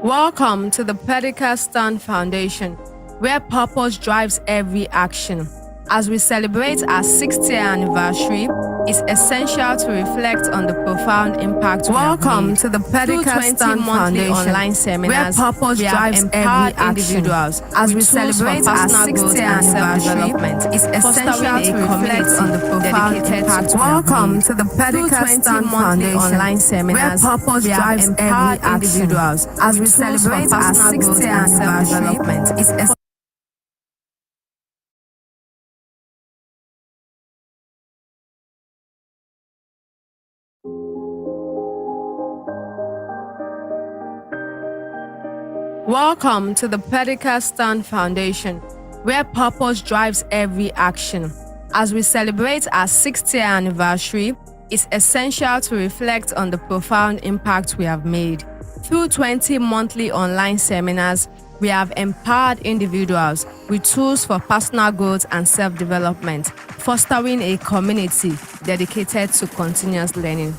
Welcome to the Pedicastan Foundation, where purpose drives every action. As we celebrate our 60th anniversary, it's essential to reflect on the profound impact we have made. To the Pedicastan monthly online seminars, where purpose drives empowered every individuals. As we celebrate our 60th anniversary, it's essential to reflect on the profound impact. Welcome to the Pedicastan Foundation online seminars, where purpose drives every individuals. As we celebrate our 60th anniversary, it's essential. Welcome to the Pedicastan Foundation, where purpose drives every action. As we celebrate our 60th anniversary, it's essential to reflect on the profound impact we have made. Through 20 monthly online seminars, we have empowered individuals with tools for personal growth and self-development, fostering a community dedicated to continuous learning.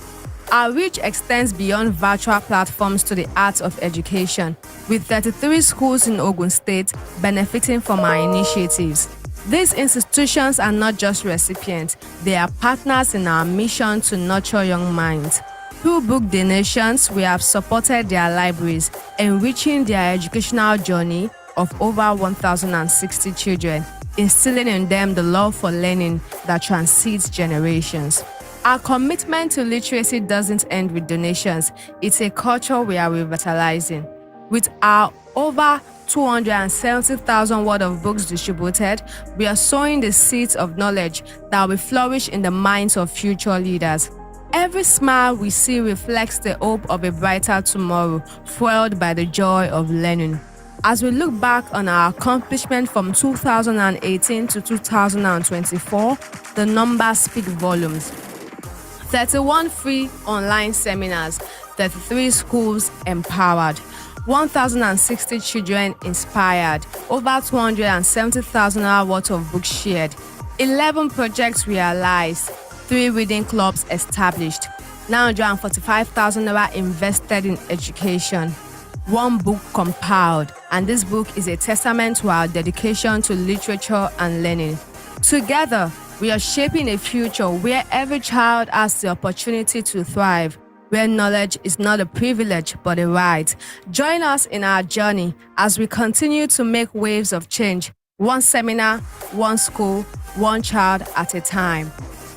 Our reach extends beyond virtual platforms to the art of education, with 33 schools in Ogun State benefiting from our initiatives. These institutions are not just recipients, they are partners in our mission to nurture young minds. Through book donations, we have supported their libraries, enriching their educational journey of over 1,060 children, instilling in them the love for learning that transcends generations. Our commitment to literacy doesn't end with donations. It's a culture we are revitalizing. With our over 270,000 worth of books distributed, we are sowing the seeds of knowledge that will flourish in the minds of future leaders. Every smile we see reflects the hope of a brighter tomorrow, fueled by the joy of learning. As we look back on our accomplishment from 2018 to 2024, the numbers speak volumes. 31 free online seminars, 33 schools empowered, 1,060 children inspired, over 270,000 hours worth of books shared, 11 projects realized, 3 reading clubs established, 945,000 naira invested in education, 1 book compiled, and this book is a testament to our dedication to literature and learning. Together, we are shaping a future where every child has the opportunity to thrive, where knowledge is not a privilege but a right. Join us in our journey as we continue to make waves of change, one seminar, one school, one child at a time.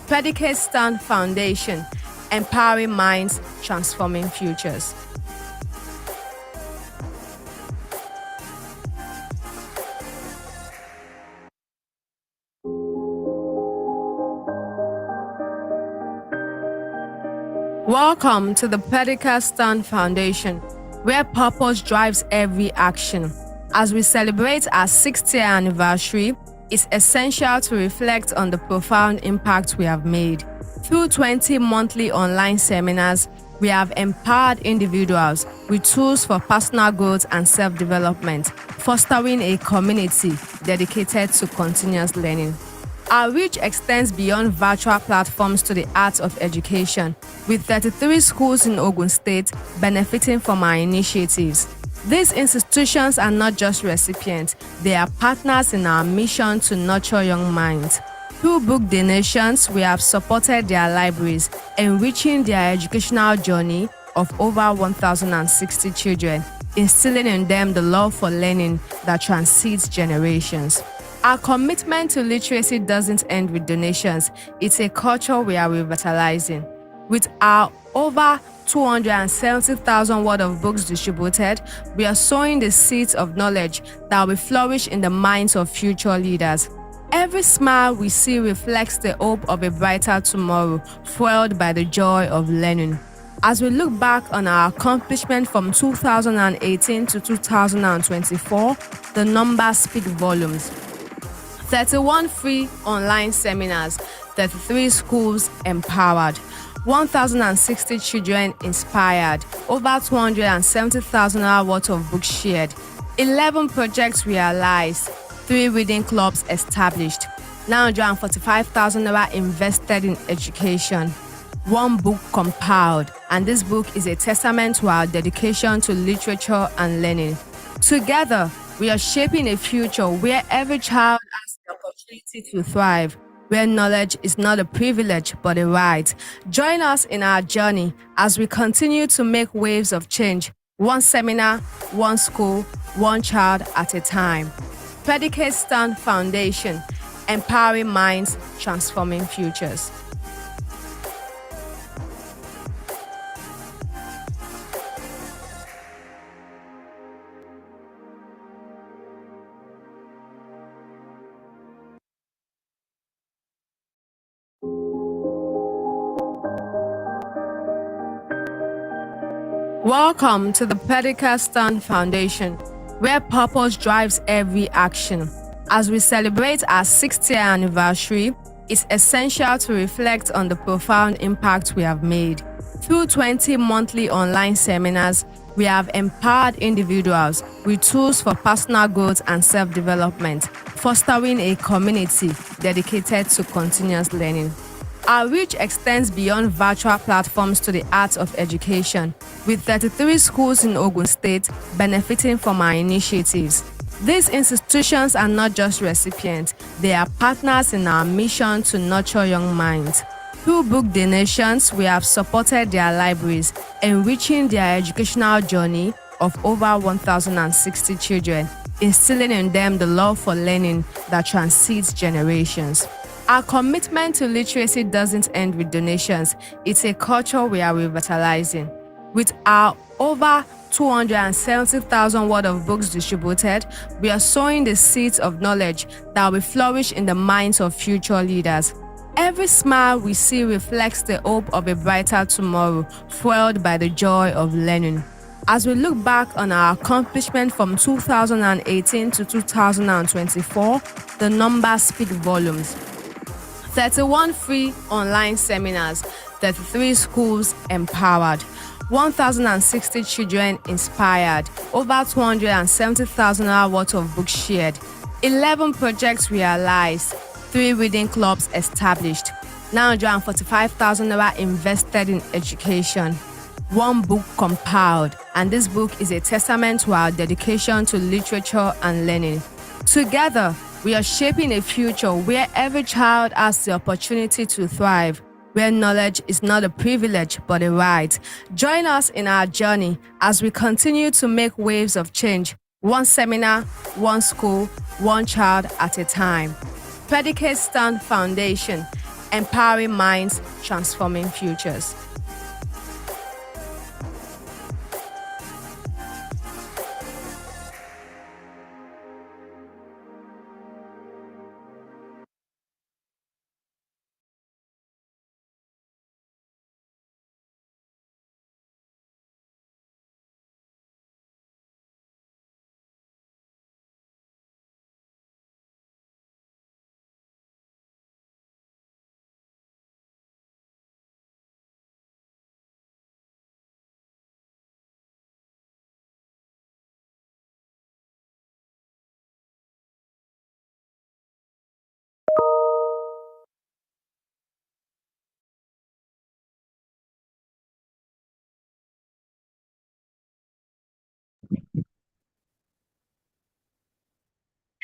Pedicastan Foundation, empowering minds, transforming futures. Welcome to the Pedicastan Foundation, where purpose drives every action. As we celebrate our 60th anniversary, it's essential to reflect on the profound impact we have made. Through 20 monthly online seminars, we have empowered individuals with tools for personal growth and self-development, fostering a community dedicated to continuous learning. Our reach extends beyond virtual platforms to the art of education, with 33 schools in Ogun State benefiting from our initiatives. These institutions are not just recipients, they are partners in our mission to nurture young minds. Through book donations, we have supported their libraries, enriching their educational journey of over 1,060 children, instilling in them the love for learning that transcends generations. Our commitment to literacy doesn't end with donations. It's a culture we are revitalizing. With our over 270,000 worth of books distributed, we are sowing the seeds of knowledge that will flourish in the minds of future leaders. Every smile we see reflects the hope of a brighter tomorrow, fueled by the joy of learning. As we look back on our accomplishment from 2018 to 2024, the numbers speak volumes. 31 free online seminars, 33 schools empowered, 1,060 children inspired, over 270,000 hours worth of books shared, 11 projects realized, 3 reading clubs established, 945,000 naira invested in education, 1 book compiled, and this book is a testament to our dedication to literature and learning. Together, we are shaping a future where every child has the opportunity to thrive, where knowledge is not a privilege but a right. Join us in our journey as we continue to make waves of change, one seminar, one school, one child at a time. Predicate Stand Foundation, empowering minds, transforming futures. Welcome to the Predicate Stand Foundation, where purpose drives every action. As we celebrate our 60th anniversary, it's essential to reflect on the profound impact we have made. Through 20 monthly online seminars, we have empowered individuals with tools for personal growth and self-development, fostering a community dedicated to continuous learning. Our reach extends beyond virtual platforms to the arts of education, with 33 schools in Ogun State benefiting from our initiatives. These institutions are not just recipients, they are partners in our mission to nurture young minds. Through book donations, we have supported their libraries, enriching their educational journey of over 1,060 children, instilling in them the love for learning that transcends generations. Our commitment to literacy doesn't end with donations. It's a culture we are revitalizing. With our over 270,000 worth of books distributed, we are sowing the seeds of knowledge that will flourish in the minds of future leaders. Every smile we see reflects the hope of a brighter tomorrow, fueled by the joy of learning. As we look back on our accomplishment from 2018 to 2024, the numbers speak volumes. 31 free online seminars, 33 schools empowered, 1,060 children inspired, over 270,000 hours worth of books shared, 11 projects realized, 3 reading clubs established, 945,000 naira invested in education, 1 book compiled, and this book is a testament to our dedication to literature and learning. Together, we are shaping a future where every child has the opportunity to thrive, where knowledge is not a privilege but a right. Join us in our journey as we continue to make waves of change, one seminar, one school, one child at a time. Predicate Stand Foundation, empowering minds, transforming futures.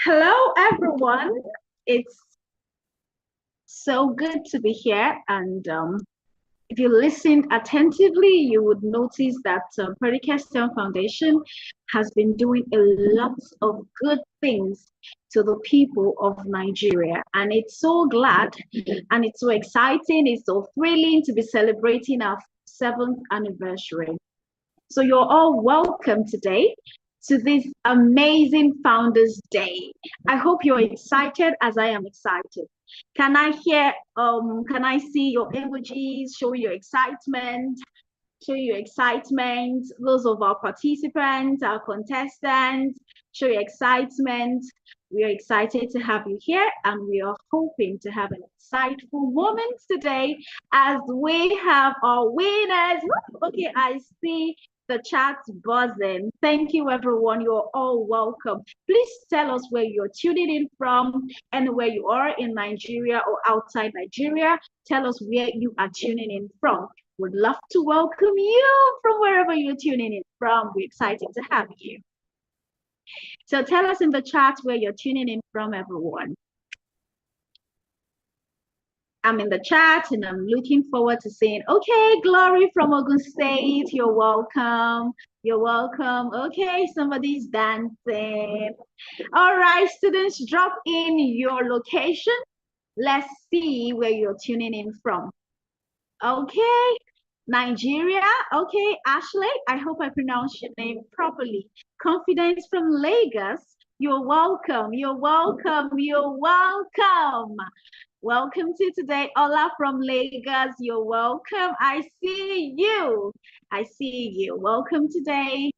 Hello, everyone. It's so good to be here. And if you listened attentively, you would notice that Predicate Foundation has been doing a lot of good things to the people of Nigeria. And it's so glad and it's so exciting. It's so thrilling to be celebrating our 7th anniversary. So you're all welcome today to this amazing Founders Day. I hope you're excited as I am excited. Can I see your emojis showing your excitement? Show your excitement. Those of our participants, our contestants, show your excitement. We are excited to have you here and we are hoping to have an insightful moment today as we have our winners. Okay, I see the chat's buzzing. Thank you, everyone. You're all welcome. Please tell us where you're tuning in from and where you are in Nigeria or outside Nigeria. Tell us where you are tuning in from. Would love to welcome you from wherever you're tuning in from. We're excited to have you. So tell us in the chat where you're tuning in from, everyone. I'm in the chat and I'm looking forward to saying, okay, Glory from Ogun State, you're welcome. You're welcome. Okay, somebody's dancing. All right, students, drop in your location. Let's see where you're tuning in from. Okay, Nigeria. Okay, Ashley, I hope I pronounced your name properly. Confidence from Lagos. You're welcome. You're welcome. You're welcome. Welcome to today. Ola from Lagos. You're welcome. I see you. I see you. Welcome today.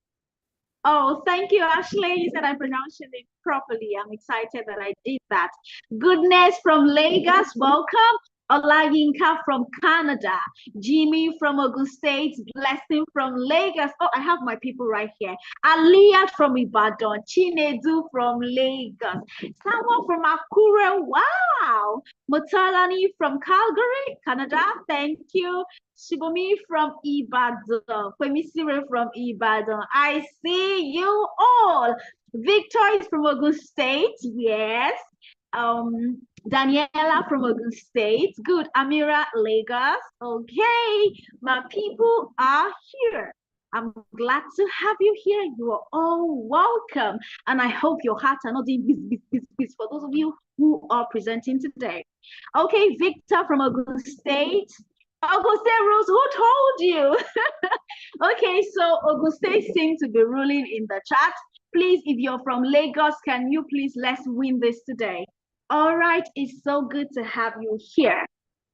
Oh, thank you, Ashley. You said I pronounced your name properly. I'm excited that I did that. Goodness from Lagos, welcome. Olayinka from Canada. Jimmy from Ogun State. Blessing from Lagos. Oh, I have my people right here. Aliyah from Ibadan. Chinedu from Lagos. Someone from Akure. Wow. Mutalani from Calgary, Canada. Thank you. Shibomi from Ibadan. Kwemisire from Ibadan. I see you all. Victor is from Ogun State. Yes. Daniela from Ogun State. Good. Amira, Lagos. Okay. My people are here. I'm glad to have you here. You are all welcome. And I hope your hearts are not doing this for those of you who are presenting today. Okay, Victor from Ogun State. Ogun State rules, who told you? Okay, so Ogun State seems to be ruling in the chat. Please, if you're from Lagos, can you please let's win this today? All right, it's so good to have you here.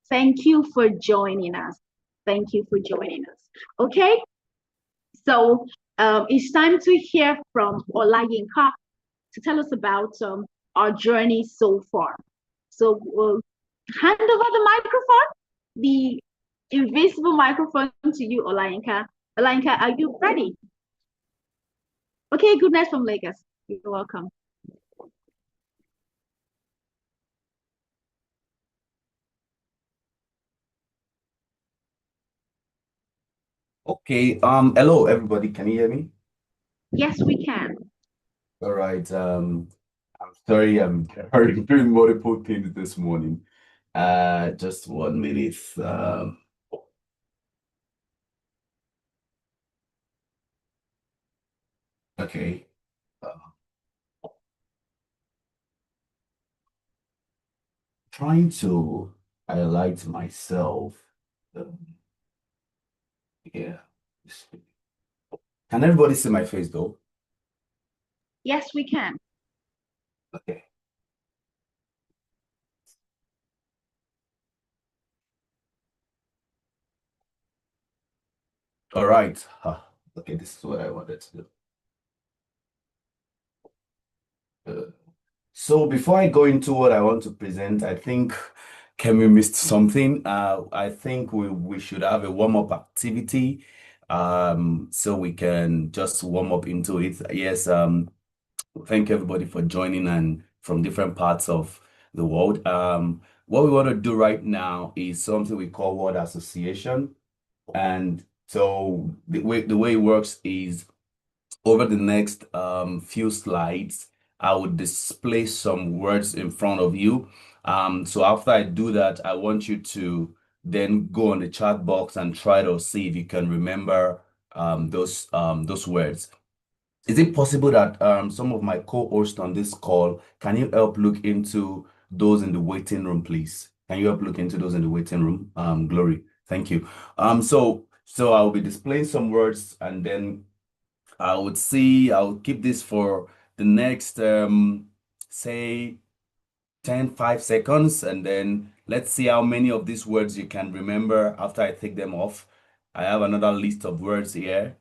Thank you for joining us. Thank you for joining us. Okay, so it's time to hear from Olayinka to tell us about our journey so far. So we'll hand over the microphone, the invisible microphone to you, Olayinka. Olayinka, are you ready? Okay, good night from Lagos. You're welcome. Okay, hello everybody. Can you hear me? Yes, we can. All right. I'm sorry, I'm doing multiple things this morning. Just 1 minute. Okay. Trying to highlight myself. Yeah. Can everybody see my face though? Yes, we can. Okay. All right. Okay, this is what I wanted to do. So before I go into what I want to present, I think Kemi missed something. I think we should have a warm-up activity, so we can just warm up into it. Yes, thank everybody for joining and from different parts of the world. What we want to do right now is something we call word association. And so the way it works is over the next few slides, I would display some words in front of you. So after I do that, I want you to then go on the chat box and try to see if you can remember those words. Is it possible that some of my co-hosts on this call, can you help look into those in the waiting room, please? Can you help look into those in the waiting room? Glory, thank you. So I'll be displaying some words and then I'll keep this for the next say 5 seconds, and then let's see how many of these words you can remember after I take them off. I have another list of words here.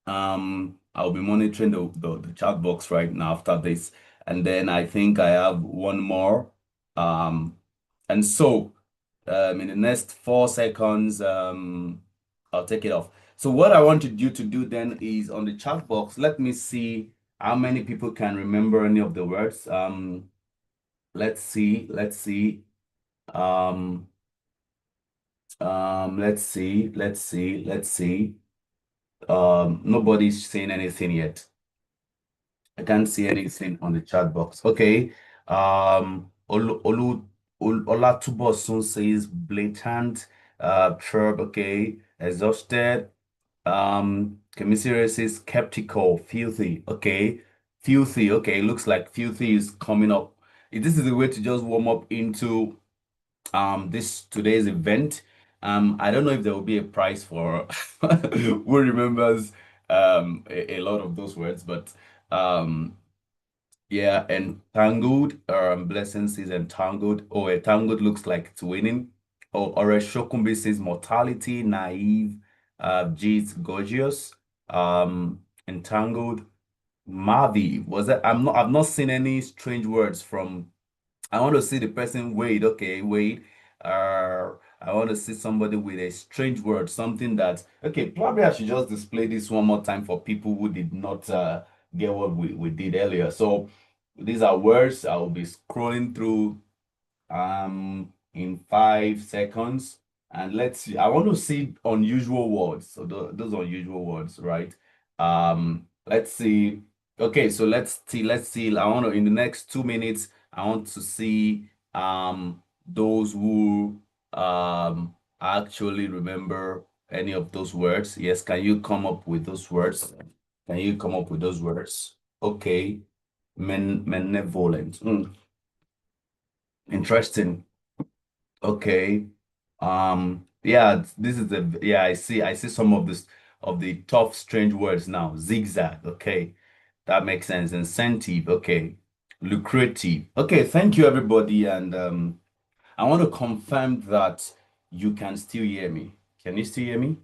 I'll be monitoring the chat box right now after this, and then I think I have one more. And so in the next 4 seconds, I'll take it off. So what I wanted you to do then is on the chat box, let me see how many people can remember any of the words. Let's see. Let's see, let's see, let's see. Nobody's saying anything yet. I can't see anything on the chat box. Okay. Olatubosun says blatant, chirp, okay. Exhausted. Commiserator says skeptical, filthy, okay. Filthy, okay. Looks like filthy is coming up. This is a way to just warm up into this today's event. I don't know if there will be a prize for who remembers a lot of those words, but yeah, entangled, blessings is entangled. Oh, entangled looks like it's winning. Or Shokumbi says mortality, naive, G is gorgeous, entangled. Mavi, was that I've not seen any strange words from. I want to see the person Wade. Okay, Wade. I want to see somebody with a strange word, something that okay, probably I should just display this one more time for people who did not get what we did earlier. So these are words I will be scrolling through in 5 seconds. And let's see. I want to see unusual words. So those unusual words, right? Let's see. Okay, so let's see. I want to in the next 2 minutes, I want to see those who actually remember any of those words. Yes, can you come up with those words? Can you come up with those words? Okay. Benevolent. Interesting. Okay. Yeah, this is the yeah, I see some of this of the tough, strange words now. Zigzag. Okay. That makes sense. Incentive. Okay. Lucrative. Okay, thank you everybody. And I want to confirm that you can still hear me. Can you still hear me?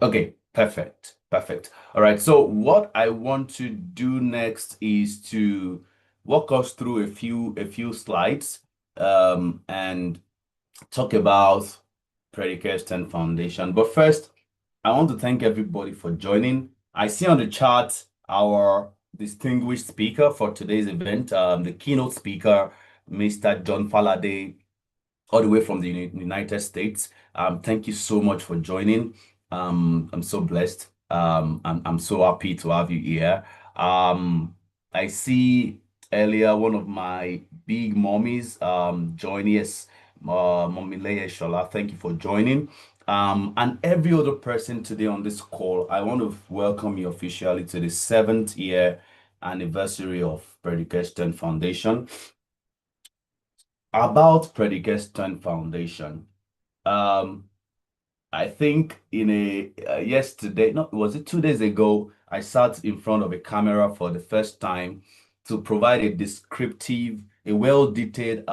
Okay, perfect. Perfect. All right. So what I want to do next is to walk us through a few slides and talk about predicate and foundation. But first, I want to thank everybody for joining. I see on the chart our distinguished speaker for today's event, the keynote speaker, Mr. John Faladay, all the way from the United States. Thank you so much for joining. I'm so blessed. I'm so happy to have you here. I see earlier one of my big mommies joining us, Mommy Leia Shola. Thank you for joining. And every other person today on this call, I want to welcome you officially to the 7th year anniversary of Predicate Foundation. About Predicate Foundation, I think in a yesterday, no, was it 2 days ago? I sat in front of a camera for the first time to provide a descriptive, a well-detailed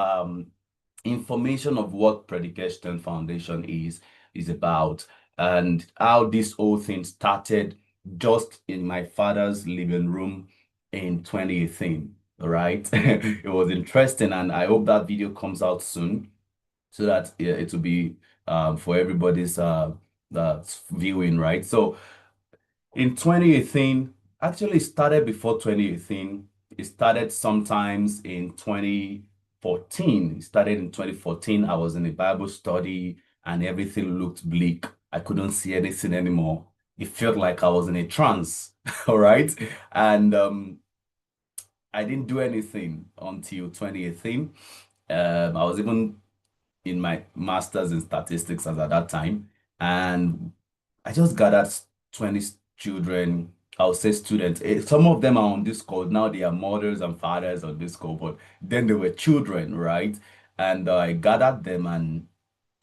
information of what Predicate Foundation is about and how this whole thing started just in my father's living room in 2018. All right, it was interesting, and I hope that video comes out soon so that yeah, it will be for everybody's viewing, right? So in 2018, actually it started before 2018. It started sometimes in 2014. It started in 2014. I was in a Bible study and everything looked bleak. I couldn't see anything anymore. It felt like I was in a trance, all right? And I didn't do anything until 2018. I was even in my master's in statistics as at that time. And I just gathered 20 children, I'll say students. Some of them are on this call. Now they are mothers and fathers on this call, but then they were children, right? And I gathered them and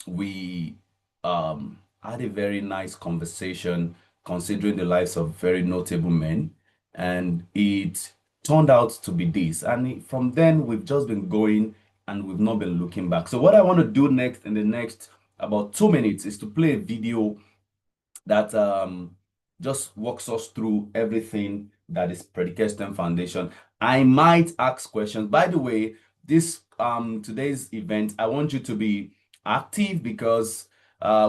we had a very nice conversation considering the lives of very notable men. And it turned out to be this. And from then, we've just been going and we've not been looking back. So, what I want to do next in the next about 2 minutes is to play a video that just walks us through everything that is Predicate Foundation. I might ask questions. By the way, this today's event, I want you to be active because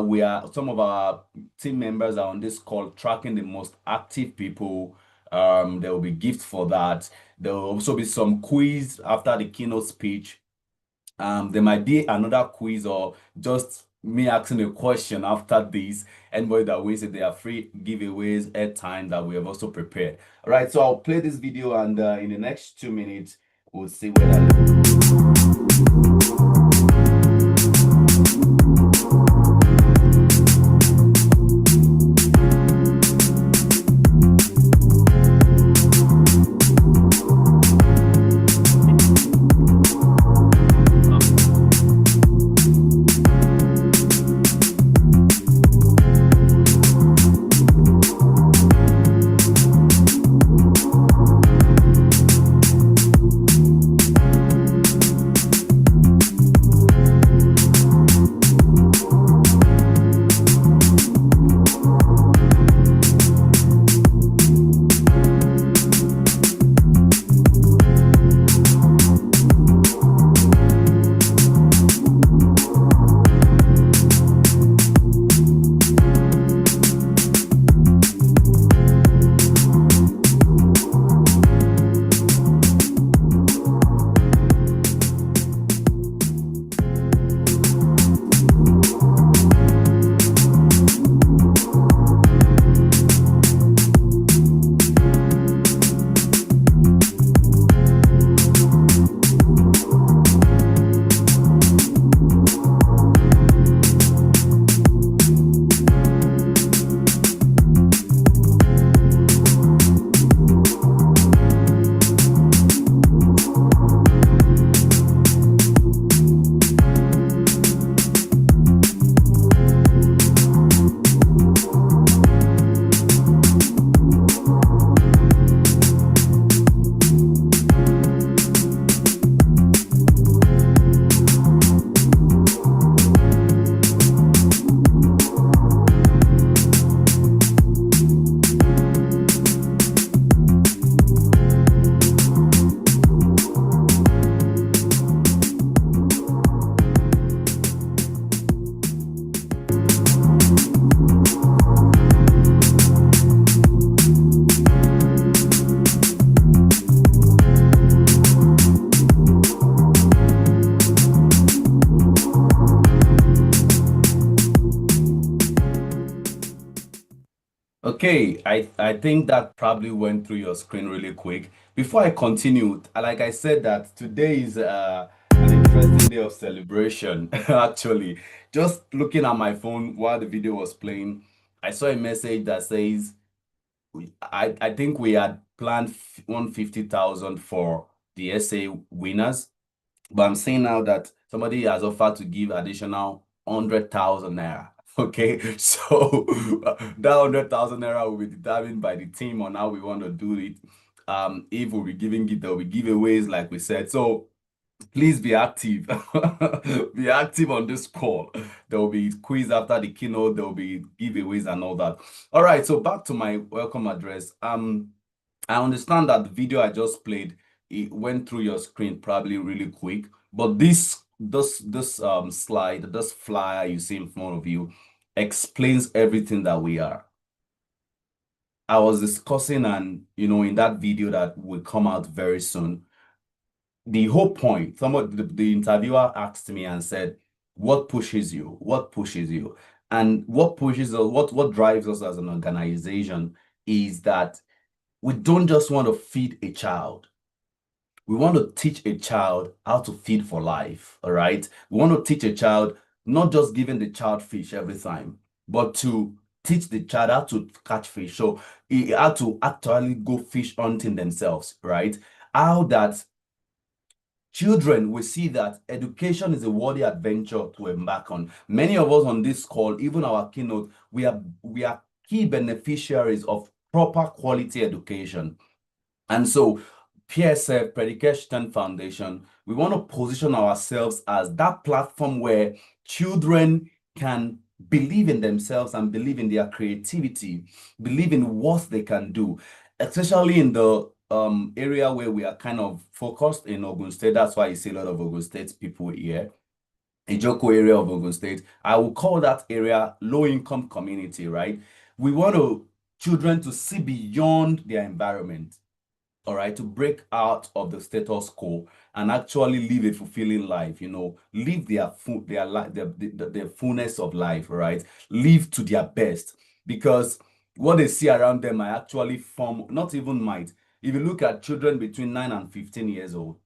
we are some of our team members are on this call tracking the most active people. There will be gifts for that. There will also be some quiz after the keynote speech. There might be another quiz or just me asking a question after this. Anybody that wins it, there are free giveaways, airtime that we have also prepared. All right, so I'll play this video, and in the next 2 minutes, we'll see where that leads. Okay, I think that probably went through your screen really quick. Before I continue, like I said, that today is an interesting day of celebration. Actually, just looking at my phone while the video was playing, I saw a message that says, I think we had planned 150,000 for the essay winners, but I'm seeing now that somebody has offered to give additional 100,000 naira. Okay, so that 100,000 naira will be determined by the team on how we want to do it. If we'll be giving it, there'll be giveaways, like we said. So please be active. Be active on this call. There will be quiz after the keynote. There will be giveaways and all that. All right, so back to my welcome address. I understand that the video I just played, it went through your screen probably really quick, but this slide, this flyer you see in front of you explains everything that we are. I was discussing, and in that video that will come out very soon, the whole point, the interviewer asked me and said, what pushes you? What pushes you? And what pushes us, what drives us as an organization is that we don't just want to feed a child. We want to teach a child how to feed for life, all right? We want to teach a child not just giving the child fish every time, but to teach the child how to catch fish. So how to actually go fish hunting themselves, right? How that children will see that education is a worthy adventure to embark on. Many of us on this call, even our keynote, we are key beneficiaries of proper quality education. And so PSF, Predication Foundation, we want to position ourselves as that platform where children can believe in themselves and believe in their creativity, believe in what they can do, especially in the area where we are kind of focused in Ogun State. That's why you see a lot of Ogun State people here. Ijoko area of Ogun State. I will call that area low-income community, right? We want children to see beyond their environment. all right, to break out of the status quo and actually live a fulfilling life, live their life, their fullness of life, right? Live to their best, because what they see around them might actually form, not even might. If you look at children between 9 and 15 years old,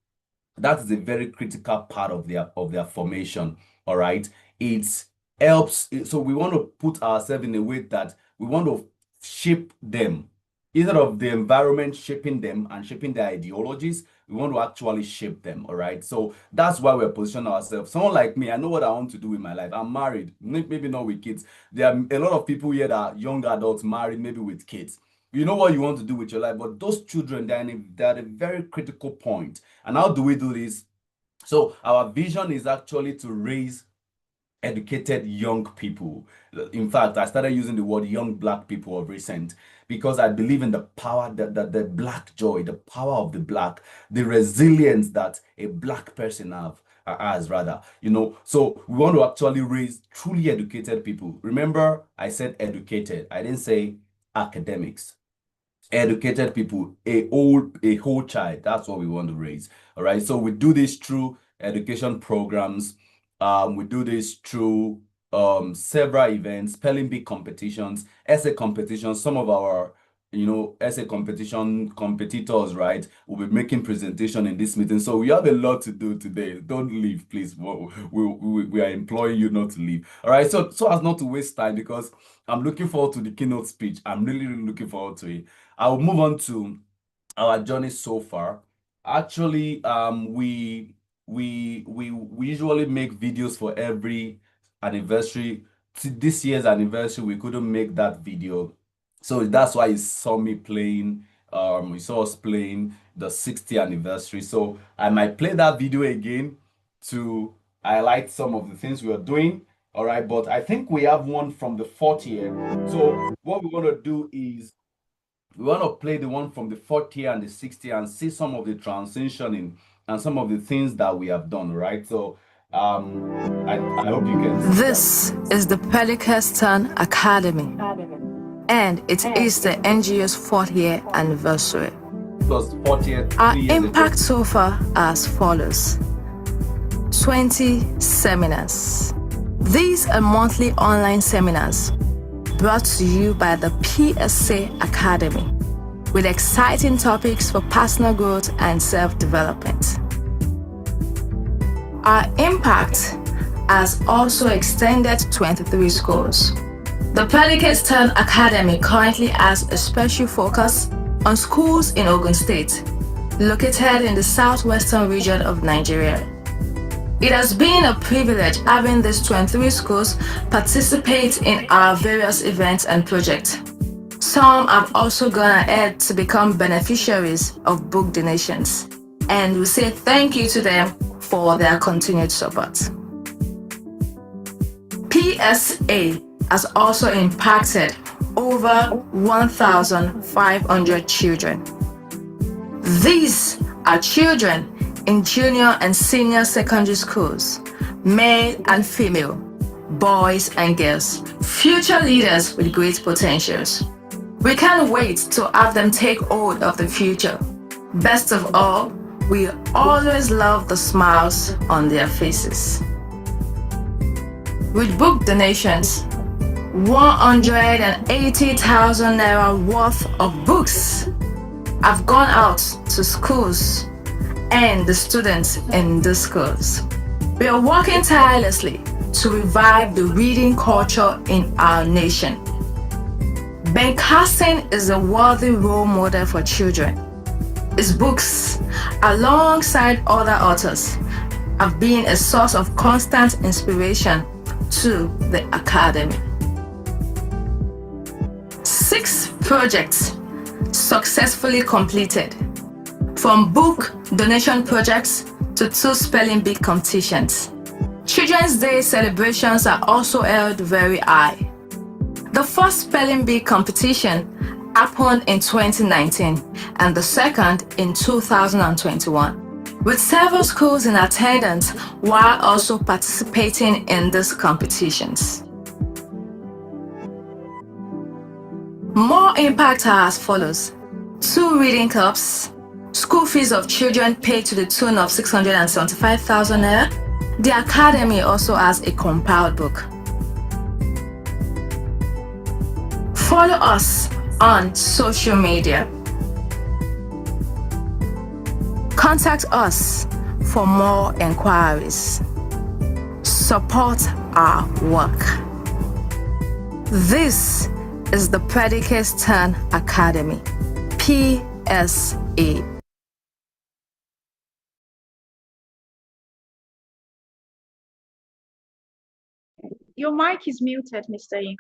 that is a very critical part of their formation. All right, it helps. So we want to put ourselves in a way that we want to shape them, instead of the environment shaping them and shaping their ideologies. We want to actually shape them. All right, so that's why we're positioning ourselves. Someone like me, I know what I want to do with my life. I'm married, maybe not with kids. There are a lot of people here that are young adults married, maybe with kids. You know what you want to do with your life, but those children, they're at a very critical point. And how do we do this? So our vision is actually to raise educated young people. In fact, I started using the word young Black people of recent, because I believe in the power, that the Black joy, the power of the Black, the resilience that a Black person has rather, so we want to actually raise truly educated people. Remember, I said educated, I didn't say academics. Educated people, a whole child. That's what we want to raise. All right, so we do this through education programs. We do this through several events, spelling bee competitions, essay competitions. Some of our essay competition competitors, right, will be making presentation in this meeting. So we have a lot to do today. Don't leave, please. We are imploring you not to leave. All right, so as not to waste time, because I'm looking forward to the keynote speech. I'm really looking forward to it. I will move on to our journey so far. Actually, we usually make videos for every anniversary. This year's anniversary, we couldn't make that video, so that's why you saw me playing. We saw us playing the 60th anniversary. So I might play that video again to highlight some of the things we are doing. All right, but I think we have one from the 40th. So what we want to do is we want to play the one from the 40th and the 60th and see some of the transitioning and some of the things that we have done, right? So I hope you can see This is the Pedicastan Academy, and it is the NGO's 4th-year anniversary. Plus 40th. Our impact so far as follows: 20 seminars. These are monthly online seminars brought to you by the PSF Academy, with exciting topics for personal growth and self-development. Our impact has also extended to 23 schools. The Pedicastan Academy currently has a special focus on schools in Ogun State, located in the southwestern region of Nigeria. It has been a privilege having these 23 schools participate in our various events and projects. Some have also gone ahead to become beneficiaries of book donations, and we say thank you to them for their continued support. PSA has also impacted over 1,500 children. These are children in junior and senior secondary schools, male and female, boys and girls, future leaders with great potentials. We can't wait to have them take hold of the future. Best of all, we always love the smiles on their faces. With book donations, 180,000 naira worth of books have gone out to schools and the students in the schools. We are working tirelessly to revive the reading culture in our nation. Ben Carson is a worthy role model for children. His books, alongside other authors, have been a source of constant inspiration to the Academy. 6 projects successfully completed, from book donation projects to 2 spelling bee competitions. Children's Day celebrations are also held very high. The first spelling bee competition happened in 2019 and the second in 2021, with several schools in attendance while also participating in these competitions. More impact are as follows: 2 reading clubs, School fees of children paid to the tune of 675,000 naira. The academy also has a compiled book. Follow us on social media. Contact us for more enquiries. Support our work. This is the Predicate Stern Academy, PSA. Your mic is muted, Mr. Ing.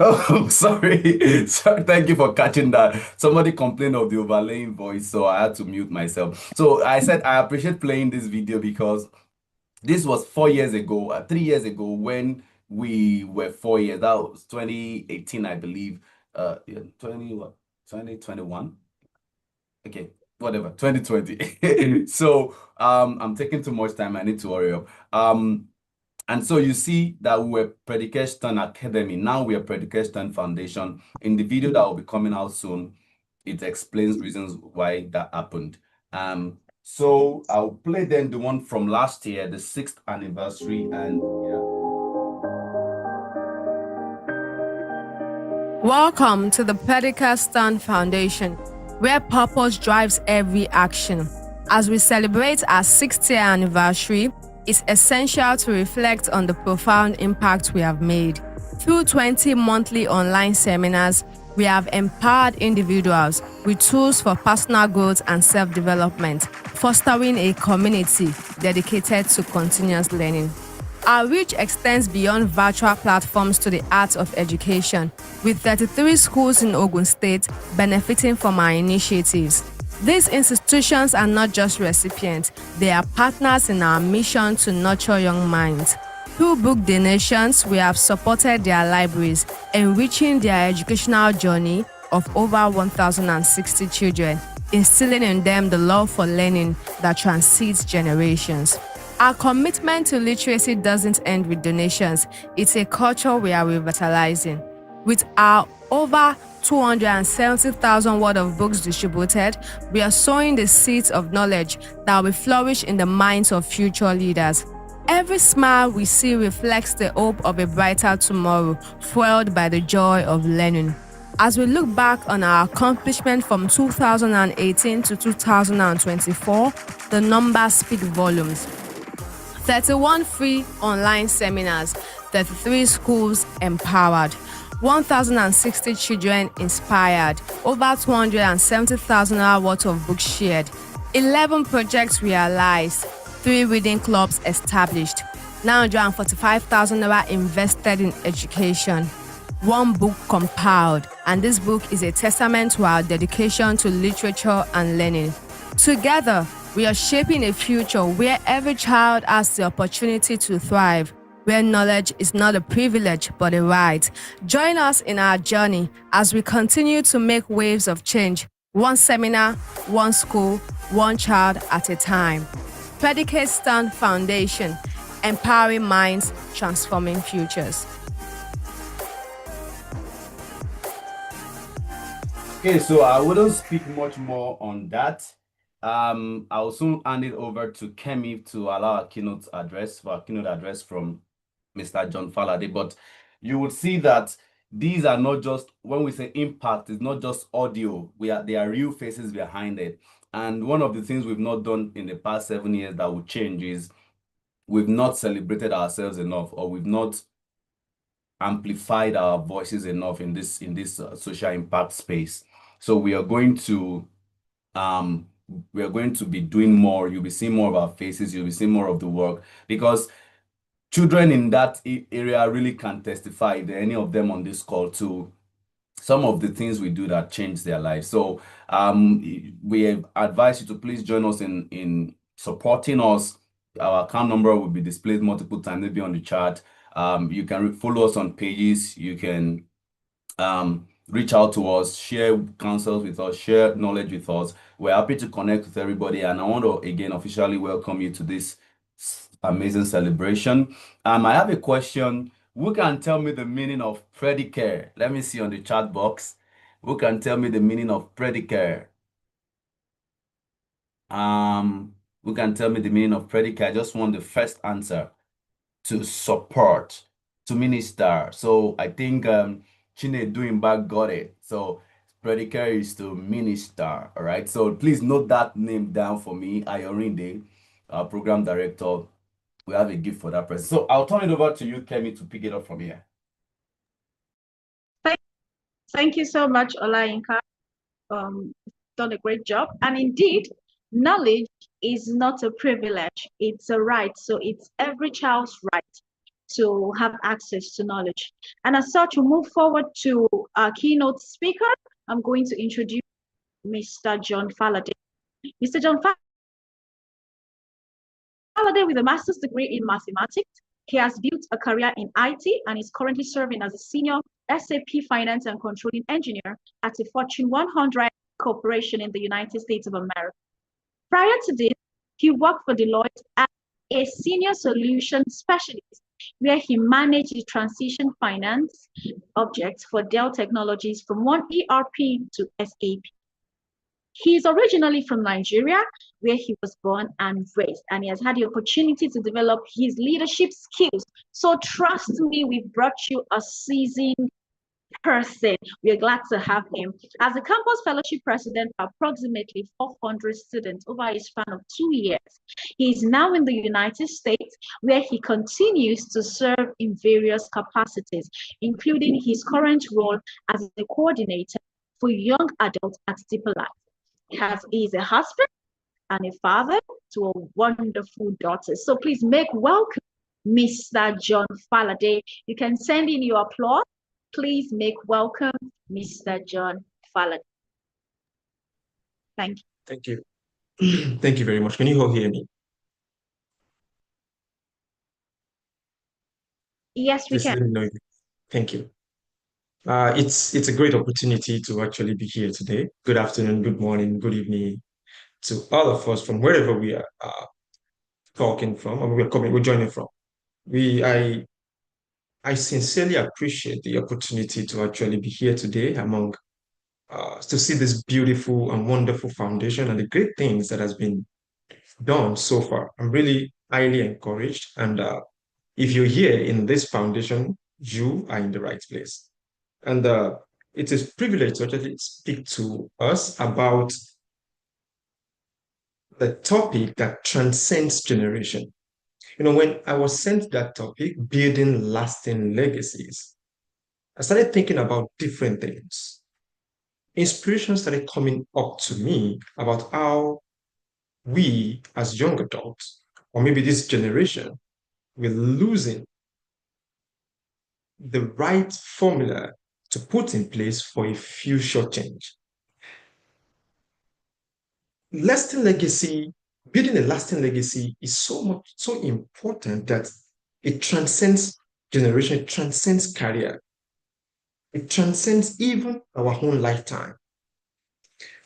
Oh, sorry. Sorry. Thank you for catching that. Somebody complained of the overlaying voice, so I had to mute myself. So I said I appreciate playing this video because this was 4 years ago, 3 years ago when we were 4 years. That was 2018, I believe. Yeah, 2021. Okay, whatever, 2020. So I'm taking too much time. I need to hurry up. And so you see that we were Predicate Stern Academy. Now we are Predicate Stern Foundation. In the video that will be coming out soon, it explains reasons why that happened. So I'll play then the one from last year, the 6th anniversary, and yeah. Welcome to the Predicate Stern Foundation, where purpose drives every action. As we celebrate our 60th anniversary, it's essential to reflect on the profound impact we have made. Through 20 monthly online seminars, we have empowered individuals with tools for personal growth and self-development, fostering a community dedicated to continuous learning. Our reach extends beyond virtual platforms to the art of education, with 33 schools in Ogun State benefiting from our initiatives. These institutions are not just recipients, they are partners in our mission to nurture young minds. Through book donations, we have supported their libraries, enriching their educational journey of over 1,060 children, instilling in them the love for learning that transcends generations. Our commitment to literacy doesn't end with donations, it's a culture we are revitalizing. With our over 270,000 worth of books distributed, we are sowing the seeds of knowledge that will flourish in the minds of future leaders. Every smile we see reflects the hope of a brighter tomorrow, fueled by the joy of learning. As we look back on our accomplishment from 2018 to 2024, the numbers speak volumes. 31 free online seminars, 33 schools empowered, 1,060 children inspired, over 270,000 hours worth of books shared, 11 projects realized, 3 reading clubs established, 945,000 naira invested in education, 1 book compiled, and this book is a testament to our dedication to literature and learning. Together, we are shaping a future where every child has the opportunity to thrive, where knowledge is not a privilege but a right. Join us in our journey as we continue to make waves of change, one seminar, one school, one child at a time. Predicate Stern Foundation, empowering minds, transforming futures. Okay, so I wouldn't speak much more on that. I'll soon hand it over to Kemi to allow our keynote address from Mr. John Falade. But you would see that these are not just, when we say impact, it's not just audio. There are real faces behind it. And one of the things we've not done in the past 7 years that will change is we've not celebrated ourselves enough, or we've not amplified our voices enough in this social impact space. So we are going to be doing more. You'll be seeing more of our faces, you'll be seeing more of the work, because children in that area really can testify, if there are any of them on this call, to some of the things we do that change their lives. So we advise you to please join us in supporting us. Our account number will be displayed multiple times, maybe on the chat. You can follow us on pages. You can reach out to us, share counsels with us, share knowledge with us. We're happy to connect with everybody. And I want to again officially welcome you to this amazing celebration. I have a question. Who can tell me the meaning of predicare? Let me see on the chat box. Who can tell me the meaning of predicare? Who can tell me the meaning of predicate? I just want the first answer. To support, to minister. So I think Chine doing back got it. So predicate is to minister. All right. So please note that name down for me, Ayorinde, our program director. We have a gift for that person. So I'll turn it over to you, Kemi, to pick it up from here. Thank you so much, Olayinka. Done a great job. And indeed, knowledge is not a privilege, it's a right. So it's every child's right to have access to knowledge. And as such, we move forward to our keynote speaker. I'm going to introduce Mr. John Faladay. Mr. John Faladay, with a master's degree in mathematics, he has built a career in IT and is currently serving as a senior SAP finance and controlling engineer at a Fortune 100 corporation in the United States of America. Prior to this, he worked for Deloitte as a senior solution specialist, where he managed the transition finance objects for Dell Technologies from one ERP to SAP. He is originally from Nigeria, where he was born and raised, and he has had the opportunity to develop his leadership skills. So trust me, we brought you a seasoned person. We're glad to have him. As a campus fellowship president for approximately 400 students over a span of 2 years, he is now in the United States, where he continues to serve in various capacities, including his current role as a coordinator for young adults at Deeper Life. He is a husband and a father to a wonderful daughter. So please make welcome Mr. John Faladay. You can send in your applause. Please make welcome Mr. John Faladay. Thank you. Thank you. Thank you very much. Can you all hear me? Yes, we Just can. let me know. Thank you. It's a great opportunity to actually be here today. Good afternoon, good morning, good evening to all of us from wherever we are talking from, or we're joining from. We I sincerely appreciate the opportunity to actually be here today among to see this beautiful and wonderful foundation and the great things that has been done so far. I'm really highly encouraged, and if you're here in this foundation, you are in the right place. And it is a privilege to actually speak to us about the topic that transcends generation. You know, when I was sent that topic, building lasting legacies, I started thinking about different things. Inspiration started coming up to me about how we, as young adults, or maybe this generation, we're losing the right formula to put in place for a future change. Lasting legacy, building a lasting legacy is so important that it transcends generation, it transcends career, it transcends even our own lifetime.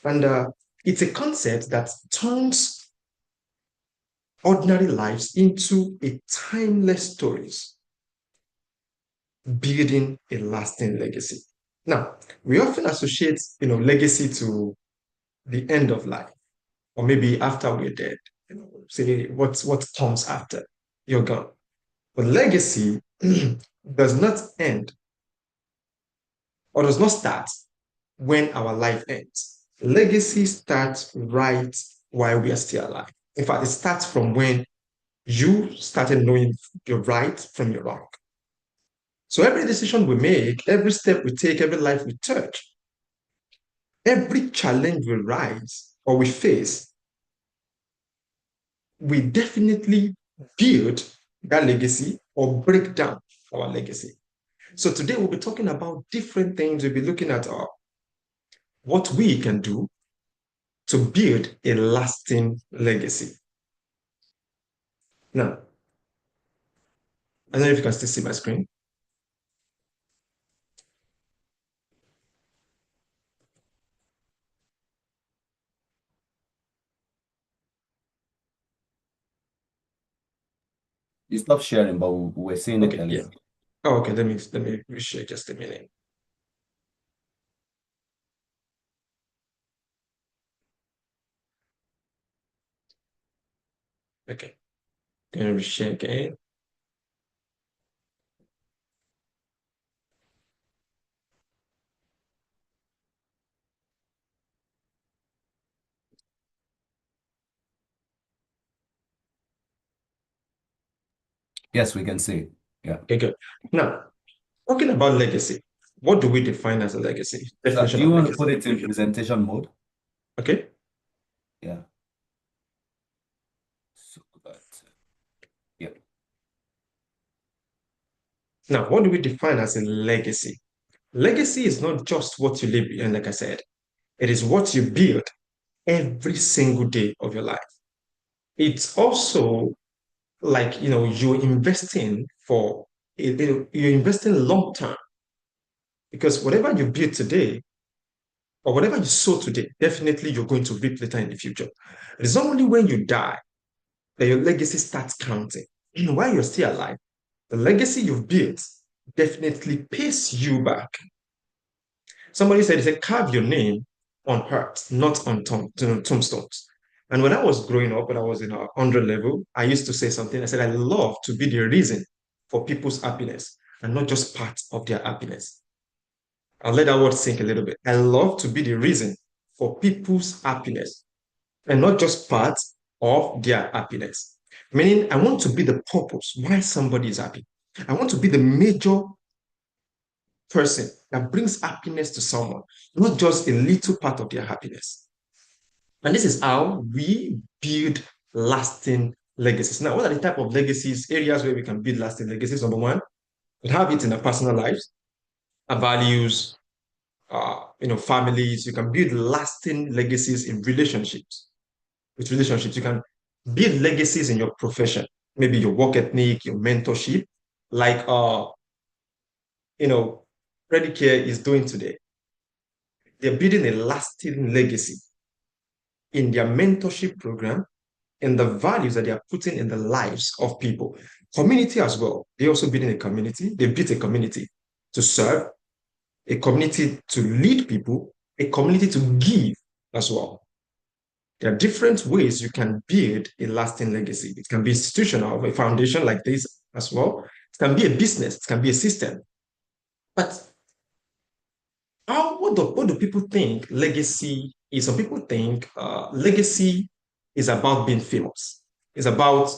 And it's a concept that turns ordinary lives into a timeless stories, building a lasting legacy. Now, we often associate, legacy to the end of life, or maybe after we're dead. Say what comes after you're gone. But legacy does not end or does not start when our life ends. Legacy starts right while we are still alive. In fact, it starts from when you started knowing your right from your wrong. So every decision we make, every step we take, every life we touch, every challenge we rise or we face, we definitely build that legacy or break down our legacy. So today we'll be talking about different things. We'll be looking at what we can do to build a lasting legacy. Now, I don't know if you can still see my screen. You stopped sharing, but we were seeing it Okay, earlier. yeah. Oh, okay, let me reshare just a minute. Okay. Can we share again? Yes, we can see. Yeah. Okay, good. Now, talking about legacy, what do we define as a legacy? So do Definition you of want to legacy. put it in presentation mode? Okay. Yeah. So that, yeah. Now, what do we define as a legacy? Legacy is not just what you leave behind, like I said, it is what you build every single day of your life. It's also like, you're investing you're investing long term because whatever you build today or whatever you sow today, definitely you're going to reap later in the future. It's only when you die that your legacy starts counting. While you're still alive, the legacy you've built definitely pays you back. Somebody said, they said, carve your name on hearts, not on tombstones. And when I was growing up, when I was in a 100 level, I used to say something. I said, I love to be the reason for people's happiness and not just part of their happiness. I'll let that word sink a little bit. I love to be the reason for people's happiness and not just part of their happiness. Meaning, I want to be the purpose why somebody is happy. I want to be the major person that brings happiness to someone, not just a little part of their happiness. And this is how we build lasting legacies. Now, what are the type of legacies, areas where we can build lasting legacies? Number one, we have it in our personal lives, our values, families. You can build lasting legacies in relationships. With relationships, you can build legacies in your profession, maybe your work ethic, your mentorship, like you know, Predicare is doing today. They're building a lasting legacy in their mentorship program and the values that they are putting in the lives of people. Community as well. They're also building a community. They built a community to serve, a community to lead people, a community to give as well. There are different ways you can build a lasting legacy. It can be institutional, a foundation like this as well. It can be a business, it can be a system. But what do people think legacy is? Some people think legacy is about being famous. It's about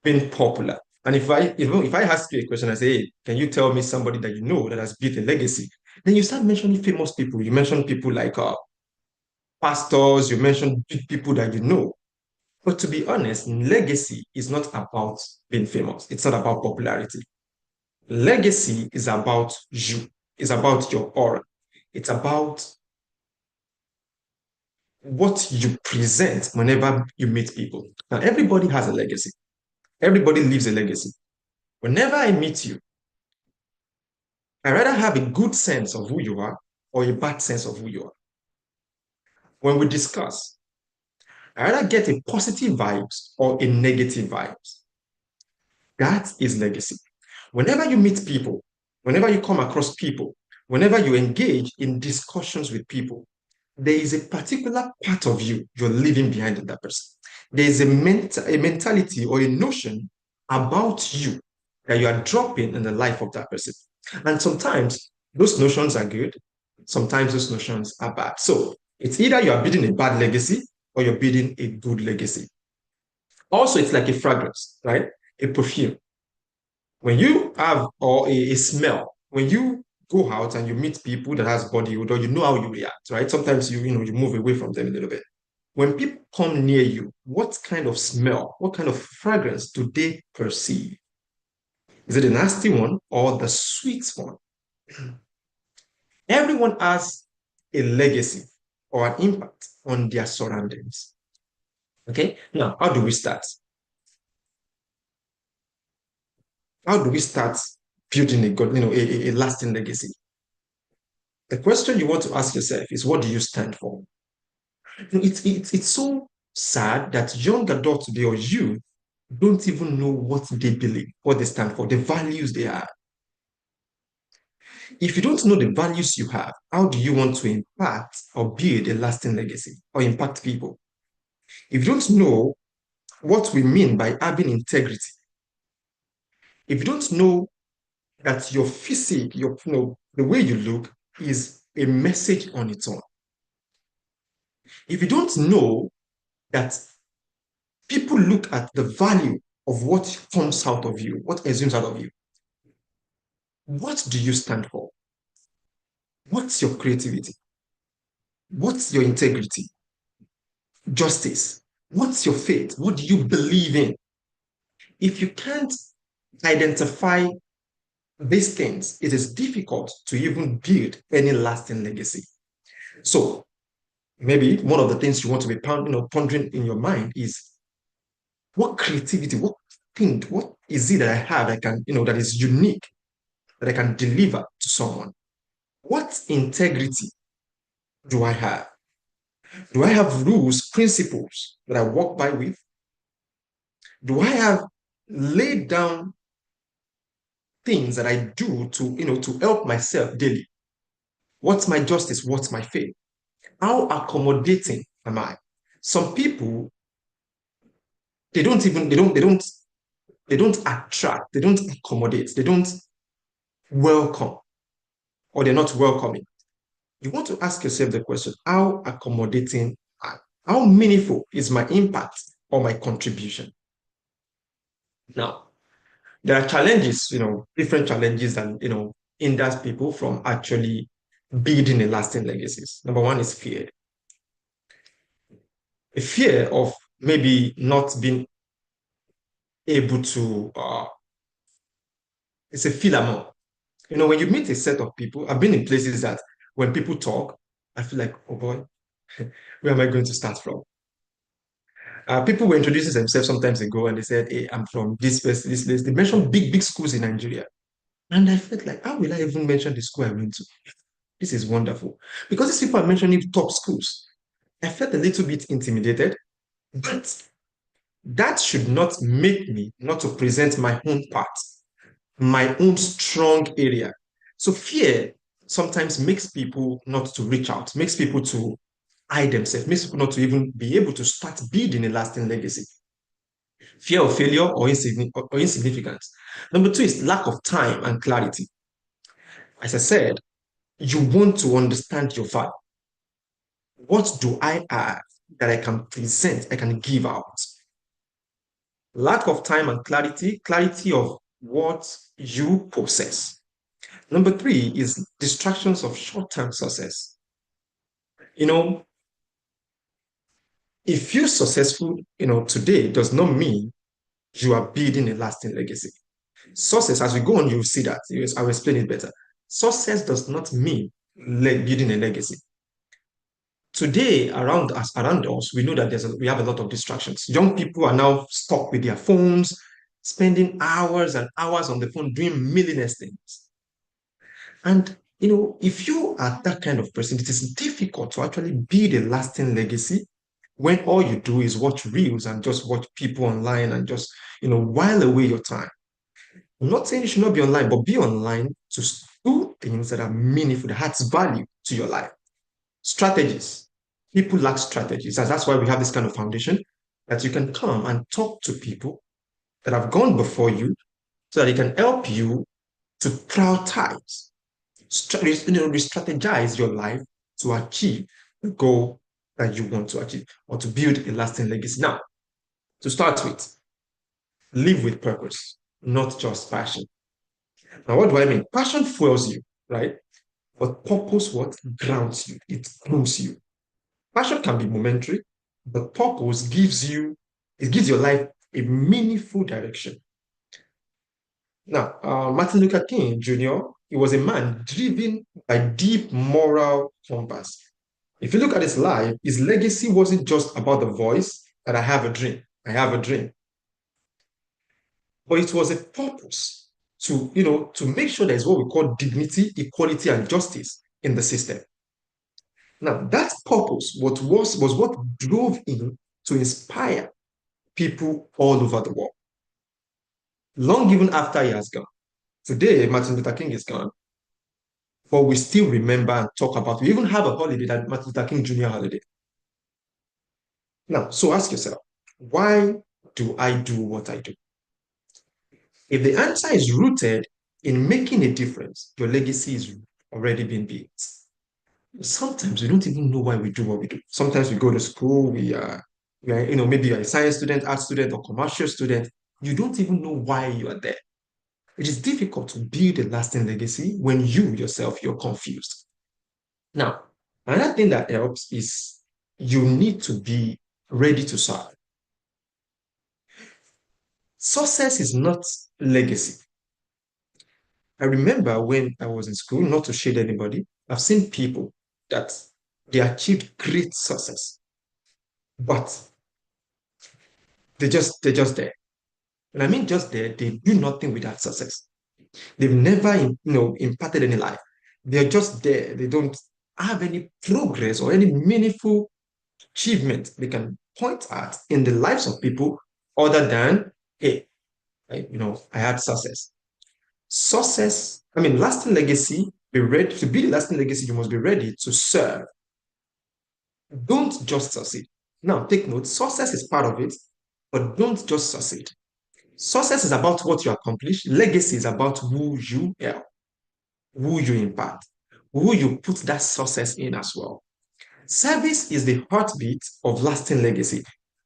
being popular. And if I ask you a question, I say, hey, can you tell me somebody that you know that has built a legacy? Then you start mentioning famous people. You mention people like pastors. You mention big people that you know. But to be honest, legacy is not about being famous. It's not about popularity. Legacy is about you. It's about your aura. It's about what you present whenever you meet people. Now, everybody has a legacy. Everybody leaves a legacy. Whenever I meet you, I rather have a good sense of who you are or a bad sense of who you are. When we discuss, I rather get a positive vibes or a negative vibes. That is legacy. Whenever you meet people, whenever you come across people, whenever you engage in discussions with people, there is a particular part of you you're leaving behind in that person. There is a mentality or a notion about you that you are dropping in the life of that person. And sometimes those notions are good, sometimes those notions are bad. So it's either you are building a bad legacy or you're building a good legacy. Also, it's like a fragrance, right? A perfume. When you have or a smell, when you go out and you meet people that has body odor, you know how you react, right? Sometimes you move away from them a little bit. When people come near you, what kind of smell, what kind of fragrance do they perceive? Is it a nasty one or the sweet one? Everyone has a legacy or an impact on their surroundings. Okay, now how do we start? How do we start building a good, a lasting legacy? The question you want to ask yourself is, what do you stand for? It's so sad that young adults today or you don't even know what they believe, what they stand for, the values they have. If you don't know the values you have, how do you want to impact or build a lasting legacy or impact people? If you don't know what we mean by having integrity. If you don't know that your physique, the way you look is a message on its own. If you don't know that people look at the value of what comes out of you, what assumes out of you, what do you stand for? What's your creativity? What's your integrity? Justice? What's your faith? What do you believe in? If you can't identify these things, it is difficult to even build any lasting legacy. So maybe one of the things you want to be pondering in your mind is what creativity, what is it that I have that can, that is unique, that I can deliver to someone? What integrity do I have? Do I have rules, principles that I walk by with? Do I have laid down things that I do to help myself daily? What's my justice? What's my faith? How accommodating am I? Some people, they don't attract, they don't accommodate, they don't welcome, or they're not welcoming. You want to ask yourself the question, how accommodating, how meaningful is my impact or my contribution? Now, there are challenges, different challenges that, hinders people from actually building a lasting legacies. Number one is fear. A fear of maybe not being able to, it's a philament. When you meet a set of people, I've been in places that when people talk, I feel like, oh boy, where am I going to start from? People were introducing themselves sometimes ago and they said, hey, I'm from this place, this place. They mentioned big, big schools in Nigeria. And I felt like, how will I even mention the school I went to? This is wonderful. Because these people are mentioning top schools. I felt a little bit intimidated, but that should not make me not to present my own part, my own strong area. So fear sometimes makes people not to reach out, makes people to hide themselves, makes people not to even be able to start building a lasting legacy. Fear of failure or insignificance. Number two is lack of time and clarity. As I said, you want to understand your value. What do I have that I can present, I can give out? Lack of time and clarity of what you possess. Number three is distractions of short-term success. If you're successful, today does not mean you are building a lasting legacy. Success, as we go on, you'll see that. I will explain it better. Success does not mean building a legacy. Today, around us, we know that we have a lot of distractions. Young people are now stuck with their phones, spending hours and hours on the phone doing meaningless things. And if you are that kind of person, it is difficult to actually build a lasting legacy when all you do is watch reels and just watch people online and just while away your time. I'm not saying you should not be online, but be online to do things that are meaningful, that adds value to your life. Strategies. People lack strategies. And that's why we have this kind of foundation that you can come and talk to people that have gone before you so that they can help you to prioritize, re-strategize your life to achieve the goal that you want to achieve or to build a lasting legacy. Now, to start with, live with purpose, not just passion. Now, what do I mean? Passion fuels you, right? But purpose what grounds you, it grooms you. Passion can be momentary, but purpose gives your life a meaningful direction. Now, Martin Luther King Jr., he was a man driven by deep moral compass. If you look at his life, his legacy wasn't just about the voice that I have a dream, I have a dream. But it was a purpose to make sure there's what we call dignity, equality, and justice in the system. Now, that purpose was what drove him to inspire people all over the world. Long even after he has gone. Today, Martin Luther King is gone, but we still remember and talk about. We even have a holiday, that Martin Luther King Jr. holiday. Now, so ask yourself, why do I do what I do? If the answer is rooted in making a difference, your legacy is already been built. Sometimes we don't even know why we do what we do. Sometimes we go to school, maybe you're a science student, art student, or commercial student. You don't even know why you are there. It is difficult to build a lasting legacy when you yourself, you're confused. Now, another thing that helps is you need to be ready to serve. Success is not legacy. I remember when I was in school, not to shade anybody, I've seen people that they achieved great success, but they're just there. And I mean just there, they do nothing with that success. They've never imparted any life. They're just there. They don't have any progress or any meaningful achievement they can point at in the lives of people other than, hey, I had success. Success, I mean, lasting legacy, be ready to build a lasting legacy, you must be ready to serve. Don't just succeed. Now, take note, success is part of it, but don't just succeed. Success is about what you accomplish. Legacy is about who you help, who you impact, who you put that success in as well. Service is the heartbeat of lasting legacy.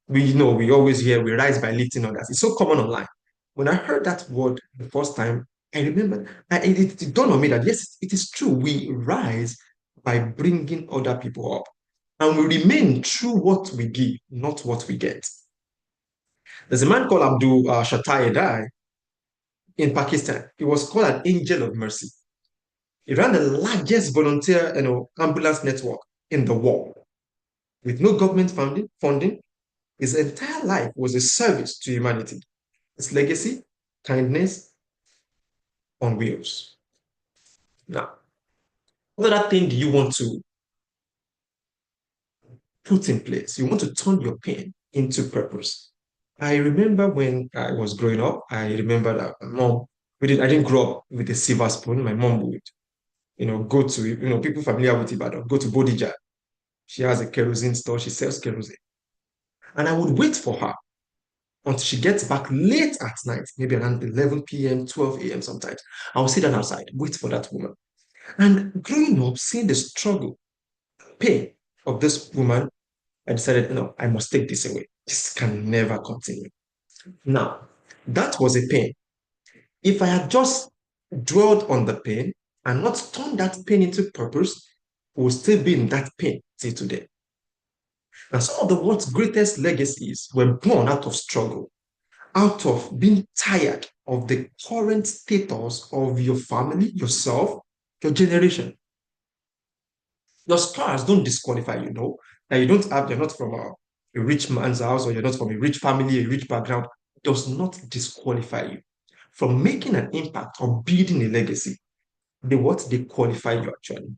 We always hear we rise by lifting others. It's so common online. When I heard that word the first time, I remember it dawned on me that yes, it is true. We rise by bringing other people up, and we remain through what we give, not what we get. There's a man called Abdul Shatai Edai in Pakistan. He was called an angel of mercy. He ran the largest volunteer ambulance network in the world with no government funding. His entire life was a service to humanity. His legacy, kindness on wheels. Now, what other thing do you want to put in place? You want to turn your pain into purpose. I remember when I was growing up, I remember that my mom, I didn't grow up with a silver spoon. My mom would, go to, people familiar with Ibadan, go to Bodija. She has a kerosene store, she sells kerosene. And I would wait for her until she gets back late at night, maybe around 11 p.m., 12 a.m. sometimes. I will sit down outside, wait for that woman. And growing up, seeing the struggle, pain of this woman, I decided, no, I must take this away. This can never continue. Now, that was a pain. If I had just dwelled on the pain and not turned that pain into purpose, we will still be in that pain till today. And some of the world's greatest legacies were born out of struggle, out of being tired of the current status of your family, yourself, your generation. Your scars don't disqualify you, know. That you're not from a rich man's house or you're not from a rich family, a rich background, does not disqualify you from making an impact or building a legacy. They qualify you actually.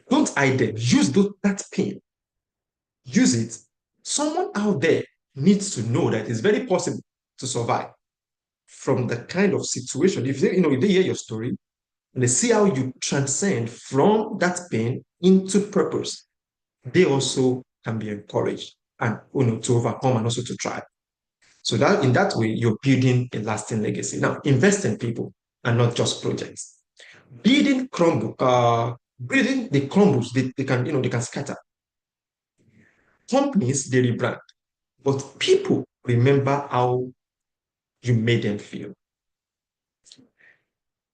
Don't hide them. Use that pain. Use it. Someone out there needs to know that it's very possible to survive from the kind of situation. If they hear your story and they see how you transcend from that pain into purpose, they also can be encouraged and to overcome and also to try. So that in that way, you're building a lasting legacy. Now, invest in people and not just projects. Building the crumbles, they can scatter. Companies, they rebrand, but people remember how you made them feel.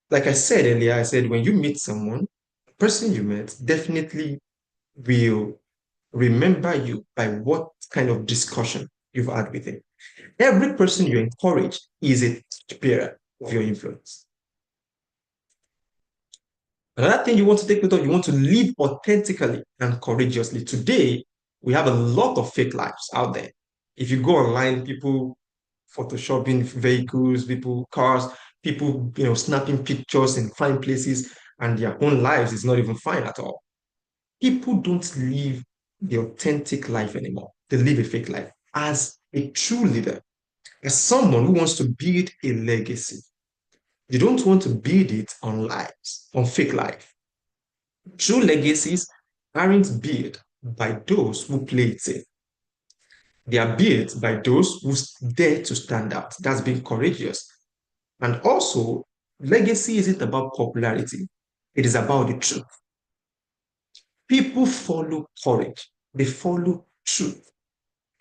Like I said earlier, I said when you meet someone, the person you met definitely will remember you by what kind of discussion you've had with him. Every person you encourage is a bearer of your influence. Another thing you want to take note of, you want to live authentically and courageously. Today, we have a lot of fake lives out there. If you go online, people photoshopping vehicles, cars, people, snapping pictures in fine places, and their own lives is not even fine at all. People don't live the authentic life anymore. They live a fake life. As a true leader, as someone who wants to build a legacy, you don't want to build it on lies, on fake life. True legacies aren't built by those who play it safe. They are built by those who dare to stand out. That's being courageous. And also, legacy isn't about popularity, it is about the truth. People follow courage, they follow truth,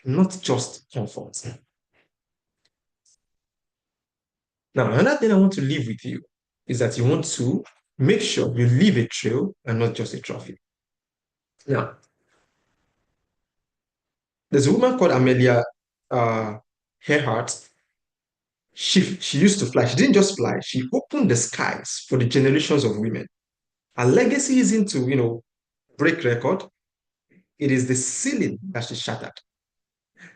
not just comfort. Now, another thing I want to leave with you is that you want to make sure you leave a trail and not just a trophy. Now, there's a woman called Amelia Earhart. She used to fly. She didn't just fly, she opened the skies for the generations of women. Her legacy isn't to, break record. It is the ceiling that she shattered.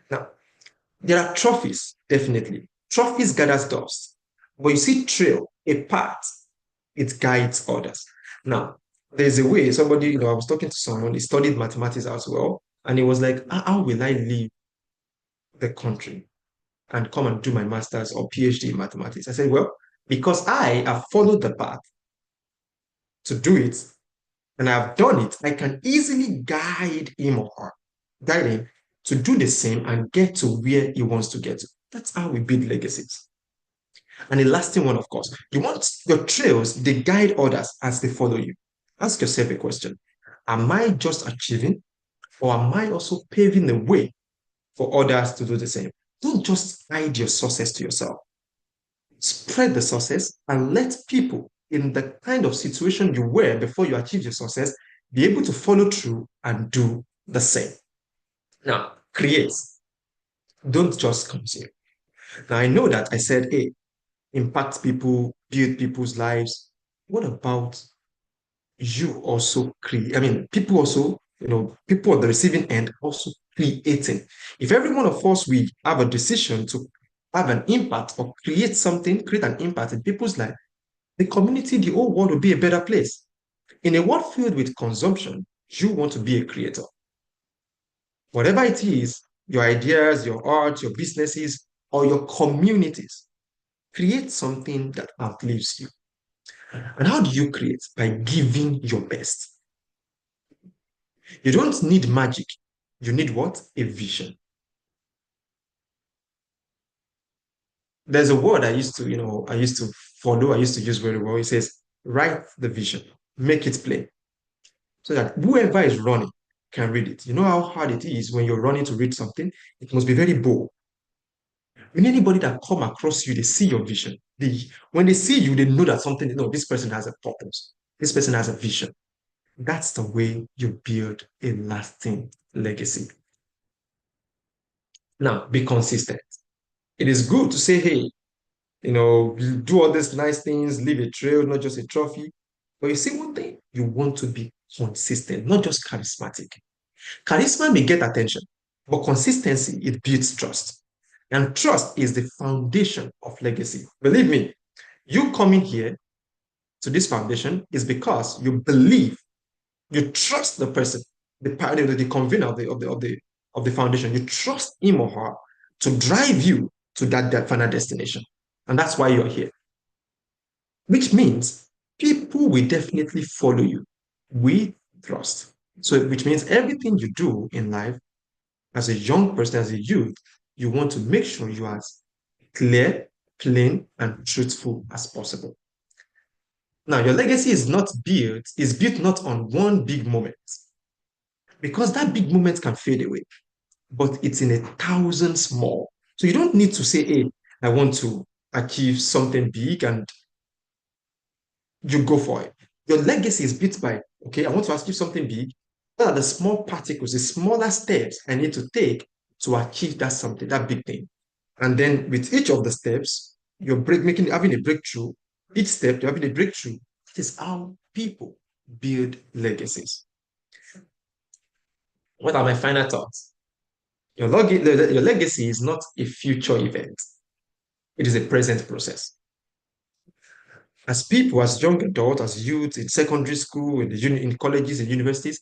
Now, there are trophies, definitely. Trophies gathers dust. But you see trail, a path, it guides others. Now, there's a way somebody, I was talking to someone, he studied mathematics as well, and he was like, how will I leave the country and come and do my master's or PhD in mathematics? I said, well, because I have followed the path to do it, and I've done it, I can easily guide him or her, guide him to do the same and get to where he wants to get to. That's how we build legacies. And the lasting one, of course, you want your trails, they guide others as they follow you. Ask yourself a question. Am I just achieving, or am I also paving the way for others to do the same? Don't just hide your success to yourself. Spread the success and let people in the kind of situation you were before you achieved your success be able to follow through and do the same. Now, create. Don't just consume. Now, I know that I said, hey, impact people, build people's lives. What about you also create? I mean, people also, people on the receiving end also creating. If every one of us, we have a decision to have an impact or create something, create an impact in people's life, the community, the whole world will be a better place. In a world filled with consumption, you want to be a creator. Whatever it is, your ideas, your art, your businesses, or your communities, create something that outlives you. And how do you create? By giving your best. You don't need magic. You need what? A vision. There's a word I used to follow, I used to use very well. It says, write the vision, make it plain, so that whoever is running can read it. You know how hard it is when you're running to read something? It must be very bold. When anybody that come across you, they see your vision. When they see you, they know that something, this person has a purpose. This person has a vision. That's the way you build a lasting legacy. Now, be consistent. It is good to say, hey, do all these nice things, leave a trail, not just a trophy. But you see one thing, you want to be consistent, not just charismatic. Charisma may get attention, but consistency, it builds trust. And trust is the foundation of legacy. Believe me, you coming here to this foundation is because you believe, you trust the person, the convener of the foundation. You trust him or her to drive you to that final destination. And that's why you're here. Which means people will definitely follow you with trust. So, which means everything you do in life as a young person, as a youth, you want to make sure you are as clear, plain, and truthful as possible. Now, your legacy is built not on one big moment, because that big moment can fade away, but it's in 1,000 small. So you don't need to say, hey, I want to achieve something big and you go for it. Your legacy is built by, okay, I want to achieve something big. What are the small particles, the smaller steps I need to take to achieve that something, that big thing? And then with each of the steps, having a breakthrough. Each step, you're having a breakthrough. That is how people build legacies. What are my final thoughts? Your legacy is not a future event. It is a present process. As people, as young adults, as youth in secondary school, in colleges and universities,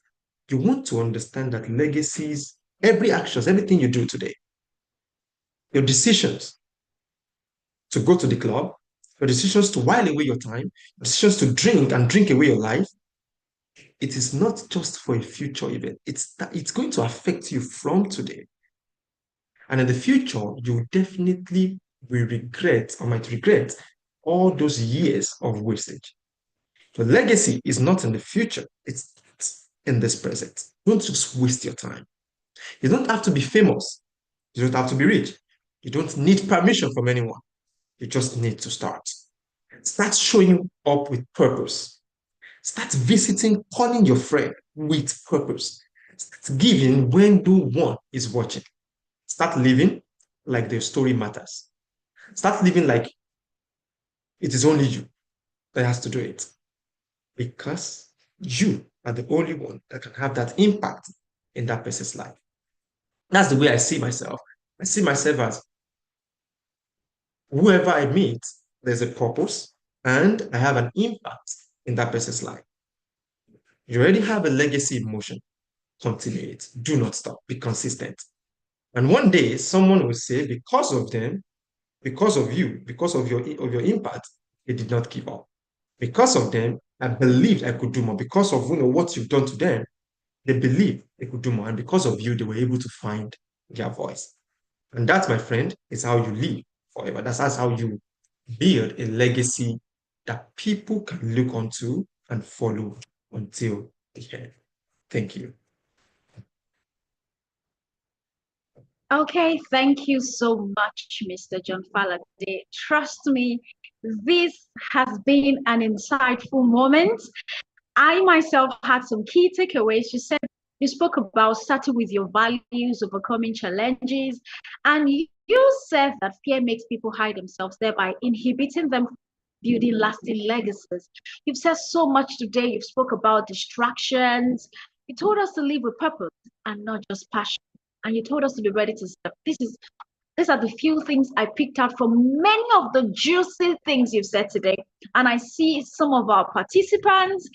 you want to understand that legacies, everything you do today, your decisions to go to the club, your decisions to while away your time, your decisions to drink and drink away your life, it is not just for a future event. It's going to affect you from today. And in the future, you definitely will regret or might regret all those years of wastage. The legacy is not in the future, it's in this present. Don't just waste your time. You don't have to be famous. You don't have to be rich. You don't need permission from anyone. You just need to start. Start showing up with purpose. Start visiting, calling your friend with purpose. Start giving when no one is watching. Start living like the story matters. Start living like it is only you that has to do it. Because you are the only one that can have that impact in that person's life. That's the way I see myself. I see myself as whoever I meet, there's a purpose and I have an impact in that person's life. You already have a legacy in motion. Continue it. Do not stop. Be consistent. And one day, someone will say, because of them, because of you, because of your impact, they did not give up. Because of them, I believed I could do more. Because of what you've done to them, they believed they could do more. And because of you, they were able to find their voice. And that, my friend, is how you live forever. That's how you build a legacy that people can look onto and follow until the end. Thank you. Okay, thank you so much, Mr. John Faladay. Trust me, this has been an insightful moment. I myself had some key takeaways. You spoke about starting with your values, overcoming challenges, and you said that fear makes people hide themselves, thereby inhibiting them from building lasting legacies. You've said so much today. You've spoke about distractions. You told us to live with purpose and not just passion. And you told us to be ready to step. These are the few things I picked out from many of the juicy things you've said today. And I see some of our participants,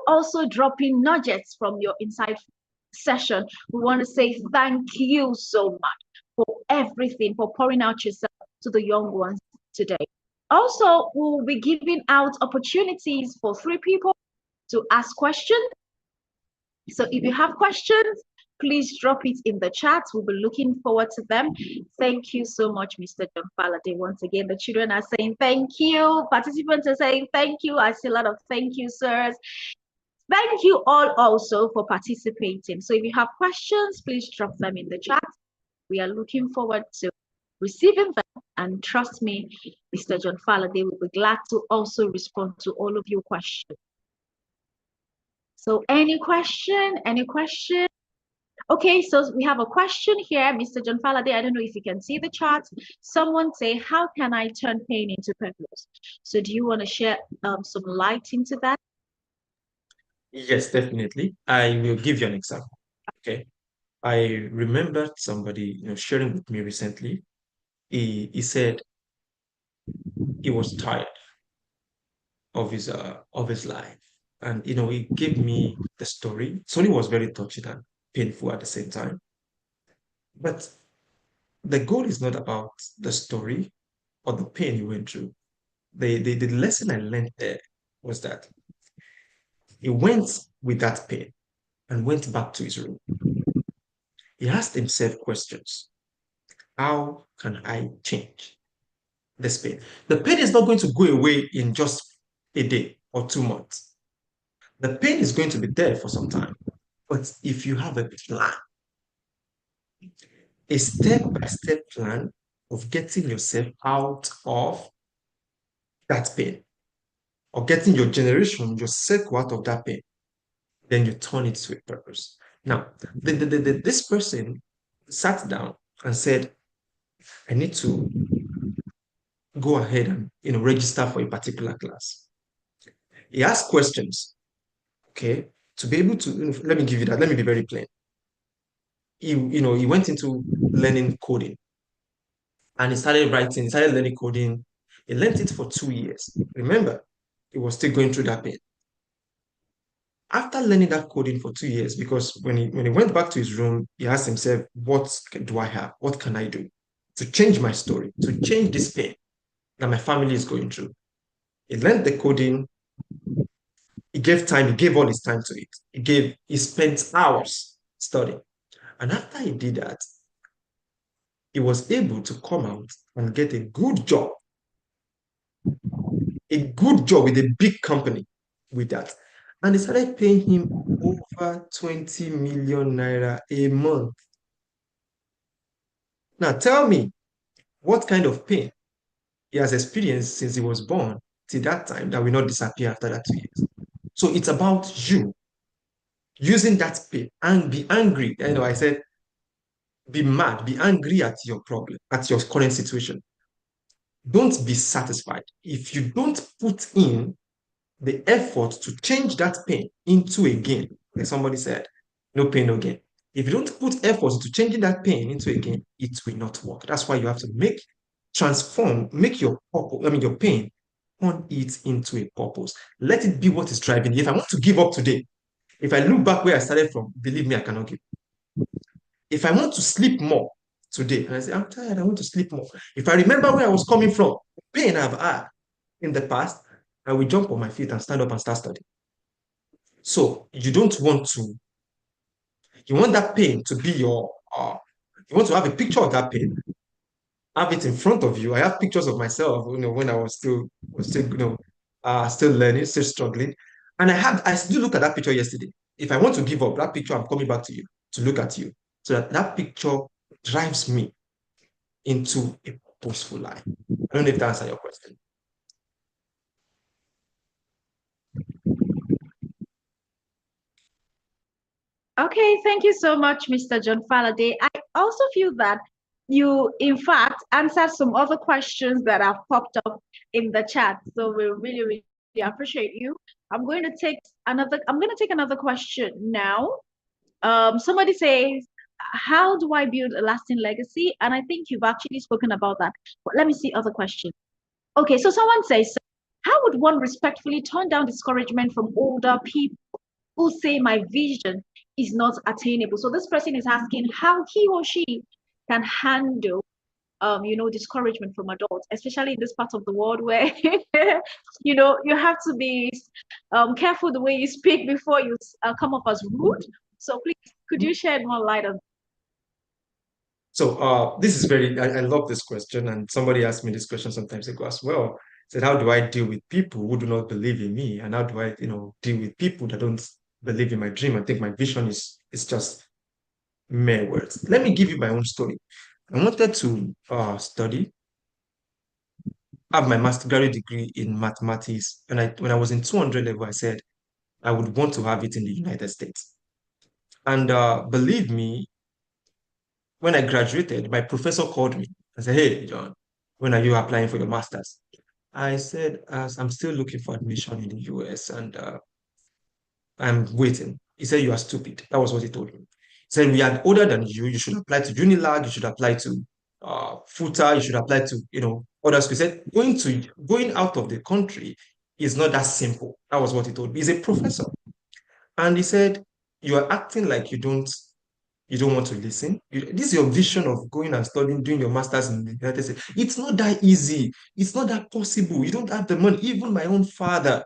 also dropping nuggets from your insight session. We want to say thank you so much for everything, for pouring out yourself to the young ones today. Also, we'll be giving out opportunities for 3 people to ask questions. So if you have questions, please drop it in the chat. We'll be looking forward to them. Thank you so much, Mr. John Faladay. Once again, the children are saying thank you. Participants are saying thank you. I see a lot of thank you, sirs. Thank you all also for participating. So if you have questions, please drop them in the chat. We are looking forward to receiving them. And trust me, Mr. John Faladay will be glad to also respond to all of your questions. So any question? Okay, so we have a question here, Mr. John Faladay. I don't know if you can see the chart. Someone say, how can I turn pain into purpose? So do you want to share some light into that? Yes, definitely. I will give you an example. Okay. I remembered somebody, sharing with me recently. He said he was tired of his life. And he gave me the story. Story was very touching and painful at the same time. But the goal is not about the story or the pain he went through. The lesson I learned there was that he went with that pain and went back to his room. He asked himself questions. How can I change this pain? The pain is not going to go away in just a day or 2 months. The pain is going to be there for some time. But if you have a plan, a step-by-step plan of getting yourself out of that pain, or getting your generation, your circle out of that pain, then you turn it to a purpose. Now, this person sat down and said, I need to go ahead and register for a particular class. He asked questions, okay, to be able to, let me give you that, let me be very plain. He went into learning coding and he started writing, he started learning coding. He learned it for 2 years. Remember, he was still going through that pain. After learning that coding for 2 years, because when he went back to his room, he asked himself, what do I have? What can I do to change my story, to change this pain that my family is going through? He learned the coding. He gave all his time to it. He spent hours studying. And after he did that, he was able to come out and get a good job with a big company with that. And they started paying him over 20 million naira a month. Now tell me what kind of pain he has experienced since he was born till that time that will not disappear after that 2 years. So it's about you using that pain and be angry. I said be mad, be angry at your problem, at your current situation. Don't be satisfied. If you don't put in the effort to change that pain into a gain, like somebody said, no pain, no gain. If you don't put effort into changing that pain into a gain, it will not work. That's why you have to make your purpose, your pain, turn it into a purpose. Let it be what is driving you. If I want to give up today, if I look back where I started from, believe me, I cannot give. If I want to sleep more today, and I say, I'm tired, I want to sleep more. If I remember where I was coming from, the pain I've had in the past, I will jump on my feet and stand up and start studying. So you don't want to, you want that pain to be you want to have a picture of that pain, have it in front of you. I have pictures of myself, when I was still still learning, still struggling. And I still look at that picture yesterday. If I want to give up, that picture, I'm coming back to you to look at you. So that picture drives me into a purposeful life. I don't know if that answers your question. Okay, thank you so much, Mr. John Faladay. I also feel that you, in fact, answered some other questions that have popped up in the chat. So we really, really appreciate you. I'm going to take another question now. Somebody says, how do I build a lasting legacy? And I think you've actually spoken about that. But let me see other questions. Okay, so someone says, how would one respectfully turn down discouragement from older people who say my vision is not attainable? So this person is asking how he or she can handle discouragement from adults, especially in this part of the world where you have to be careful the way you speak before you come up as rude. So please, could you shed more light on? So this is I love this question, and somebody asked me this question sometimes ago as well. Said, how do I deal with people who do not believe in me, and how do I, deal with people that don't believe in my dream? I think my vision is just mere words. Let me give you my own story. I wanted to study, have my master graduate degree in mathematics, and when I was in 200 level, I said I would want to have it in the United States. And believe me, when I graduated, my professor called me and said, "Hey, John, when are you applying for your master's?" I said, as I'm still looking for admission in the US and I'm waiting. He said, "You are stupid." That was what he told me. He said, "We are older than you. You should apply to Unilag. You should apply to FUTA. You should apply to, other schools." He said, going out of the country is not that simple. That was what he told me. He's a professor. And he said, "You are acting like you don't want to listen. This is your vision of going and studying, doing your master's in the United States. It's not that easy. It's not that possible. You don't have the money." Even my own father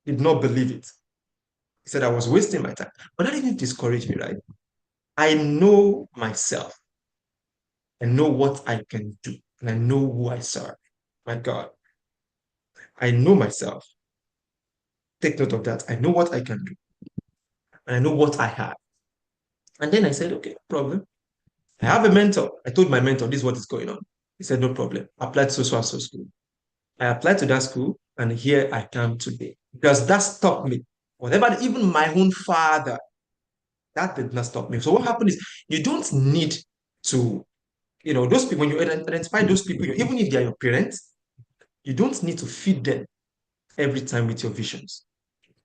did not believe it. He said I was wasting my time. But that didn't discourage me, right? I know myself. I know what I can do. And I know who I serve. My God. I know myself. Take note of that. I know what I can do. And I know what I have. And then I said, okay, no problem. I have a mentor. I told my mentor, this is what is going on. He said, no problem. Apply to so and so school. I applied to that school, and here I am today. Because that stopped me. Whatever, even my own father, that did not stop me. So what happened is you don't need to, those people, when you identify those people, even if they are your parents, you don't need to feed them every time with your visions.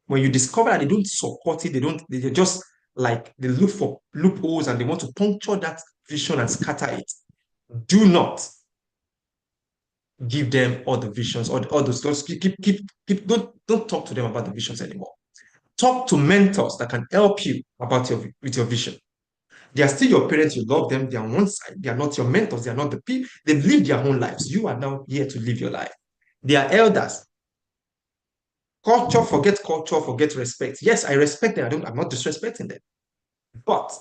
When you discover that they don't support it, they just like they look for loopholes and they want to puncture that vision and scatter it. Do not give them all the visions or all those thoughts. Don't talk to them about the visions anymore. Talk to mentors that can help you with your vision. They are still your parents, you love them, they are on one side, they are not your mentors, they are not the people, they've lived their own lives. You are now here to live your life. They are elders. Culture, forget respect. Yes, I respect them. I'm not disrespecting them. But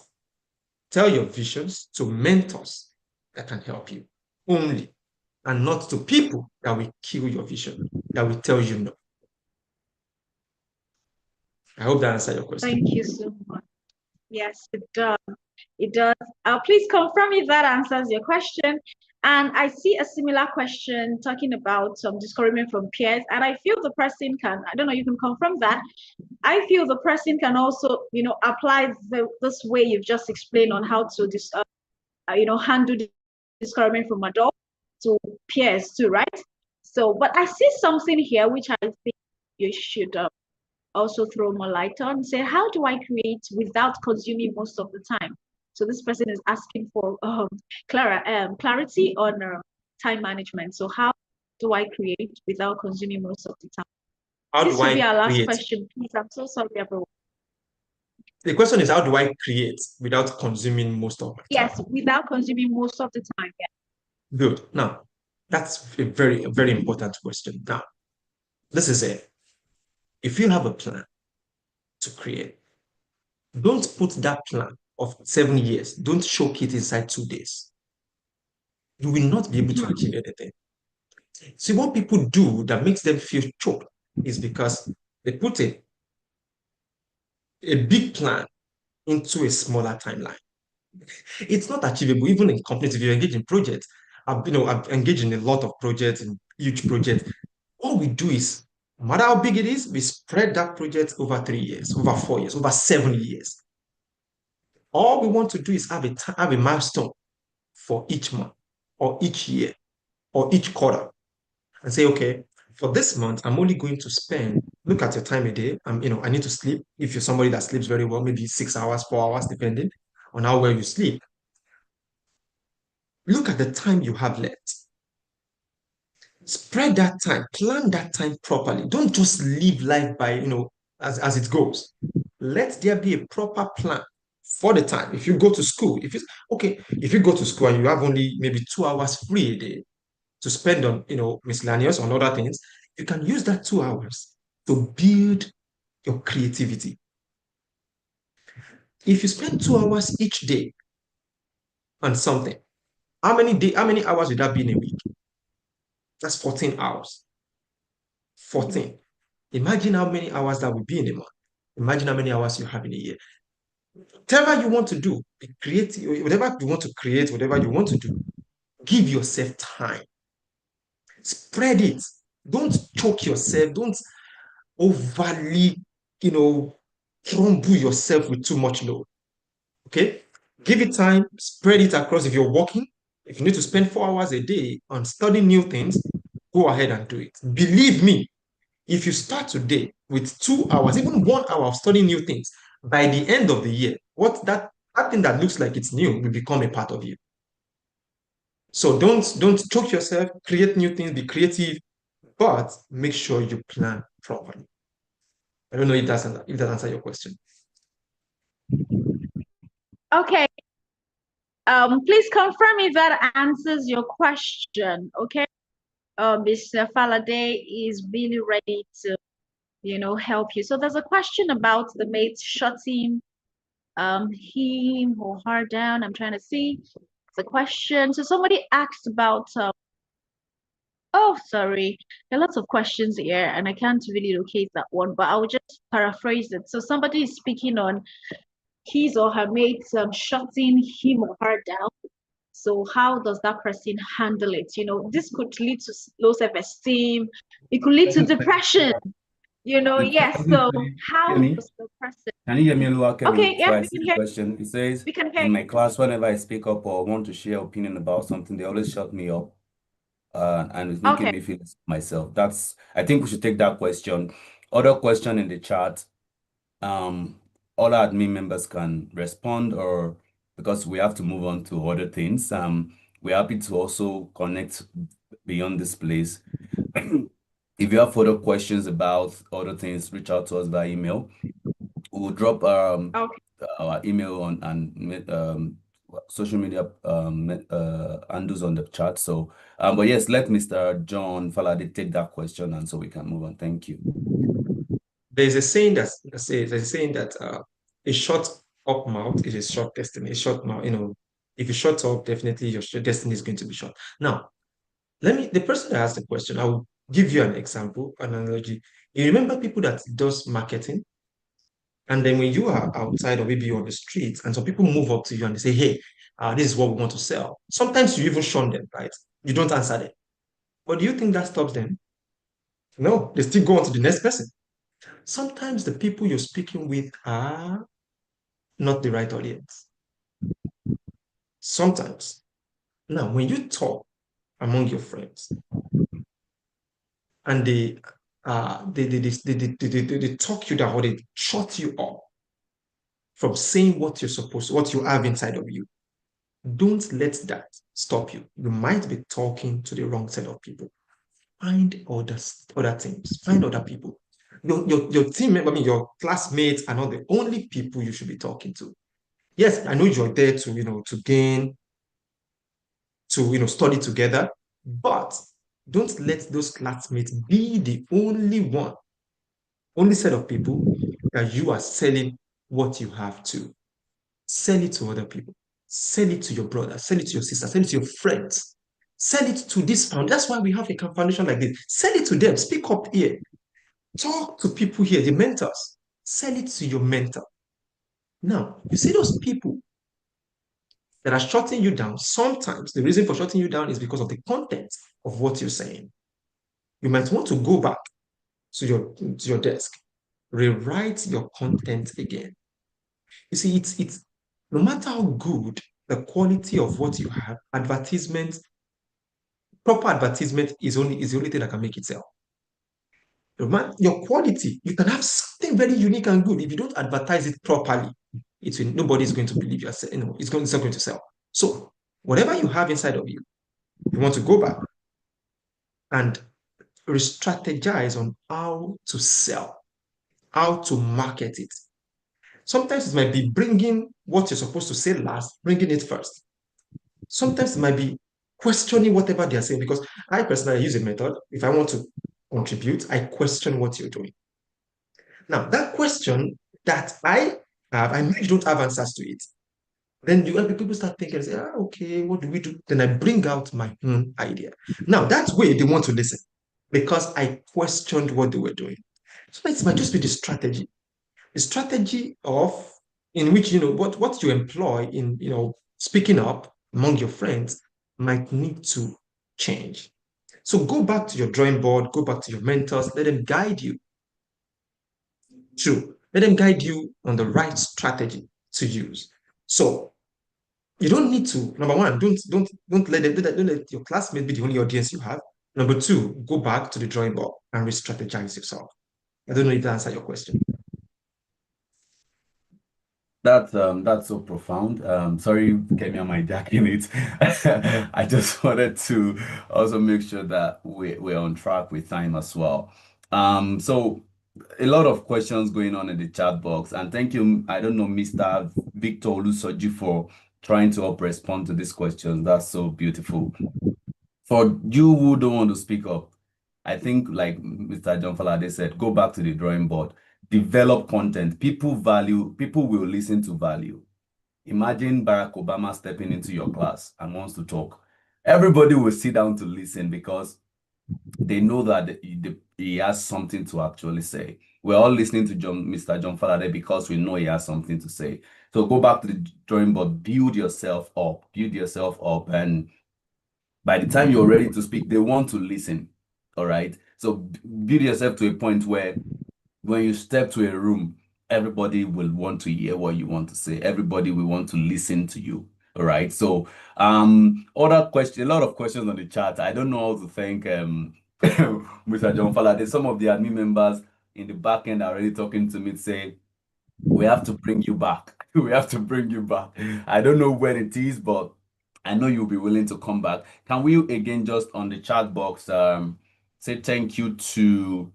tell your visions to mentors that can help you. Only. And not to people that will kill your vision, that will tell you no. I hope that answered your question. Thank you so much. Yes, it does. It does. Please confirm if that answers your question. And I see a similar question talking about some discouragement from peers. And I feel the person can, I don't know, you can confirm that. I feel the person can also, apply this way you've just explained on how to, handle discouragement from adults to peers too, right? So, but I see something here which I think you should also throw more light on. Say, how do I create without consuming most of the time? So this person is asking for clarity on time management. So how do I create without consuming most of the time? How This do will I be our last create? question, please. I'm so sorry, everyone. The question is, how do I create without consuming most of my time? Yes, without consuming most of the time. Yeah. Good. Now, that's a very, very important question. Now, this is it. If you have a plan to create, don't put that plan of 7 years, don't choke it inside 2 days. You will not be able to achieve anything. See, what people do that makes them feel choked is because they put a big plan into a smaller timeline. It's not achievable, even in companies. If you engage in projects, I've engaged in a lot of projects, in huge projects. All we do is, no matter how big it is, we spread that project over 3 years, over 4 years, over 7 years. All we want to do is have a milestone for each month, or each year, or each quarter, and say, okay, for this month, I'm only going to spend. Look at your time a day. I need to sleep. If you're somebody that sleeps very well, maybe 6 hours, 4 hours, depending on how well you sleep. Look at the time you have left. Spread that time, plan that time properly. Don't just live life by, as it goes. Let there be a proper plan for the time. If you go to school, if you go to school and you have only maybe 2 hours free a day to spend on, miscellaneous, on other things, you can use that 2 hours to build your creativity. If you spend 2 hours each day on something, how many hours would that be in a week? That's 14 hours. 14. Imagine how many hours that would be in a month. Imagine how many hours you have in a year. Whatever you want to do, be creative, whatever you want to create, whatever you want to do, give yourself time. Spread it. Don't choke yourself. Don't overly, crumble yourself with too much load. Okay? Give it time, spread it across. If you're working, if you need to spend 4 hours a day on studying new things, go ahead and do it. Believe me, if you start today with 2 hours, even 1 hour of studying new things, by the end of the year, what that thing that looks like it's new will become a part of you. So don't choke yourself, create new things, be creative, but make sure you plan properly. I don't know if that answers your question. Okay. Please confirm if that answers your question. Okay. Mr. Faladay is really ready to, help you. So there's a question about the mate shutting him or her down. I'm trying to see the question. So somebody asked about oh, sorry. There are lots of questions here, and I can't really locate that one, but I'll just paraphrase it. So somebody is speaking on his or her mate shutting him or her down. So how does that person handle it? This could lead to low self-esteem. It could lead to depression. Yes. So how does the person? Can you hear me, Lua? Okay, yes, I we see can the hear. question. It says, We can hear in my you. class, whenever I speak up or want to share opinion about something, they always shut me up. And it's making Okay. me feel myself. I think we should take that question. Other question in the chat. All our admin members can respond, or because we have to move on to other things. We're happy to also connect beyond this place. If you have further questions about other things, reach out to us by email. We'll drop Okay. our email and social media handles on the chat. So, but yes, let Mr. John Falade take that question, and so we can move on. Thank you. There's a saying that says, a short up mouth is a short destiny. A short mouth, If you shut up, definitely your destiny is going to be short. Now, the person that asked the question, I will give you an example, an analogy. You remember people that does marketing, and then when you are outside or maybe you're on the street, and some people move up to you and they say, hey, this is what we want to sell. Sometimes you even shun them, right? You don't answer them. But do you think that stops them? No, they still go on to the next person. Sometimes the people you're speaking with are not the right audience. Sometimes. Now, when you talk among your friends and they talk you down or they shut you up from saying what you have inside of you, don't let that stop you. You might be talking to the wrong set of people. Find other things. Find other people. Your team member, I mean, your classmates are not the only people you should be talking to. Yes, I know you're there to, to gain, to, study together, but don't let those classmates be the only set of people that you are selling what you have to. Sell it to other people. Sell it to your brother. Sell it to your sister. Sell it to your friends. Sell it to this foundation. That's why we have a foundation like this. Sell it to them. Speak up here. Talk to people here, the mentors. Sell it to your mentor. Now, you see those people that are shutting you down. Sometimes the reason for shutting you down is because of the content of what you're saying. You might want to go back to your desk, rewrite your content again. You see, it's no matter how good the quality of what you have, proper advertisement is the only thing that can make it sell. Your quality, you can have something very unique and good. If you don't advertise it properly, nobody's going to believe it's not going to sell. So whatever you have inside of you, you want to go back and re-strategize on how to sell, how to market it. Sometimes it might be bringing what you're supposed to say last, bringing it first. Sometimes it might be questioning whatever they're saying, because I personally use a method. If I want to contribute, I question what you're doing. Now, that question that I have, I maybe don't have answers to it. Then people start thinking, say, okay, what do we do? Then I bring out my own idea. Now, that way they want to listen because I questioned what they were doing. So it might just be the strategy of in which what you employ in speaking up among your friends might need to change. So go back to your drawing board, go back to your mentors, let them guide you. True. Let them guide you on the right strategy to use. So you don't need to, number one, don't let your classmates be the only audience you have. Number two, go back to the drawing board and re-strategize yourself. I don't know if that answers your question. That's so profound. Sorry, Kemi, I'm hijacking it. I just wanted to also make sure that we're on track with time as well. So a lot of questions going on in the chat box, and thank you. I don't know, Mr. Victor Olusoji, for trying to help respond to these questions. That's so beautiful. For you who don't want to speak up, I think, like Mr. John Falade said, go back to the drawing board. Develop content. People will listen to value. Imagine Barack Obama stepping into your class and wants to talk. Everybody will sit down to listen because they know that he has something to actually say. We're all listening to Mr. John Falade because we know he has something to say. So go back to the drawing board, build yourself up, and by the time you're ready to speak, they want to listen. All right. So build yourself to a point where when you step to a room, everybody will want to hear what you want to say. Everybody will want to listen to you. All right. So a lot of questions on the chat. I don't know how to thank Mr. John Falade. Some of the admin members in the back end are already talking to me to say, we have to bring you back. We have to bring you back. I don't know when it is, but I know you'll be willing to come back. Can we again just on the chat box say thank you to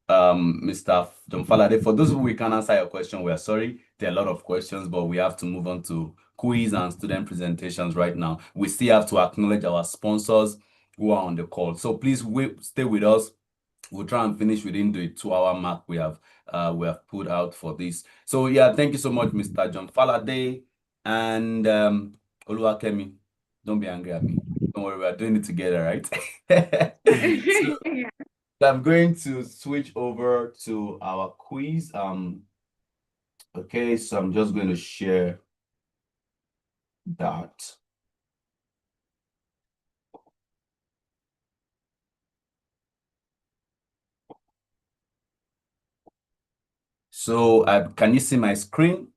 Mr. John Falade? For those who we can answer your question, we are sorry. There are a lot of questions, but we have to move on to quiz and student presentations right now. We still have to acknowledge our sponsors who are on the call. So please stay with us. We'll try and finish within the 2-hour mark we have put out for this. So yeah, thank you so much, Mr. John Falade. And Oluwakemi, don't be angry at me. Don't worry, we're doing it together, right? So Yeah. I'm going to switch over to our quiz. Okay, so I'm just going to share that. So can you see my screen?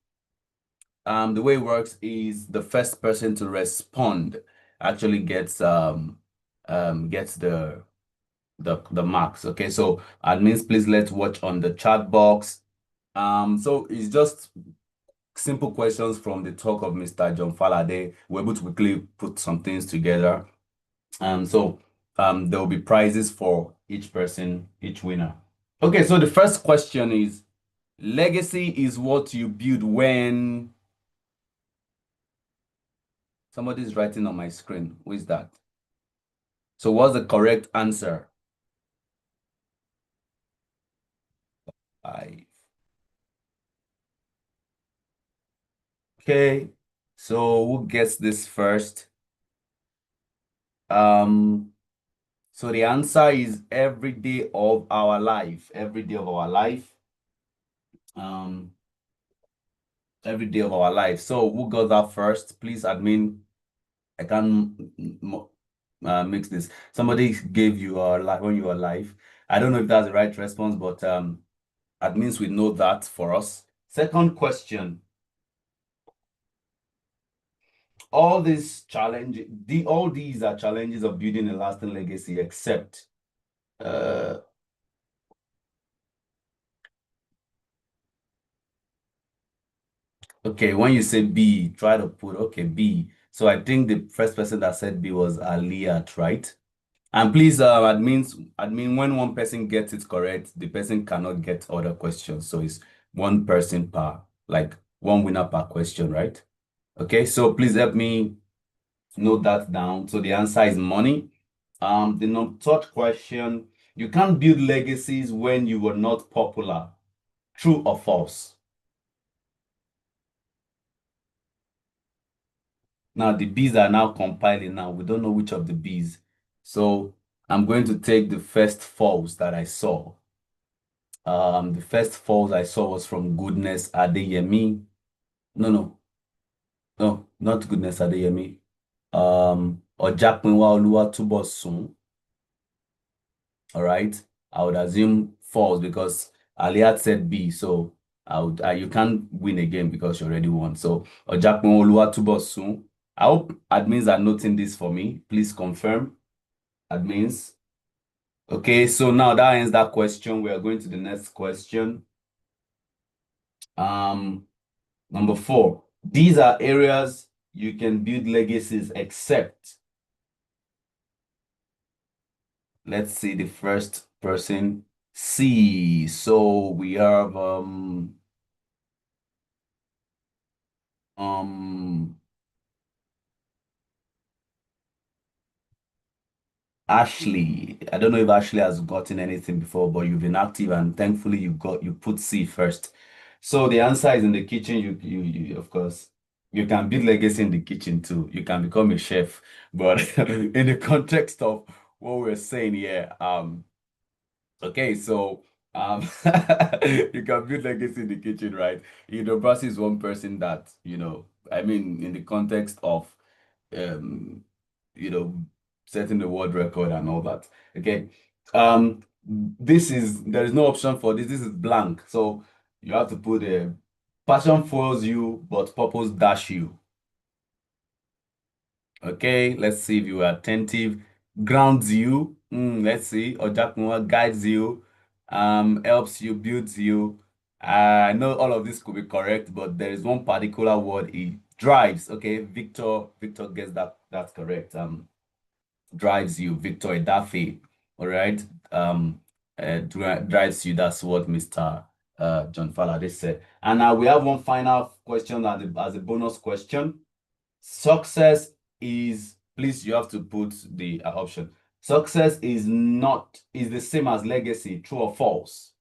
The way it works is the first person to respond actually gets the marks. Okay, so admins, please let's watch on the chat box. So it's just simple questions from the talk of Mr. John Faladay. We're able to quickly put some things together. So there will be prizes for each person, each winner. Okay, so the first question is, legacy is what you build when somebody's writing on my screen. Who is that? So what's the correct answer? 5. Okay, so who gets this first? So the answer is every day of our life. Every day of our life. Um, every day of our life. So who got that first? Please, admin. I can mix this. Somebody gave you a life when you were alive. I don't know if that's the right response, but admins will know that for us. Second question. All these challenges, all these are challenges of building a lasting legacy, except okay, when you say B, try to put okay, B. So I think the first person that said B was Aliyat, right? And please, admin, when one person gets it correct, the person cannot get other questions. So it's one person per, like one winner per question, right? Okay, so please help me note that down. So the answer is money. Third question, you can't build legacies when you were not popular. True or false? Now the bees are now compiling now. We don't know which of the bees. So I'm going to take the first false that I saw. The first false I saw was from Goodness Adeyemi. No, not Goodness Adeyemi. Ojakpinwa Oluwatubosun. All right. I would assume false because Aliat said B. So you can't win again because you already won. So Ojakpinwa Oluwatubosun. I hope admins are noting this for me. Please confirm, admins. Okay, so now that ends that question. We are going to the next question. Number 4. These are areas you can build legacies except. Let's see the first person. C. So we have Ashley. I don't know if Ashley has gotten anything before, but you've been active and thankfully you put C first. So the answer is in the kitchen. You of course you can build legacy in the kitchen too. You can become a chef, but in the context of what we're saying here, okay, so you can build legacy in the kitchen, right? Brassy is one person that, I mean, in the context of um, you know, setting the world record and all that. Okay. There is no option for this. This is blank. So you have to put a passion fuels you, but purpose dash you. Okay, let's see if you are attentive. Grounds you. Let's see. Ojakmuwa guides you, helps you, builds you. I know all of this could be correct, but there is one particular word it drives. Okay, Victor gets that's correct. Drives you, Victor Edafe. All right. Drives you. That's what Mr. John Faladay said. And now we have one final question as a bonus question. Success is, please, you have to put the option. Success is the same as legacy, true or false?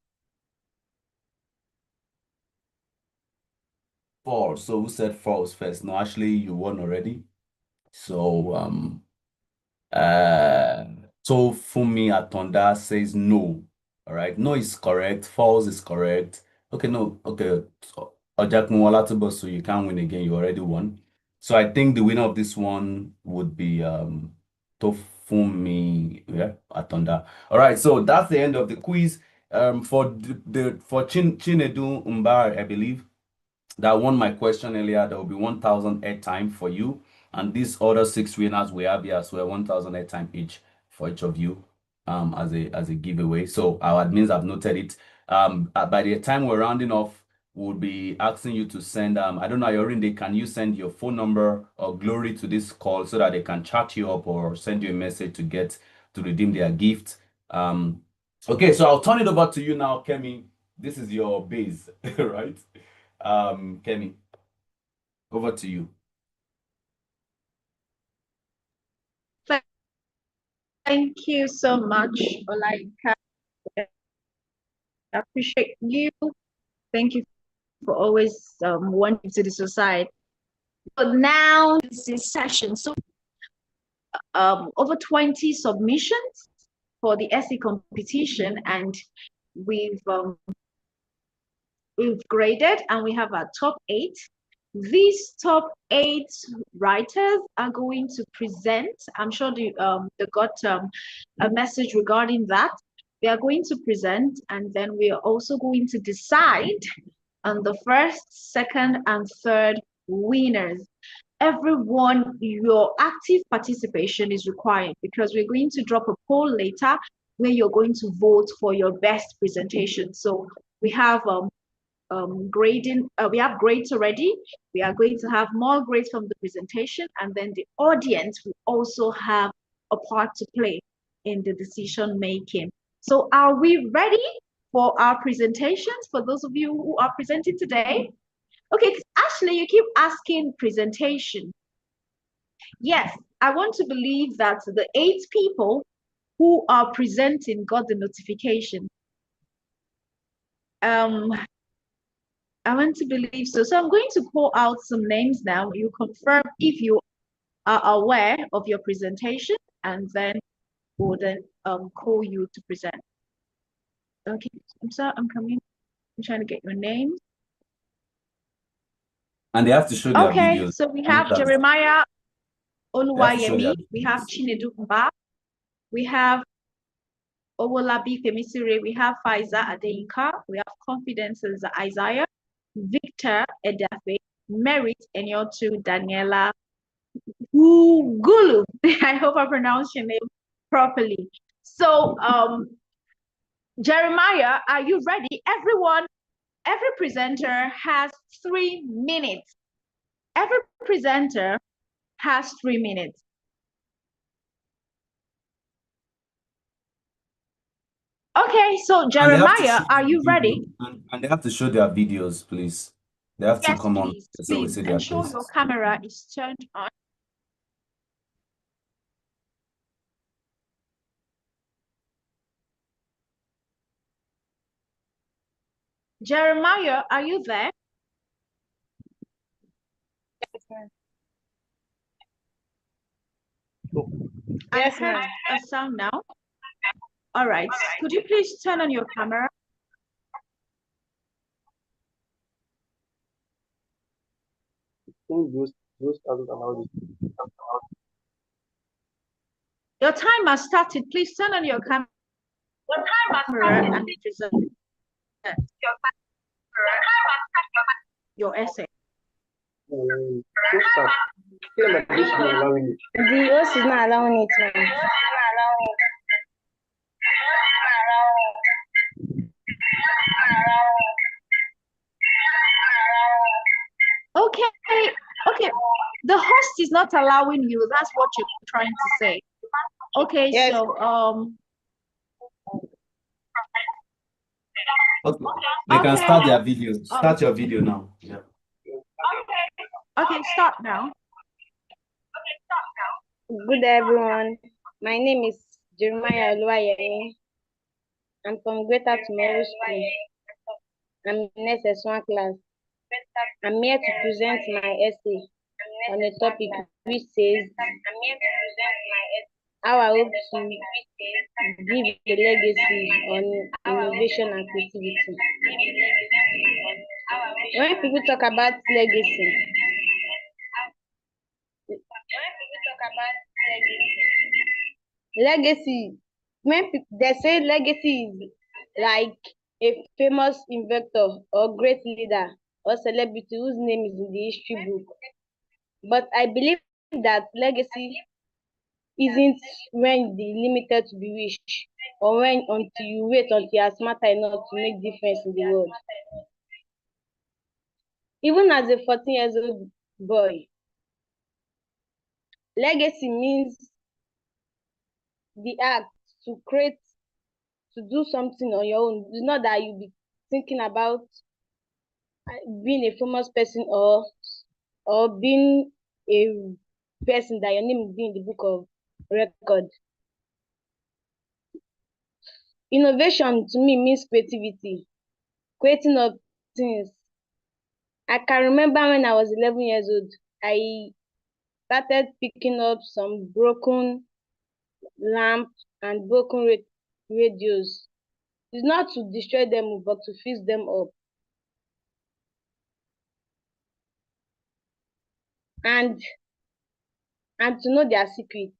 False. So who said false first? No, actually, you won already. So uh so Fumi Atonda says no. All right, no is correct, false is correct. Okay, no, okay. Ojakun so you can't win again, you already won. So I think the winner of this one would be Tofumi, yeah, Atonda. All right, so that's the end of the quiz. For for Chinedu Umbar, I believe that won my question earlier, there will be 1,000 airtime for you. And these other six winners we have here as well, 1,000 airtime each for each of you as a giveaway. So our admins have noted it. By the time we're rounding off, we'll be asking you to send, I don't know, Yorinde, can you send your phone number or Glory to this call so that they can chat you up or send you a message to redeem their gift? Okay, so I'll turn it over to you now, Kemi. This is your base, right? Kemi, over to you. Thank you so much, Olaika. I appreciate you. Thank you for always wanting to the society. But now this is session. So over 20 submissions for the essay competition, and we've graded, and we have our top 8. These top 8 writers are going to present. I'm sure they got a message regarding that. They are going to present, and then we are also going to decide on the first, second, and third winners. Everyone, your active participation is required because we're going to drop a poll later where you're going to vote for your best presentation. So we have grading, we have grades already. We are going to have more grades from the presentation, and then the audience will also have a part to play in the decision making. So are we ready for our presentations? For those of you who are presenting today? Okay, Ashley, you keep asking presentation. Yes, I want to believe that the 8 people who are presenting got the notification. I want to believe so. So I'm going to call out some names now. You confirm if you are aware of your presentation, and then we'll then call you to present. Okay, I'm sorry, I'm coming. I'm trying to get your name. And they have to show their videos. Okay, so we have Jeremiah Oluwayemi, we have Chinedu Mba, we have Owolabi Femisire, we have Faiza Adeyinka, we have Confidences Isaiah, Victor Edafe, Merit Enyotu, Daniela Gulu. I hope I pronounced your name properly. So, Jeremiah, are you ready? Everyone, every presenter has 3 minutes. Every presenter has 3 minutes. Okay, so Jeremiah, are you ready? And they have to show their videos, please. They have to come please, on so we see their ensure your camera is turned on. Jeremiah, are you there? Yes, ma'am. A sound now. All right. Could you please turn on your camera? Your time has started. Please turn on your camera. And present your essay. The host is not allowing it, ma'am. Okay, okay. The host is not allowing you. That's what you're trying to say. Okay, yes. So okay. They can start their video. Start your video now. Yeah. Okay, start now. Good day, everyone. My name is Jeremiah Oluwayemi. I'm from Greater Tomorrow School. I'm in SS1 class. I'm here to present my essay. on a topic which says how I hope to give a legacy on innovation and creativity. When people talk about legacy, they say legacy is like a famous inventor or great leader or celebrity whose name is in the history book. But I believe that legacy isn't when the limited to be wished or when until you wait until you are smarter enough to make difference in the world. Even as a 14 years old boy, legacy means the act to create, to do something on your own. It's not that you be thinking about being a famous person or being a person that your name will be in the book of record. Innovation to me means creativity, creating of things. I can remember when I was 11 years old, I started picking up some broken lamps and broken radios. It's not to destroy them, but to fix them up. And and to know their secret.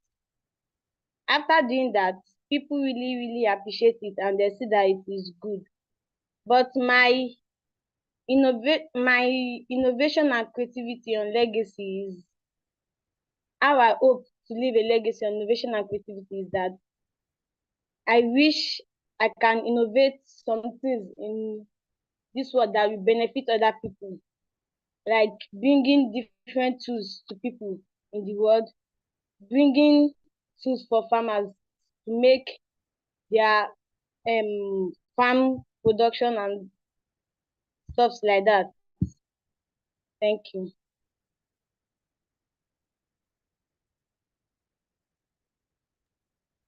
After doing that, people really appreciate it and they see that it is good. But my innovation and creativity on legacy is how I hope to leave a legacy on innovation and creativity is that I wish I can innovate some things in this world that will benefit other people, like bringing different tools to people in the world, bringing tools for farmers to make their farm production and stuff like that. Thank you.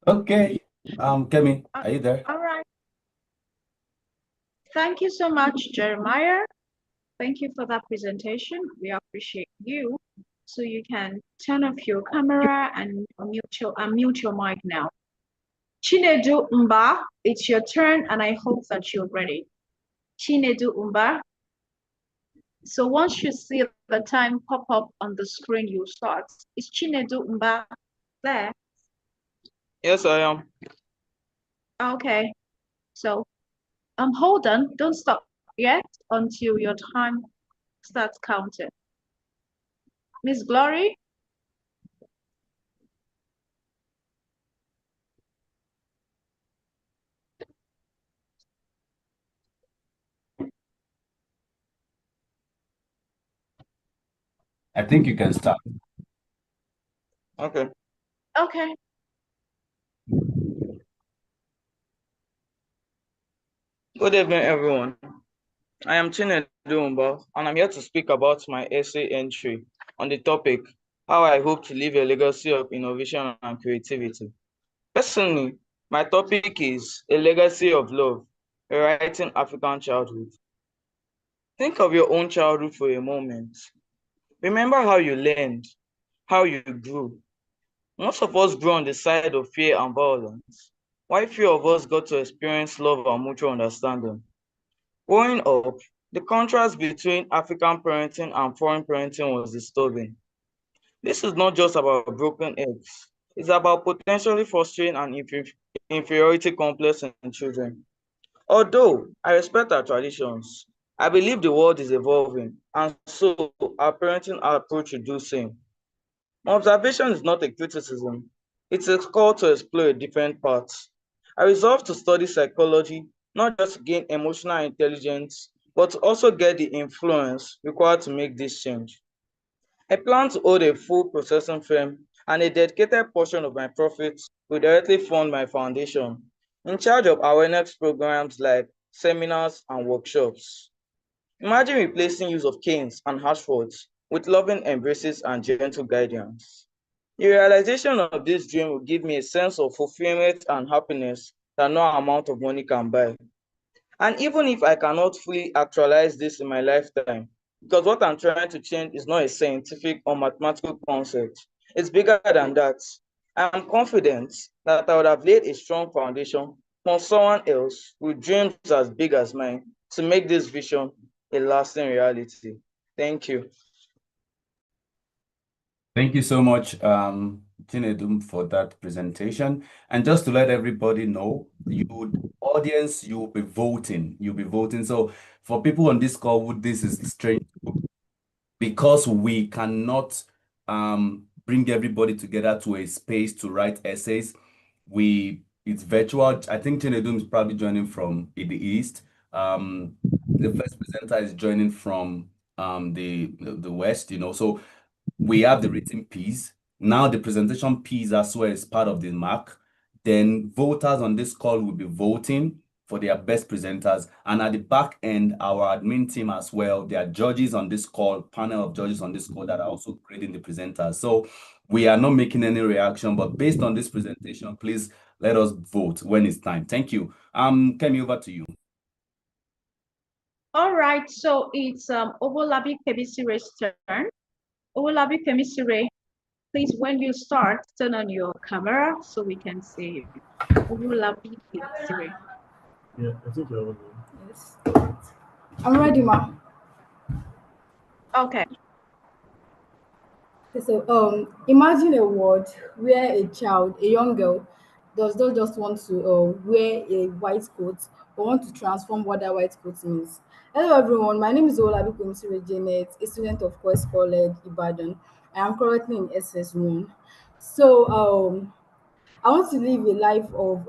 Okay. Kemi, are you there? All right. Thank you so much, Jeremiah. Thank you for that presentation. We appreciate you. So you can turn off your camera and unmute your mic now. Chinedu Mba, it's your turn, and I hope that you're ready. Chinedu Mba. So once you see the time pop up on the screen, you start. Is Chinedu Mba there? Yes, I am. Okay. So hold on, don't stop yet until your time starts counting. Miss Glory? I think you can start. Okay. Okay. Good evening, everyone. I am Chinedu Umba, and I'm here to speak about my essay entry on the topic, how I hope to leave a legacy of innovation and creativity. Personally, my topic is a legacy of love, rewriting African childhood. Think of your own childhood for a moment. Remember how you learned, how you grew. Most of us grew on the side of fear and violence, while few of us got to experience love and mutual understanding. Growing up, the contrast between African parenting and foreign parenting was disturbing. This is not just about broken eggs, it's about potentially fostering an inferiority complex in children. Although I respect our traditions, I believe the world is evolving, and so our parenting approach should do same. My observation is not a criticism, it's a call to explore a different path. I resolved to study psychology, not just to gain emotional intelligence, but to also get the influence required to make this change. I plan to hold a full processing firm, and a dedicated portion of my profits will directly fund my foundation, in charge of awareness programs like seminars and workshops. Imagine replacing use of canes and harsh words with loving embraces and gentle guidance. The realization of this dream will give me a sense of fulfillment and happiness that no amount of money can buy. And even if I cannot fully actualize this in my lifetime, Because what I'm trying to change is not a scientific or mathematical concept. It's bigger than that. I'm confident that I would have laid a strong foundation for someone else with dreams as big as mine to make this vision a lasting reality. Thank you. Thank you so much, Chinedum, for that presentation. And just to let everybody know, audience, you'll be voting. You'll be voting. So for people on this call, this is strange because we cannot bring everybody together to a space to write essays. It's virtual. I think Chinedum is probably joining from the east. The first presenter is joining from the west. So we have the written piece. Now the presentation piece as well is part of the mark. Then voters on this call will be voting for their best presenters. And at the back end, our admin team as well, there are judges on this call, panel of judges on this call that are also grading the presenters. So we are not making any reaction, but based on this presentation, please let us vote when it's time. Thank you. Kemi, over to you. All right, so it's Obolabi Kemisire's turn. Obolabi Kemisire, please, when you start, turn on your camera so we can see you. Obolabi Kemisire. Yeah, I think you're on. Yes. I'm ready, ma. Okay. So, imagine a world where a child, a young girl, does not just want to wear a white coat, but want to transform what that white coat means. Hello, everyone. My name is Olabi Komisire Janet, a student of Quest College, Ibadan. I am currently in SS1. So, I want to live a life of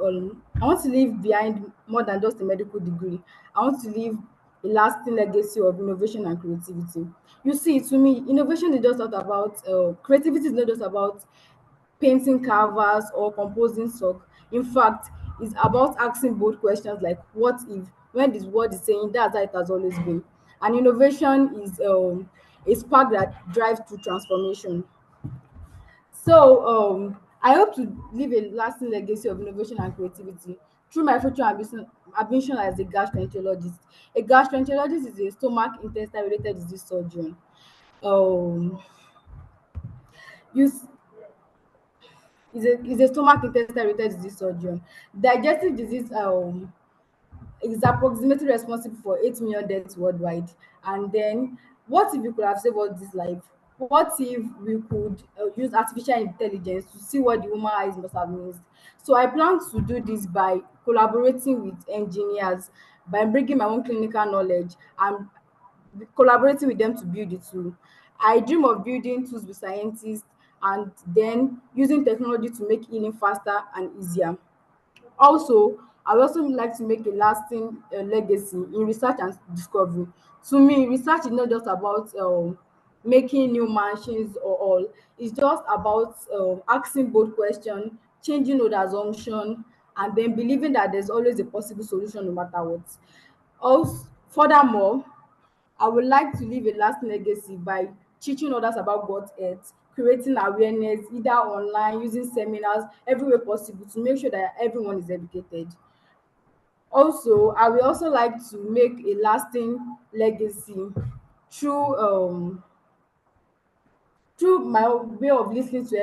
I want to leave behind more than just a medical degree. I want to leave a lasting legacy of innovation and creativity. You see, to me, innovation is just not about creativity is not just about painting canvas or composing sock. In fact, it's about asking bold questions like what if, when this word is saying that's how it has always been. And innovation is a spark that drives to transformation. So I hope to leave a lasting legacy of innovation and creativity through my future ambition as a gastroenterologist. A gastroenterologist is a stomach intestine related disease surgeon. Um, you is a stomach intestine related disease surgeon. Digestive disease is approximately responsible for 8 million deaths worldwide. And then, what if we could have saved all this life? What if we could use artificial intelligence to see what the human eyes must have missed? So, I plan to do this by collaborating with engineers, by bringing my own clinical knowledge and collaborating with them to build the tool. I dream of building tools with scientists and then using technology to make healing faster and easier. Also, I would also like to make a lasting legacy in research and discovery. To me, research is not just about making new machines or all. It's just about asking bold questions, changing old assumption, and then believing that there's always a possible solution no matter what. Also, furthermore, I would like to leave a lasting legacy by teaching others about God's earth, creating awareness either online, using seminars, everywhere possible to make sure that everyone is educated. Also, I will also like to make a lasting legacy through my way of listening to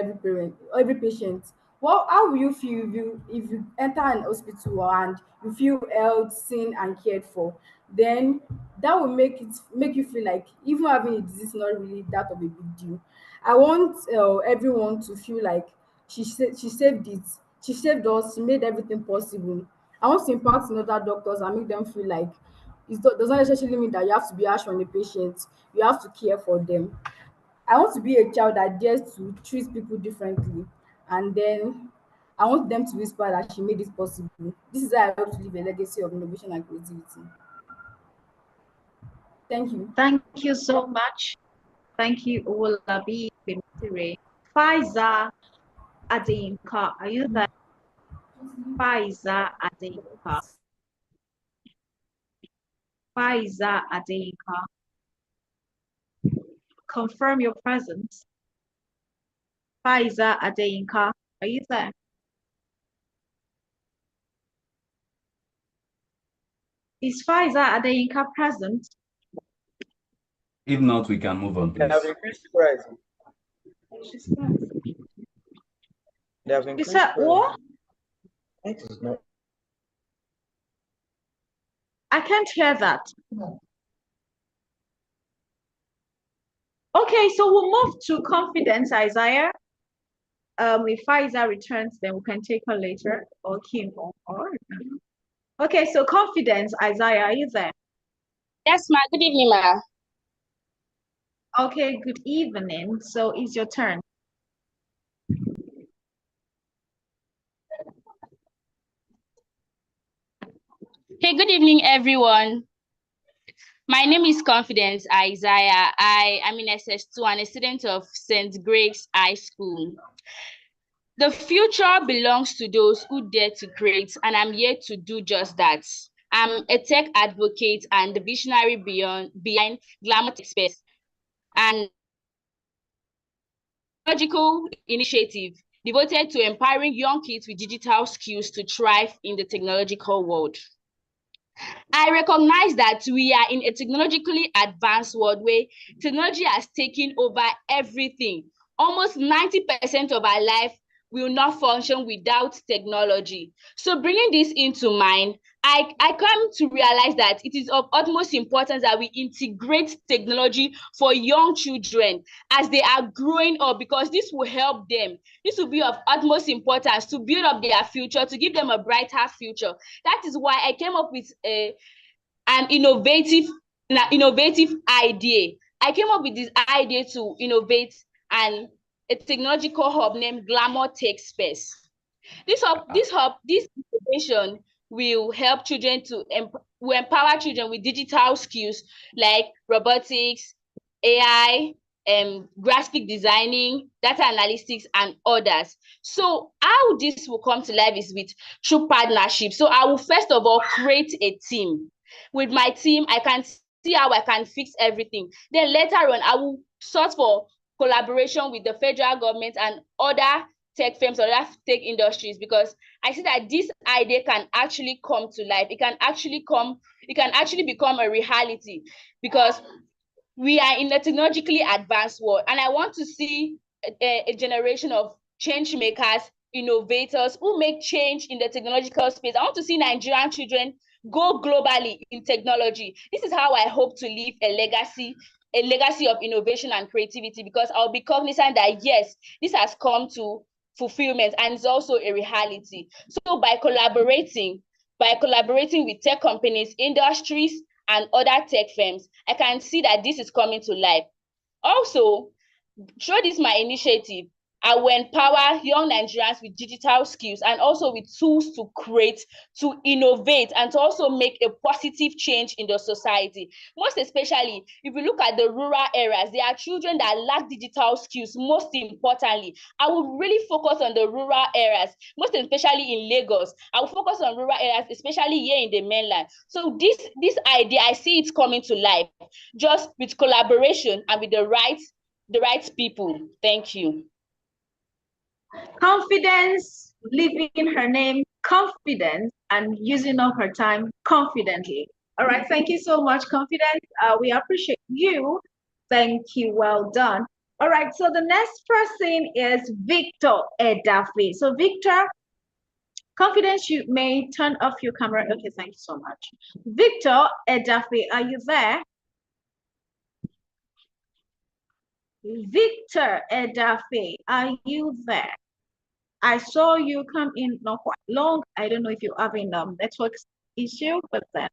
every patient. Well, how will you feel if you enter an hospital and you feel held, seen and cared for? Then that will make you feel like even having a disease is not really that of a big deal. I want everyone to feel like she saved it, she saved us, she made everything possible. I want to impact in other doctors and make them feel like does not necessarily mean that you have to be harsh on the patient, you have to care for them. I want to be a child that dares to treat people differently, and then I want them to whisper that she made it possible. This is how I hope to leave a legacy of innovation and creativity. Thank you. Thank you so much. Thank you, Obolabi Kemisire. Faiza Adeyinka, are you there? Faiza Adeyinka. Faiza Adeyinka. Confirm your presence. Faiza Adeyinka, are you there? Is Faiza Adeyinka present? If not, we can move on, They have please. increased price. They have You increased said price. what? It is not. I can't hear that. Okay, so we'll move to confidence, Isaiah. If Faiza returns, then we can take her later, or Kim, or. Okay, so confidence, Isaiah, are you there? Yes, ma. Good evening, ma. Okay, good evening. So it's your turn. Hey, good evening, everyone. My name is Confidence Isaiah. I am in SS2 and a student of St. Grace High School. The future belongs to those who dare to create, and I'm here to do just that. I'm a tech advocate and the visionary behind Glamour Tech Space, an technological initiative devoted to empowering young kids with digital skills to thrive in the technological world. I recognize that we are in a technologically advanced world where technology has taken over everything. Almost 90% of our life will not function without technology. So bringing this into mind, I come to realize that it is of utmost importance that we integrate technology for young children as they are growing up, because this will help them. This will be of utmost importance to build up their future, to give them a brighter future. That is why I came up with an innovative idea. I came up with this idea to innovate a technological hub named Glamour Tech Space. This innovation will help children will empower children with digital skills like robotics, AI, graphic designing, data analytics, and others. So how this will come to life is with through partnership. So I will first of all create a team. With my team, I can see how I can fix everything. Then later on, I will sort for collaboration with the federal government and other tech firms or other tech industries, because I see that this idea can actually come to life. It can actually become a reality, because we are in a technologically advanced world, and I want to see a generation of change makers, innovators who make change in the technological space. I want to see Nigerian children go globally in technology. This is how I hope to leave a legacy of innovation and creativity, because I'll be cognizant that yes, this has come to fulfillment and it's also a reality. So by collaborating with tech companies, industries, and other tech firms, I can see that this is coming to life. Also, through this my initiative, I will empower young Nigerians with digital skills and also with tools to create, to innovate, and to also make a positive change in the society. Most especially, if you look at the rural areas, there are children that lack digital skills. Most importantly, I will really focus on the rural areas, most especially in Lagos. I will focus on rural areas, especially here in the mainland. So this idea, I see it coming to life, just with collaboration and with the right people. Thank you. Confidence, living her name, confidence, and using up her time confidently. All right, thank you so much, Confidence. We appreciate you. Thank you, well done. All right, so the next person is Victor Edafi. So Victor, Confidence, you may turn off your camera. Okay, thank you so much. Victor Edafi, are you there? Victor Edafi, are you there? I saw you come in not quite long. I don't know if you're having a network issue, but then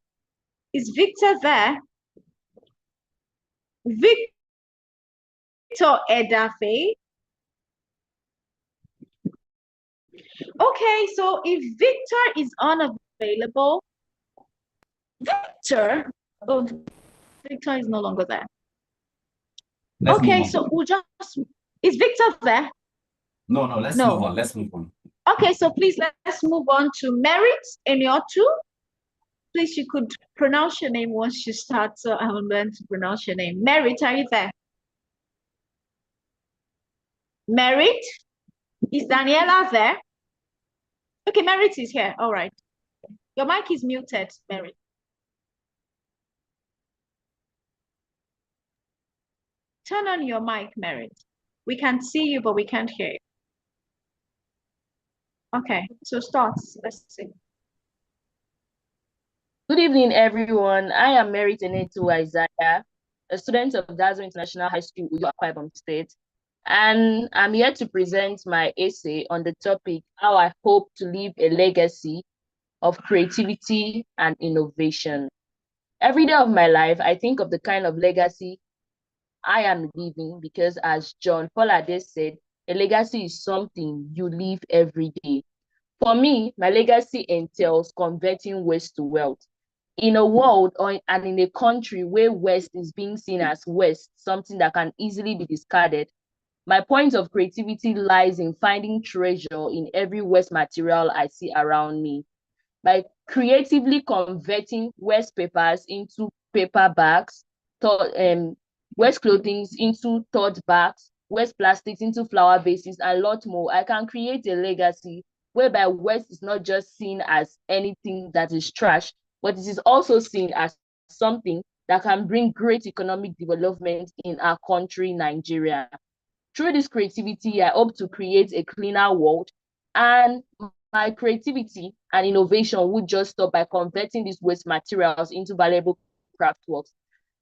is Victor there? Victor Edafe. Okay, so if Victor is unavailable, Victor, oh, Victor is no longer there. Let's move Okay, on. so we'll just, is Victor there? No, let's move on. Let's move on. Okay, so please let's move on to Merit Eniotu. Please, you could pronounce your name once you start, so I will learn to pronounce your name. Merit, are you there? Merit? Is Daniela there? Okay, Merit is here. All right. Your mic is muted, Merit. Turn on your mic, Merit. We can see you, but we can't hear you. Okay, so start. Let's see. Good evening, everyone. I am Mary Tenetu Isaiah, a student of Dazo International High School, Uyo Akwa Ibom State, and I'm here to present my essay on the topic, how I hope to leave a legacy of creativity and innovation. Every day of my life, I think of the kind of legacy I am leaving because, as John Paulade said, a legacy is something you leave every day. For me, my legacy entails converting waste to wealth. In a world and in a country where waste is being seen as waste, something that can easily be discarded, my point of creativity lies in finding treasure in every waste material I see around me. By creatively converting waste papers into paper bags, waste clothing into tote bags, waste plastics into flower bases, and a lot more, I can create a legacy whereby waste is not just seen as anything that is trash, but it is also seen as something that can bring great economic development in our country, Nigeria. Through this creativity, I hope to create a cleaner world, and my creativity and innovation would just stop by converting these waste materials into valuable craft works.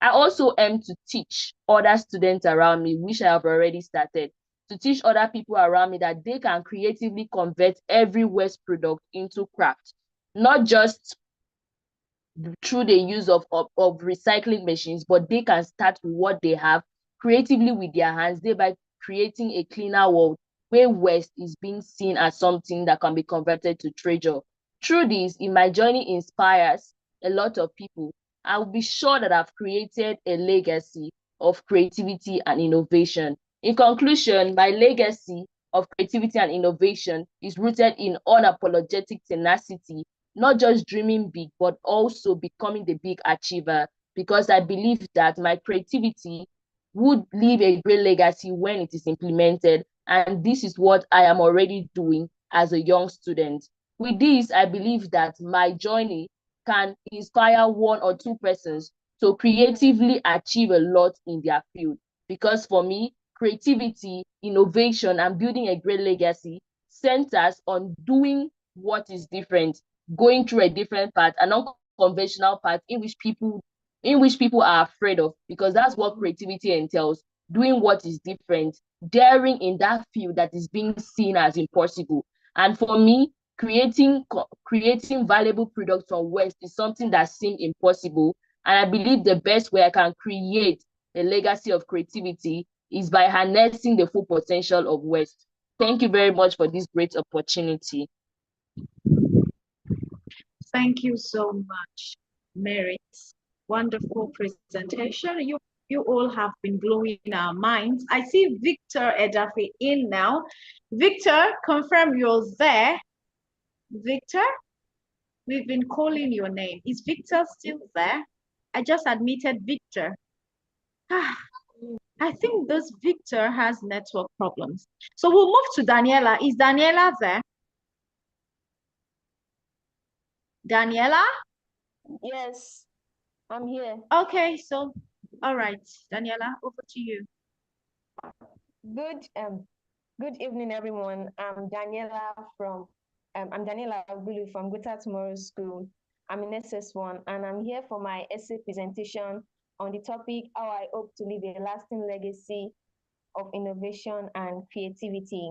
I also aim to teach other students around me, which I have already started, to teach other people around me that they can creatively convert every waste product into craft, not just through the use of recycling machines, but they can start with what they have creatively with their hands, thereby creating a cleaner world where waste is being seen as something that can be converted to treasure. Through this, if my journey inspires a lot of people, I will be sure that I've created a legacy of creativity and innovation. In conclusion, my legacy of creativity and innovation is rooted in unapologetic tenacity, not just dreaming big, but also becoming the big achiever, because I believe that my creativity would leave a great legacy when it is implemented. And this is what I am already doing as a young student. With this, I believe that my journey can inspire one or two persons to creatively achieve a lot in their field. Because for me, creativity, innovation, and building a great legacy centers on doing what is different, going through a different path, an unconventional path in which people are afraid of, because that's what creativity entails, doing what is different, daring in that field that is being seen as impossible. And for me, creating valuable products from waste is something that seemed impossible. And I believe the best way I can create a legacy of creativity is by harnessing the full potential of waste. Thank you very much for this great opportunity. Thank you so much, Merit. Wonderful presentation. You all have been blowing our minds. I see Victor Edafe in now. Victor, confirm you're there. Victor, we've been calling your name. Is Victor still there? I just admitted Victor. I think this Victor has network problems. So we'll move to Daniela. Is Daniela there? Daniela? Yes, I'm here. Okay, so all right, Daniela, over to you. Good good evening, everyone. I'm Daniela Bulu from Guta Tomorrow School. I'm in SS1 and I'm here for my essay presentation on the topic how I hope to leave a lasting legacy of innovation and creativity.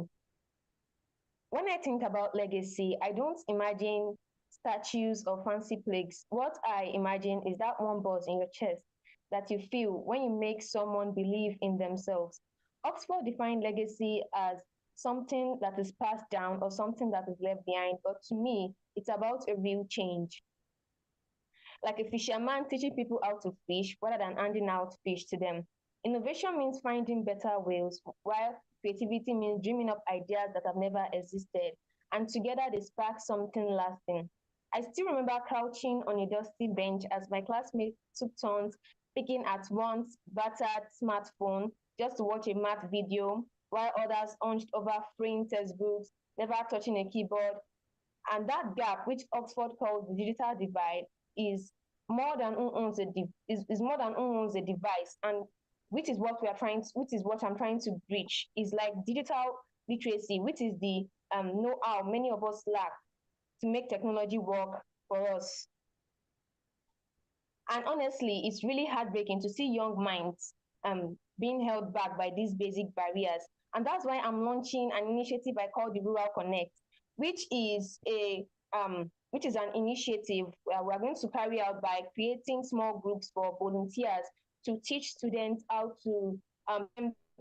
When I think about legacy, I don't imagine statues or fancy plaques. What I imagine is that one buzz in your chest that you feel when you make someone believe in themselves. Oxford defined legacy as something that is passed down or something that is left behind, but to me, it's about a real change. Like a fisherman teaching people how to fish rather than handing out fish to them. Innovation means finding better ways, while creativity means dreaming up ideas that have never existed. And together they spark something lasting. I still remember crouching on a dusty bench as my classmates took turns picking at one's battered smartphone just to watch a math video, while others hunched over framed textbooks, never touching a keyboard. And that gap, which Oxford calls the digital divide, is more than who owns a device. And which is what I'm trying to breach, is like digital literacy, which is the know-how many of us lack to make technology work for us. And honestly, it's really heartbreaking to see young minds being held back by these basic barriers. And that's why I'm launching an initiative I call the Rural Connect, which is an initiative we're going to carry out by creating small groups for volunteers to teach students how to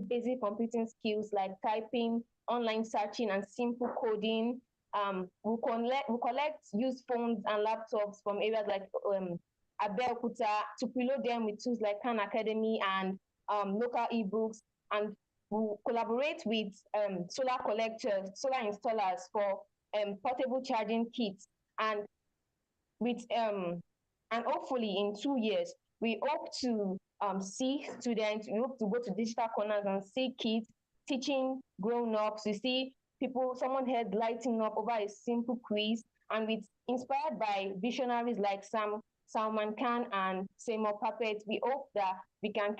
basic computing skills like typing, online searching, and simple coding. We'll collect used phones and laptops from areas like Abeokuta to preload them with tools like Khan Academy and local ebooks, and we'll collaborate with solar collectors, solar installers for portable charging kits, and with and hopefully in 2 years we hope to see students. We hope to go to digital corners and see kids teaching grown-ups. You see someone head lighting up over a simple quiz, and with inspired by visionaries like Salman Khan and Seymour Papert, we hope that we can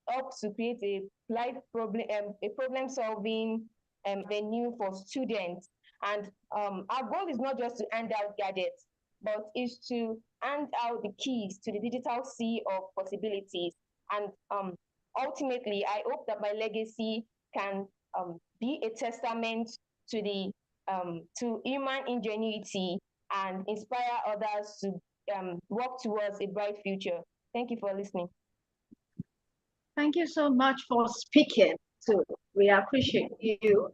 help to create a life problem, a problem-solving venue for students. And our goal is not just to hand out gadgets, but is to hand out the keys to the digital sea of possibilities. And ultimately, I hope that my legacy can be a testament to to human ingenuity and inspire others to work towards a bright future. Thank you for listening. Thank you so much for speaking too. We appreciate you.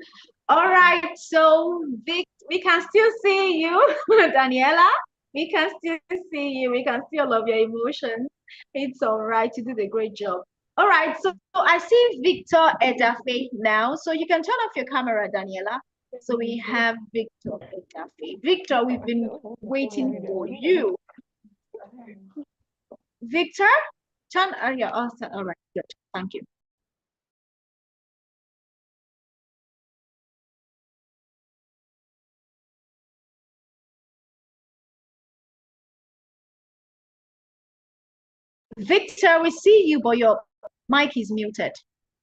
All right, so Vic, we can still see you, Daniela. We can still see you. We can still love your emotions. It's all right. You did a great job. All right, so I see Victor Edafe now. So you can turn off your camera, Daniela. So we have Victor Edafe. Victor, we've been waiting for you. Victor, turn on your answer. All right, good. Thank you. Victor, we see you, but your mic is muted.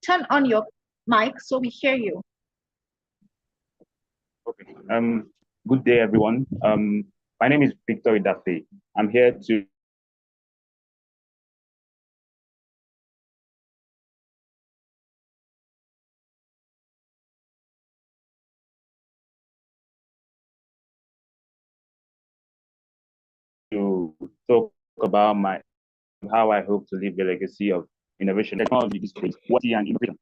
Turn on your mic so we hear you. Okay. Good day, everyone. My name is Victor Idafe. I'm here to talk about how I hope to leave a legacy of innovation, technology, displays, quality, and innovation.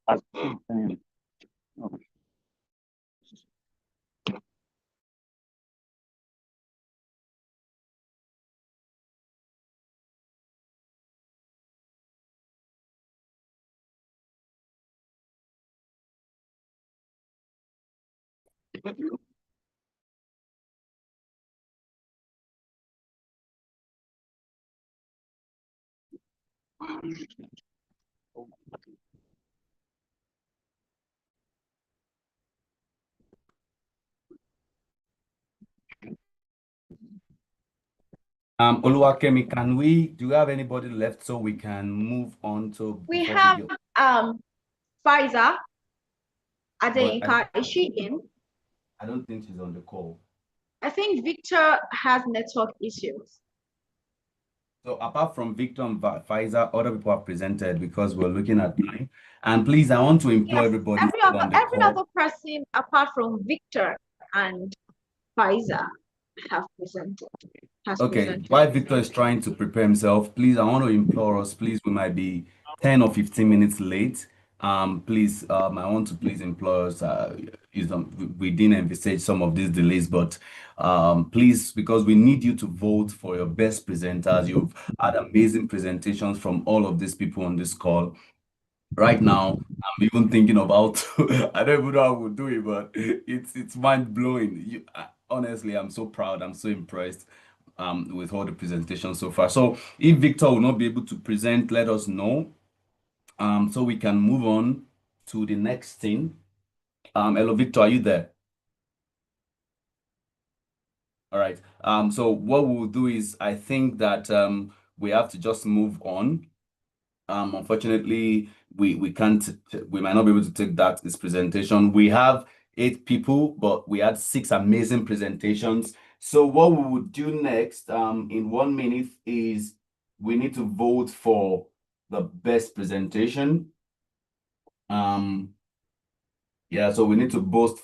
Oluwakemi, do you have anybody left so we can move on to we have Pfizer Adeyinka. Is she in? I don't think she's on the call. I think Victor has network issues. So apart from Victor and Pfizer, other people have presented because we're looking at time. And please, I want to implore everybody every other person apart from Victor and Pfizer have presented. Okay, while Victor is trying to prepare himself, please, I want to implore us, please, we might be 10 or 15 minutes late. Please, I want to please implore us, we didn't envisage some of these delays, but please, because we need you to vote for your best presenters. You've had amazing presentations from all of these people on this call. Right now, I'm even thinking about, I don't even know how we'll do it, but it's mind-blowing. Honestly, I'm so proud, I'm so impressed with all the presentations so far. So if Victor will not be able to present, let us know so we can move on to the next thing. Hello, Victor, are you there? All right. So what we'll do is, I think that we have to just move on. Unfortunately, we can't, we might not be able to take this presentation. We have 8 people, but we had 6 amazing presentations. So what we would do next, in 1 minute, is we need to vote for the best presentation. Yeah, so we need to vote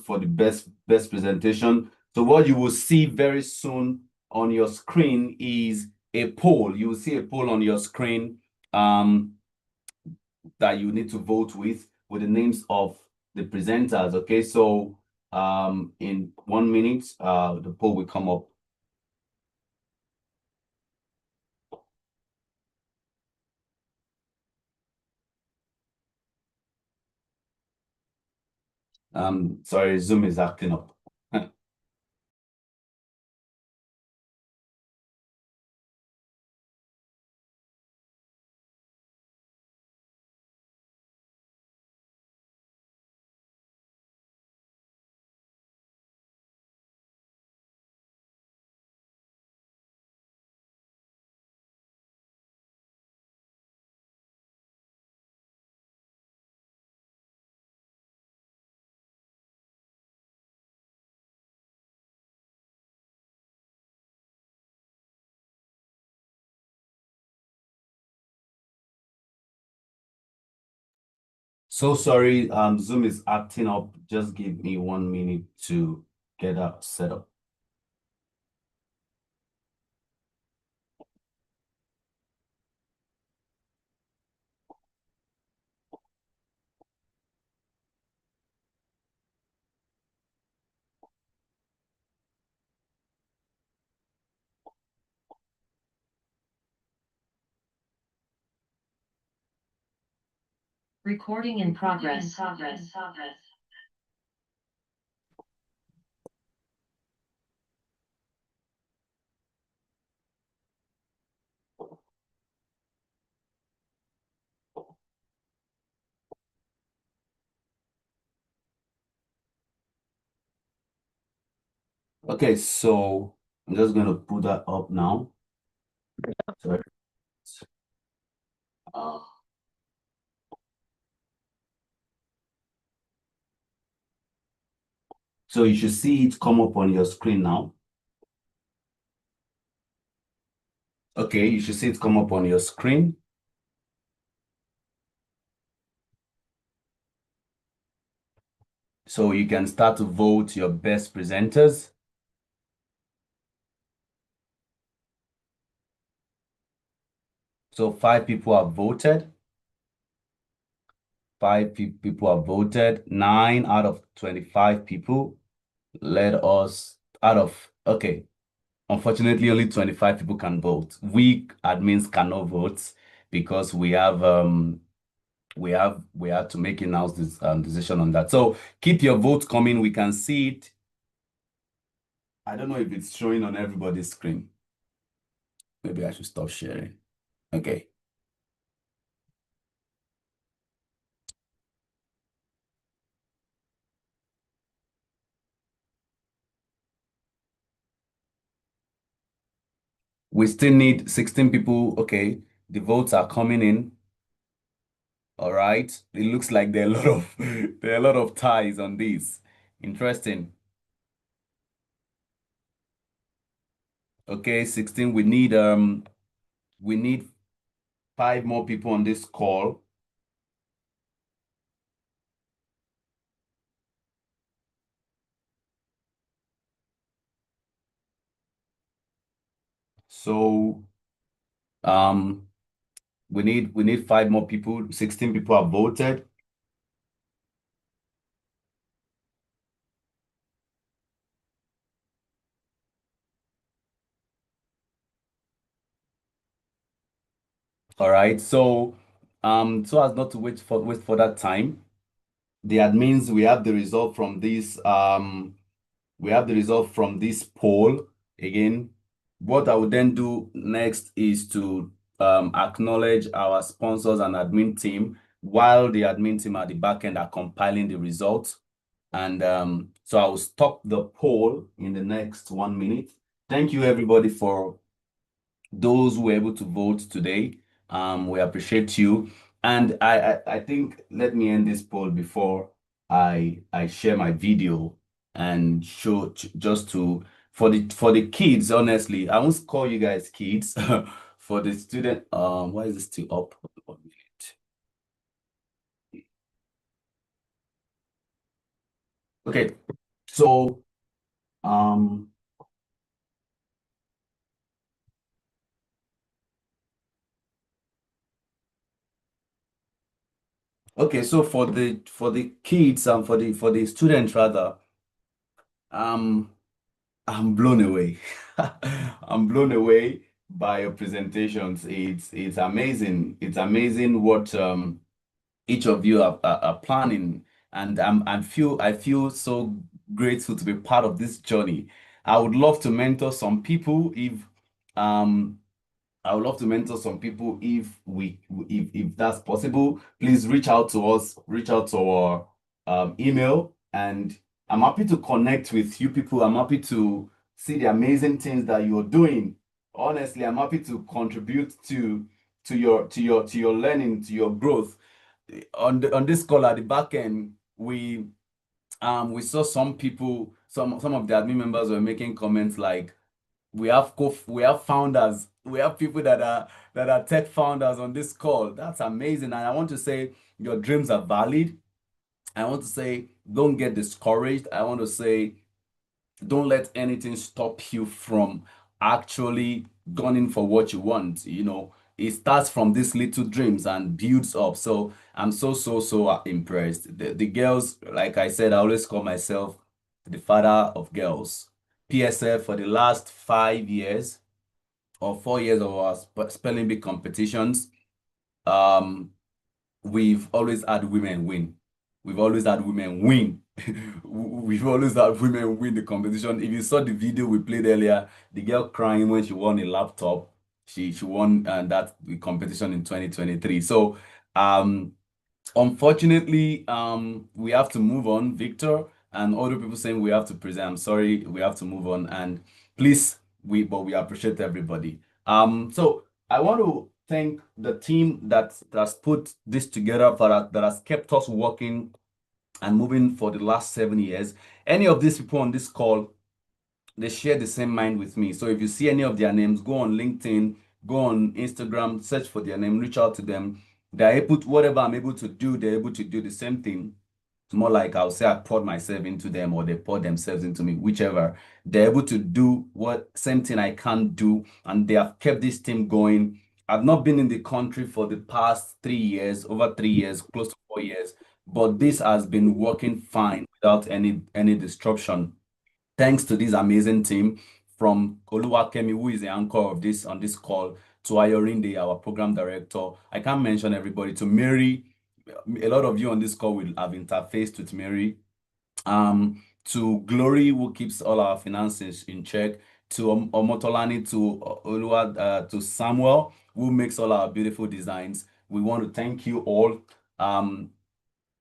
for the best presentation. So what you will see very soon on your screen is a poll. You will see a poll on your screen that you need to vote with the names of the presenters. Okay, so in 1 minute, the poll will come up. Sorry, Zoom is acting up. So sorry, Zoom is acting up. Just give me 1 minute to get that set up. Recording in progress. Okay, so I'm just going to put that up now. Sorry. So you should see it come up on your screen now. Okay, you should see it come up on your screen. So you can start to vote your best presenters. So 5 people have voted. 5 people have voted. 9 out of 25 people. Okay. Unfortunately, only 25 people can vote. We admins cannot vote because we have to make in-house this decision on that. So keep your vote coming. We can see it. I don't know if it's showing on everybody's screen. Maybe I should stop sharing. Okay. We still need 16 people. Okay, the votes are coming in. All right. It looks like there are a lot of there are a lot of ties on this. Interesting. Okay, 16. We need 5 more people on this call. So we need 5 more people. 16 people have voted. All right. So so as not to waste for that time, the admins, we have the result from this poll. Again, what I would then do next is to acknowledge our sponsors and admin team while the admin team at the back end are compiling the results. And so I will stop the poll in the next 1 minute. Thank you, everybody, for those who were able to vote today. We appreciate you. And I think let me end this poll before I share my video and show just to for the kids, honestly. I won't call you guys kids. For the student, why is it still up? 1 minute. Okay, so okay, so for the kids and for the students rather, um I'm blown away. I'm blown away by your presentations. It's amazing. It's amazing what each of you are planning, and I feel so grateful to be part of this journey. I would love to mentor some people if um I would love to mentor some people if that's possible. Please reach out to us, reach out to our email, and I'm happy to connect with you people. I'm happy to see the amazing things that you're doing. Honestly, I'm happy to contribute to your learning, to your growth. On this call at the back end, we saw some people, some of the admin members were making comments like we have founders, we have people that are tech founders on this call. That's amazing. And I want to say your dreams are valid. I want to say don't get discouraged. I want to say don't let anything stop you from actually gunning for what you want. It starts from these little dreams and builds up. So I'm so impressed. The girls, like I said, I always call myself the father of girls. PSF for the last 5 years or 4 years of our spelling bee competitions, um, we've always had women win. We've always had women win. We've always had women win the competition. If you saw the video we played earlier, the girl crying when she won a laptop, she won that competition in 2023. So unfortunately, we have to move on, Victor, and other people saying we have to present. I'm sorry, we have to move on. And please, but we appreciate everybody. So I want to thank the team that's put this together that has kept us working and moving for the last 7 years. Any of these people on this call, they share the same mind with me. So if you see any of their names, go on LinkedIn, go on Instagram, search for their name, reach out to them. They're able to, whatever I'm able to do, they're able to do the same thing. It's more like I'll say I poured myself into them or they poured themselves into me, whichever. They're able to do what same thing I can't do, and they have kept this team going. I've not been in the country for the past 3 years, over 3 years, close to 4 years, but this has been working fine without any disruption. Thanks to this amazing team from Oluwakemi, who is the anchor of this on this call, to Ayorinde, our program director. I can't mention everybody. To Mary, a lot of you on this call will have interfaced with Mary. To Glory, who keeps all our finances in check. To Omotolani, to to Samuel, who makes all our beautiful designs. We want to thank you all.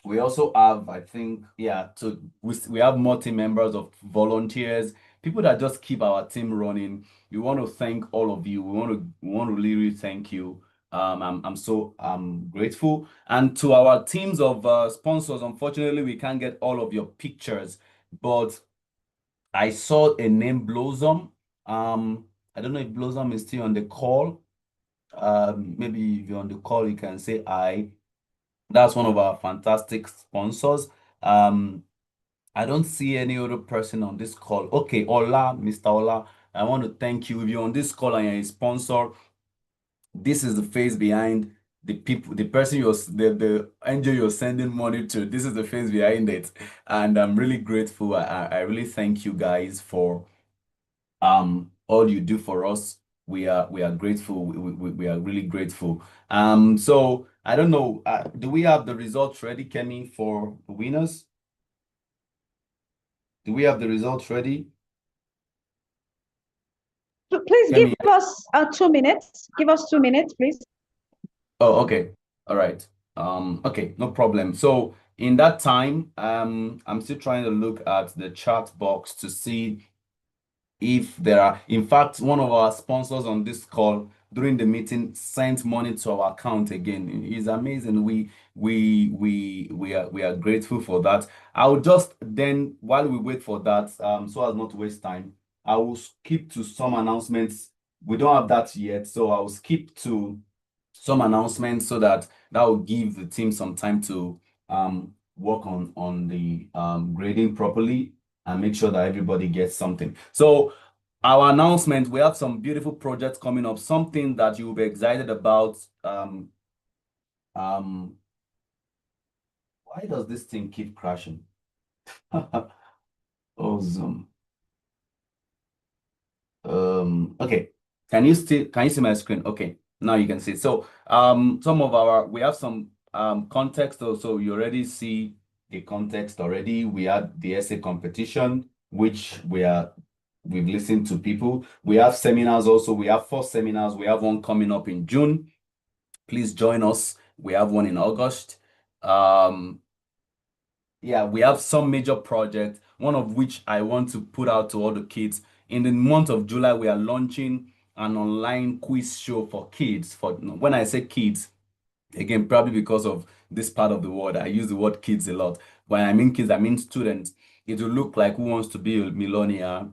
We also have, I think, yeah, so we have multi members of volunteers, people that just keep our team running. We want to thank all of you. We want to really thank you. I'm so grateful. And to our teams of sponsors, unfortunately, we can't get all of your pictures, but I saw a name Blossom. I don't know if Blossom is still on the call. Maybe if you're on the call, you can say I. That's one of our fantastic sponsors. I don't see any other person on this call. Okay, Ola, Mr. Ola, I want to thank you. If you're on this call and you're a sponsor, this is the face behind the people, the person the angel you're sending money to. This is the face behind it. And I'm really grateful. I really thank you guys for all you do for us. We are grateful. We are really grateful. So I don't know. Do we have the results ready, Kemi, for the winners? Do we have the results ready? Please Kemi. give us 2 minutes. Give us 2 minutes, please. Oh, okay. All right. Okay, no problem. So in that time, I'm still trying to look at the chat box to see if there are, in fact, one of our sponsors on this call during the meeting sent money to our account again. It's amazing. We are grateful for that. I'll just then, while we wait for that, so as not to waste time, I will skip to some announcements. We don't have that yet, so I'll skip to some announcements so that will give the team some time to work on the grading properly and make sure that everybody gets something. So our announcement, we have some beautiful projects coming up, something that you'll be excited about. Why does this thing keep crashing? Awesome. Okay. Can you see my screen? Okay, now you can see. So we have some context also. You already see the context already. We had the essay competition, which we've listened to people. We have seminars also. We have 4 seminars. We have one coming up in June. Please join us. We have one in August. Yeah, we have some major projects, one of which I want to put out to all the kids. In the month of July, we are launching an online quiz show for kids. For when I say kids, again, probably because of this part of the world, I use the word kids a lot. When I mean kids, I mean students. It will look like Who Wants to Be a Millionaire,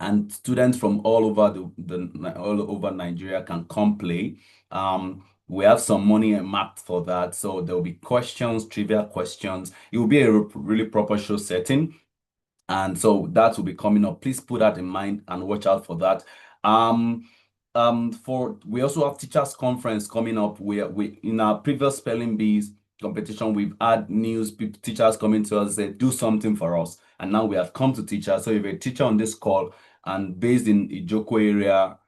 and students from all over Nigeria can come play. We have some money mapped for that, so there will be questions, trivia questions. It will be a really proper show setting, and so that will be coming up. Please put that in mind and watch out for that. We also have teachers conference coming up. We in our previous spelling bees competition, we've had teachers coming to us say, do something for us, and now we have come to teachers. So if you're a teacher on this call and based in Ijoko area,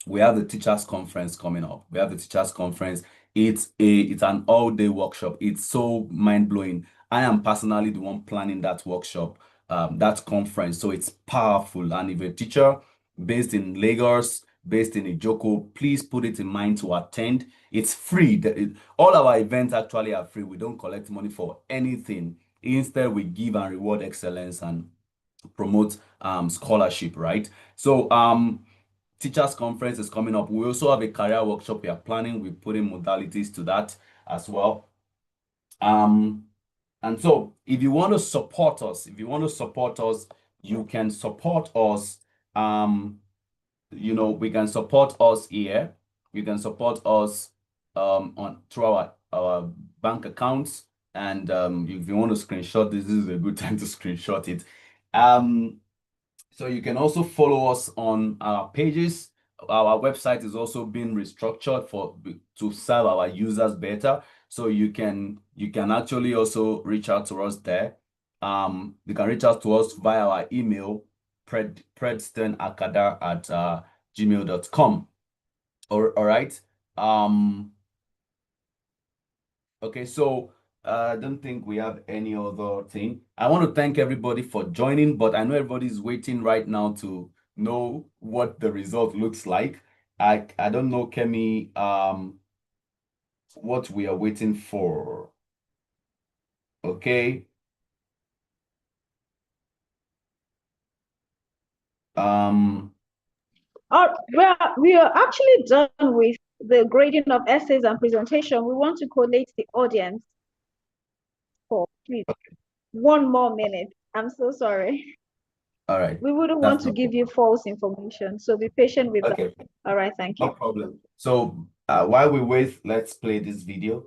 we have the teachers conference coming up. We have the teachers conference. It's an all-day workshop. It's so mind-blowing. I am personally the one planning that workshop, that conference. So it's powerful. And if you're a teacher based in Lagos, based in Ijoko, please put it in mind to attend. It's free. All our events actually are free. We don't collect money for anything. Instead, we give and reward excellence and promote scholarship, right? So teachers conference is coming up. We also have a career workshop we are planning. We're putting modalities to that as well. And so if you want to support us, you can support us. We can support us here. You can support us on through our bank accounts. And if you want to screenshot this is a good time to screenshot it. So you can also follow us on our pages. Our website is also being restructured to serve our users better. So you can actually also reach out to us there. You can reach out to us via our email, predstenakada@gmail.com. All right. Okay, so I don't think we have any other thing. I want to thank everybody for joining, but I know everybody's waiting right now to know what the result looks like. I don't know, Kemi, what we are waiting for. Okay. We are actually done with the grading of essays and presentation. We want to collate the audience for please 1 more minute. I'm so sorry. All right. We wouldn't want to give you false information, so be patient with that. All right, thank you. No problem. So while we wait, let's play this video.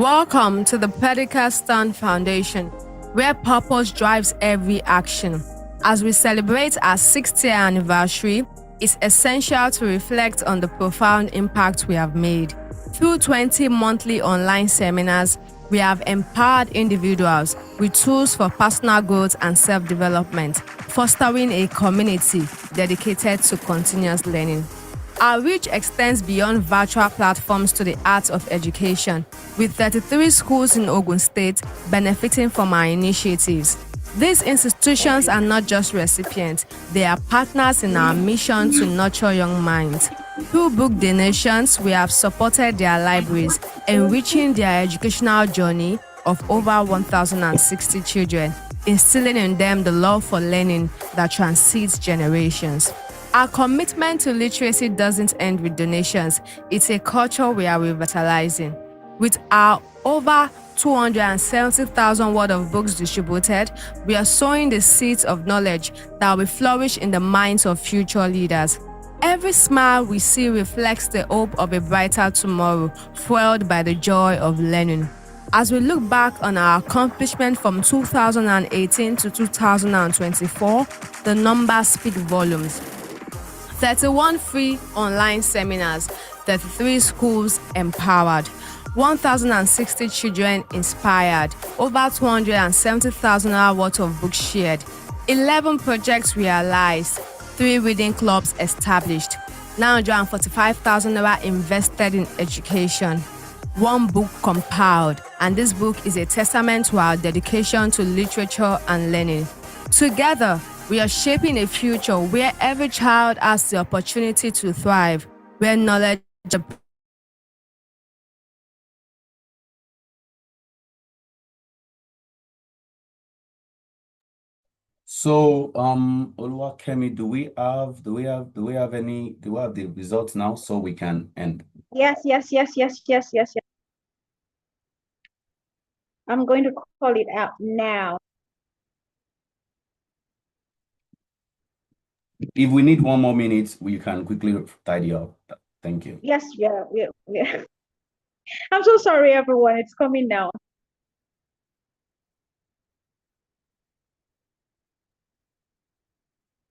Welcome to the Pedicastan Foundation, where purpose drives every action. As we celebrate our 60th anniversary, it's essential to reflect on the profound impact we have made. Through 20 monthly online seminars, we have empowered individuals with tools for personal growth and self-development, fostering a community dedicated to continuous learning. Our reach extends beyond virtual platforms to the art of education, with 33 schools in Ogun State benefiting from our initiatives. These institutions are not just recipients, they are partners in our mission to nurture young minds. Through book donations, we have supported their libraries, enriching their educational journey of over 1,060 children, instilling in them the love for learning that transcends generations. Our commitment to literacy doesn't end with donations. It's a culture we are revitalizing. With our over 270,000 worth of books distributed, we are sowing the seeds of knowledge that will flourish in the minds of future leaders. Every smile we see reflects the hope of a brighter tomorrow, fueled by the joy of learning. As we look back on our accomplishment from 2018 to 2024, the numbers speak volumes. 31 free online seminars, 33 schools empowered, 1,060 children inspired, over 270,000 hours worth of books shared, 11 projects realized, 3 reading clubs established, 945,000 naira invested in education, 1 book compiled, and this book is a testament to our dedication to literature and learning. Together, we are shaping a future where every child has the opportunity to thrive, where knowledge. So, Oluwakemi, do we have the results now so we can end? Yes. I'm going to call it out now. If we need 1 more minute, we can quickly tidy up. Thank you. Yes, yeah. I'm so sorry, everyone. It's coming now.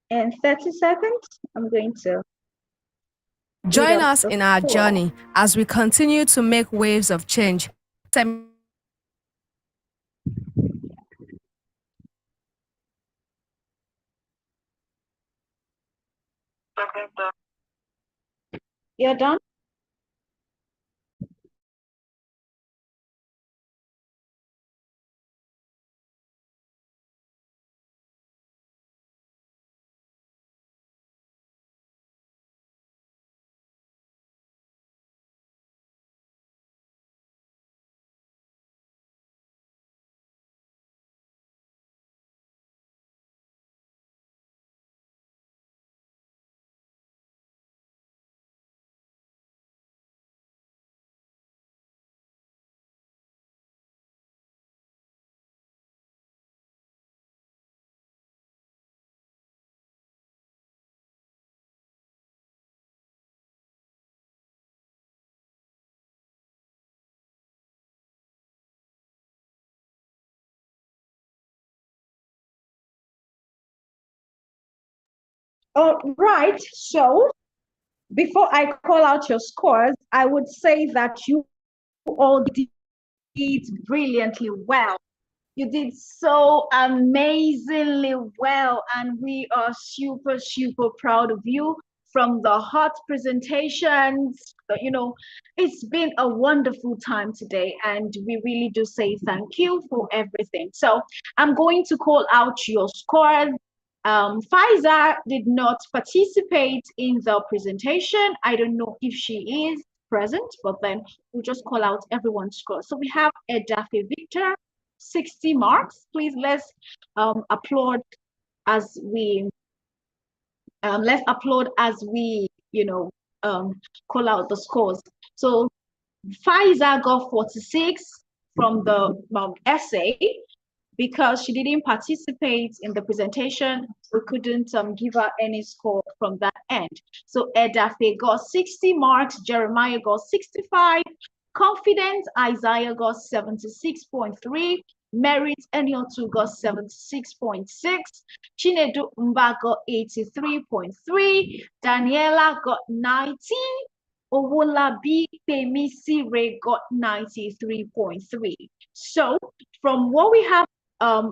In 30 seconds, I'm going to Join us in our journey as we continue to make waves of change. You're done? All right. So before I call out your scores, I would say that you all did brilliantly well. You did so amazingly well, and we are super, super proud of you from the hot presentations. It's been a wonderful time today, and we really do say thank you for everything. So I'm going to call out your scores. Faiza did not participate in the presentation. I don't know if she is present, but then we'll just call out everyone's score. So we have Edafe Victor, 60 marks. Please let's applaud as we call out the scores. So Faiza got 46 from the essay. Because she didn't participate in the presentation, we couldn't give her any score from that end. So Edafe got 60 marks, Jeremiah got 65, Confident Isaiah got 76.3. Merit Eniotu got 76.6. Chinedu Mba got 83.3. Daniela got 90. Owolabi Pemisire got 93.3. So from what we have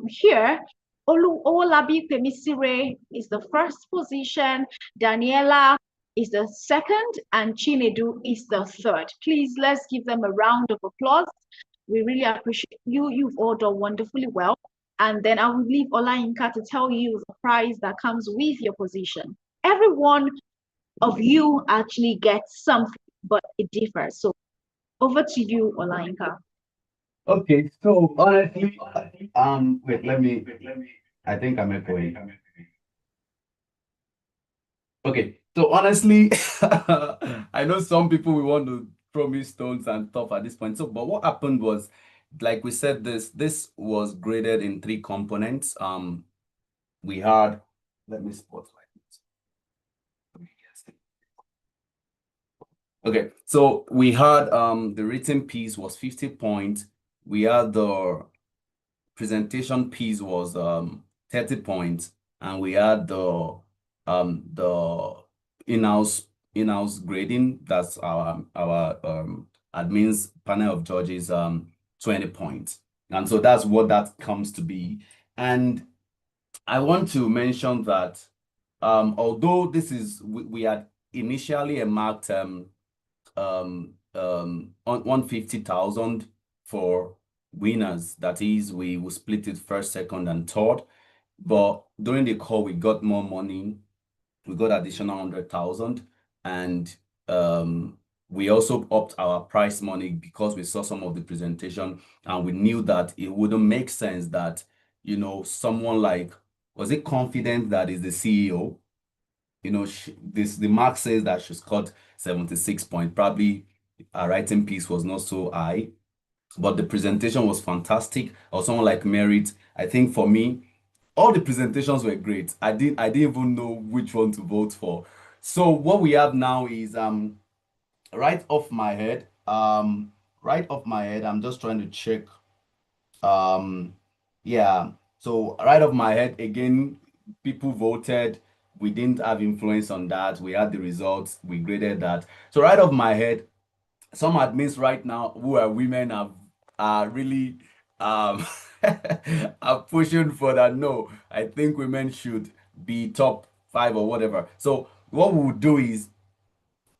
here, Owolabi Pemisire is the first position. Daniela is the second, and Chinedu is the third. Please, let's give them a round of applause. We really appreciate you. You've all done wonderfully well. And then I will leave Olayinka to tell you the prize that comes with your position. Every one of you actually gets something, but it differs. So over to you, Olayinka. Okay, so honestly, wait, I think I'm echoing. Okay, so honestly, I know some people will want to throw me stones and stuff at this point. So, but what happened was, like we said, this was graded in 3 components. We had, let me spotlight it. Okay, so we had the written piece was 50 points. We had the presentation piece was 30 points, and we had the in-house grading, that's our admins panel of judges 20 points. And so that's what that comes to be. And I want to mention that although this is we had initially marked on 150,000 for winners. That is, we will split it first, second, and third. But during the call, we got more money. We got additional 100,000, and we also upped our prize money because we saw some of the presentation, and we knew that it wouldn't make sense that, you know, someone like, was it Confident that is the CEO? You know, the mark says that she's got 76 points. Probably her writing piece was not so high, but the presentation was fantastic. Or someone like Merit, I think for me, all the presentations were great. I didn't even know which one to vote for. So what we have now is right off my head, I'm just trying to check. Yeah. So right off my head, again, people voted. We didn't have influence on that. We had the results. We graded that. So right off my head, some admins right now who are women are really are pushing for that. No, I think women should be top 5 or whatever. So what we'll do is,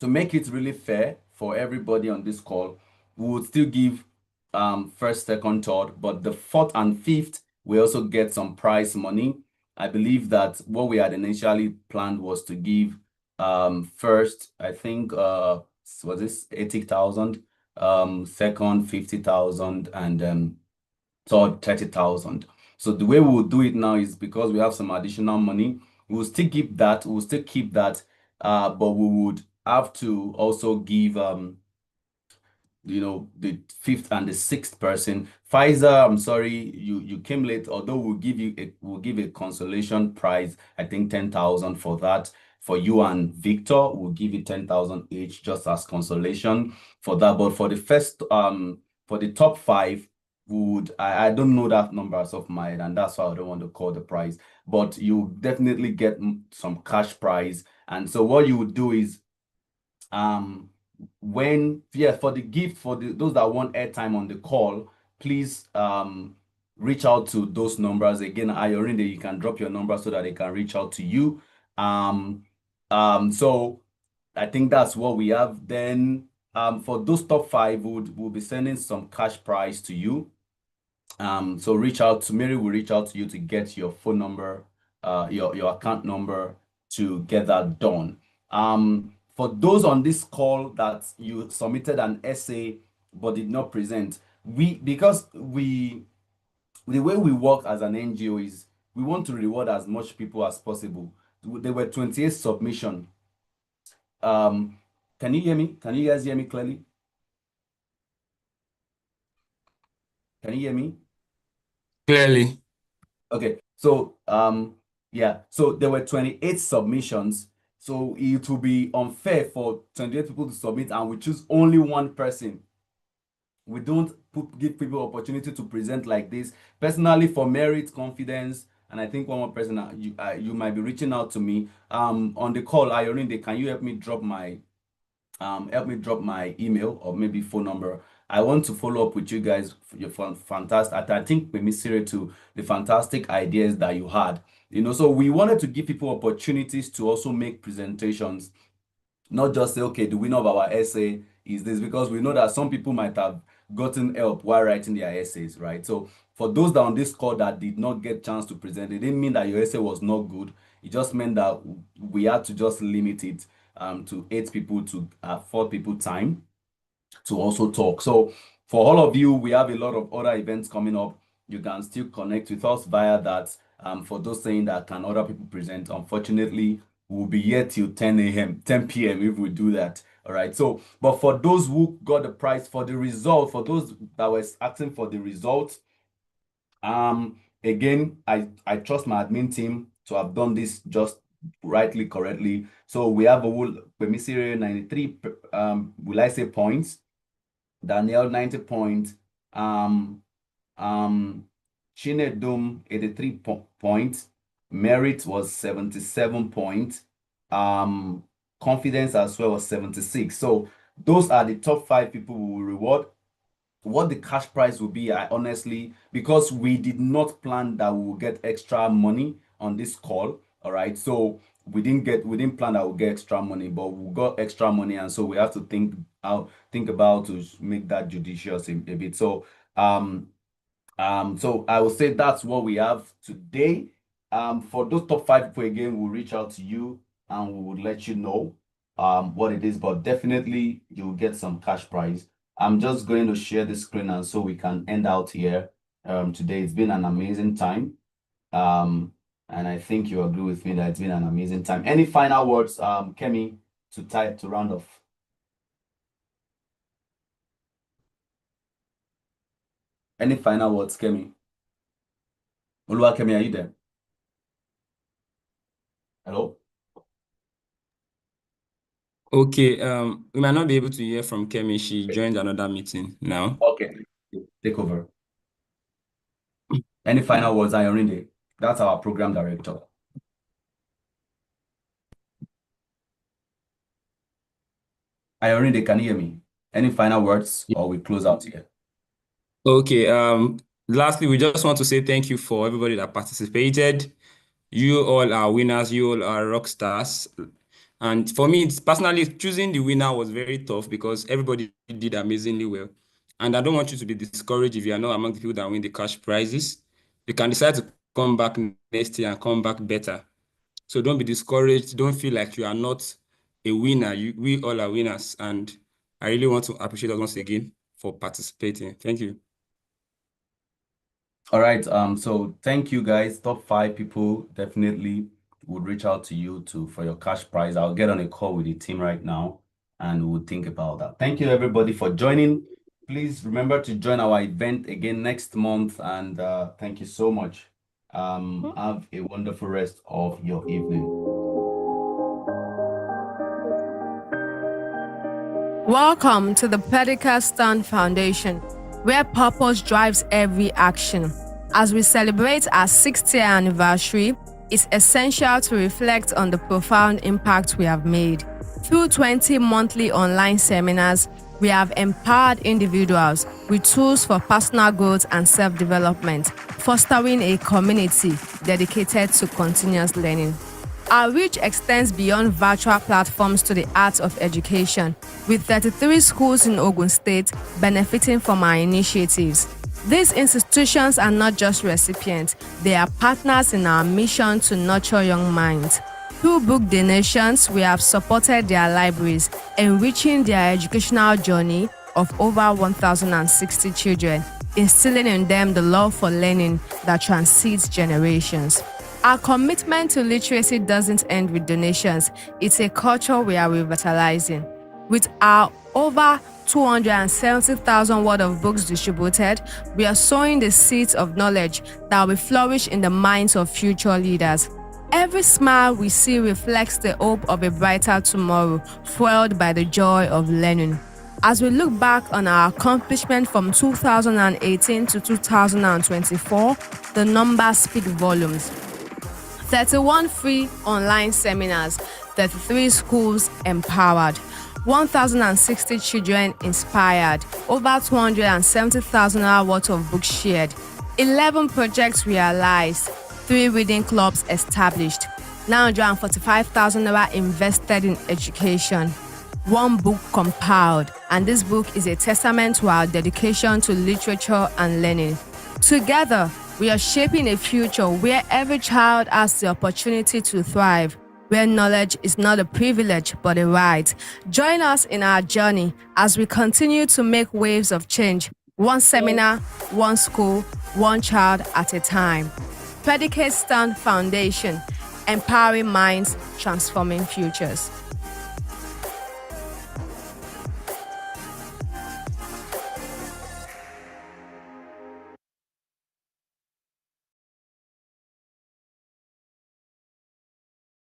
to make it really fair for everybody on this call, we would still give first, second, third, but the fourth and fifth, we also get some prize money. I believe that what we had initially planned was to give first, I think was this 80,000, second 50,000, and third 30,000. So the way we will do it now is, because we have some additional money, we'll still keep that, but we would have to also give you know, the fifth and the sixth person. Pfizer, I'm sorry, you came late, although we'll give a consolation prize, I think 10,000 for that. For you and Victor, we'll give you 10,000 each just as consolation for that. But for the first for the top 5, I don't know that number as of my head, and that's why I don't want to call the prize, but you definitely get some cash prize. And so what you would do is for the gift, for those that want airtime on the call, please reach out to those numbers. Again, Ayorinde, you can drop your number so that they can reach out to you. So I think that's what we have. Then for those top 5, we'll be sending some cash prize to you. So reach out to Mary, will reach out to you to get your phone number, your account number, to get that done. For those on this call that you submitted an essay but did not present, because the way we work as an NGO is, we want to reward as much people as possible. There were 28 submissions. Can you hear me? Can you guys hear me clearly? Can you hear me? Clearly. Okay, so yeah, so there were 28 submissions. So it will be unfair for 28 people to submit and we choose only one person give people opportunity to present like this. Personally, for merit, confidence, and I think one more person, you might be reaching out to me on the call. Ayorinde, can you help me drop my email or maybe phone number? I want to follow up with you guys for your fantastic. I think maybe serious to the fantastic ideas that you had. So we wanted to give people opportunities to also make presentations, not just say, okay, the winner of our essay is this, because we know that some people might have gotten help while writing their essays, right? So for those that on this call that did not get chance to present, it didn't mean that your essay was not good. It just meant that we had to just limit it to 8 people to 4 people time to also talk. So for all of you, we have a lot of other events coming up. You can still connect with us via that. For those saying that can other people present, unfortunately, we'll be here till 10 p.m. if we do that. All right. So, but for those who got the prize for the result, for those that was asking for the result, again, I trust my admin team to have done this just rightly, correctly. So we have a whole 93 will I say points, Daniel 90 points, Chinedum 83 points, Merit was 77 points, Confidence as well was 76. So those are the top 5 people we will reward. What the cash prize will be, I honestly, because we did not plan that we will get extra money on this call. All right, so we didn't plan that we'll get extra money, but we got extra money, and so we have to think about to make that judicious a bit. So so I will say that's what we have today. For those top 5 people, again, we'll reach out to you and we will let you know what it is, but definitely you'll get some cash prize. I'm just going to share the screen, and so we can end out here today. It's been an amazing time. And I think you agree with me that it's been an amazing time. Any final words, Kemi, to round off? Any final words, Kemi? Olua Kemi, are you there? Hello? Okay, we might not be able to hear from Kemi. She joined another meeting now. Okay, take over. Any final words, Ayorinde? That's our program director. Ayorinde, can you hear me? Any final words, or we close out here? Okay, lastly, we just want to say thank you for everybody that participated. You all are winners, you all are rock stars. And for me, personally, choosing the winner was very tough because everybody did amazingly well. And I don't want you to be discouraged if you are not among the people that win the cash prizes. You can decide to come back next year and come back better. So don't be discouraged. Don't feel like you are not a winner. We all are winners. And I really want to appreciate us once again for participating. Thank you. All right. So thank you guys. Top 5 people definitely would reach out to you for your cash prize. I'll get on a call with the team right now and we'll think about that. Thank you everybody for joining. Please remember to join our event again next month, and thank you so much. Have a wonderful rest of your evening. Welcome to the Pedicastan Foundation, where purpose drives every action. As we celebrate our 60th anniversary, it's essential to reflect on the profound impact we have made. Through 20 monthly online seminars, we have empowered individuals with tools for personal growth and self-development, fostering a community dedicated to continuous learning. Our reach extends beyond virtual platforms to the art of education, with 33 schools in Ogun State benefiting from our initiatives. These institutions are not just recipients, they are partners in our mission to nurture young minds. Through book donations, we have supported their libraries, enriching their educational journey of over 1,060 children, instilling in them the love for learning that transcends generations. Our commitment to literacy doesn't end with donations. It's a culture we are revitalizing. With our over 270,000 worth of books distributed, we are sowing the seeds of knowledge that will flourish in the minds of future leaders. Every smile we see reflects the hope of a brighter tomorrow, fueled by the joy of learning. As we look back on our accomplishment from 2018 to 2024, the numbers speak volumes. 31 free online seminars, 33 schools empowered, 1,060 children inspired, over 270,000 hours worth of books shared, 11 projects realized, 3 reading clubs established, 945,000 naira invested in education, 1 book compiled, and this book is a testament to our dedication to literature and learning. Together, we are shaping a future where every child has the opportunity to thrive, where knowledge is not a privilege but a right. Join us in our journey as we continue to make waves of change, one seminar, one school, one child at a time. Predicate Stand Foundation, empowering minds, transforming futures.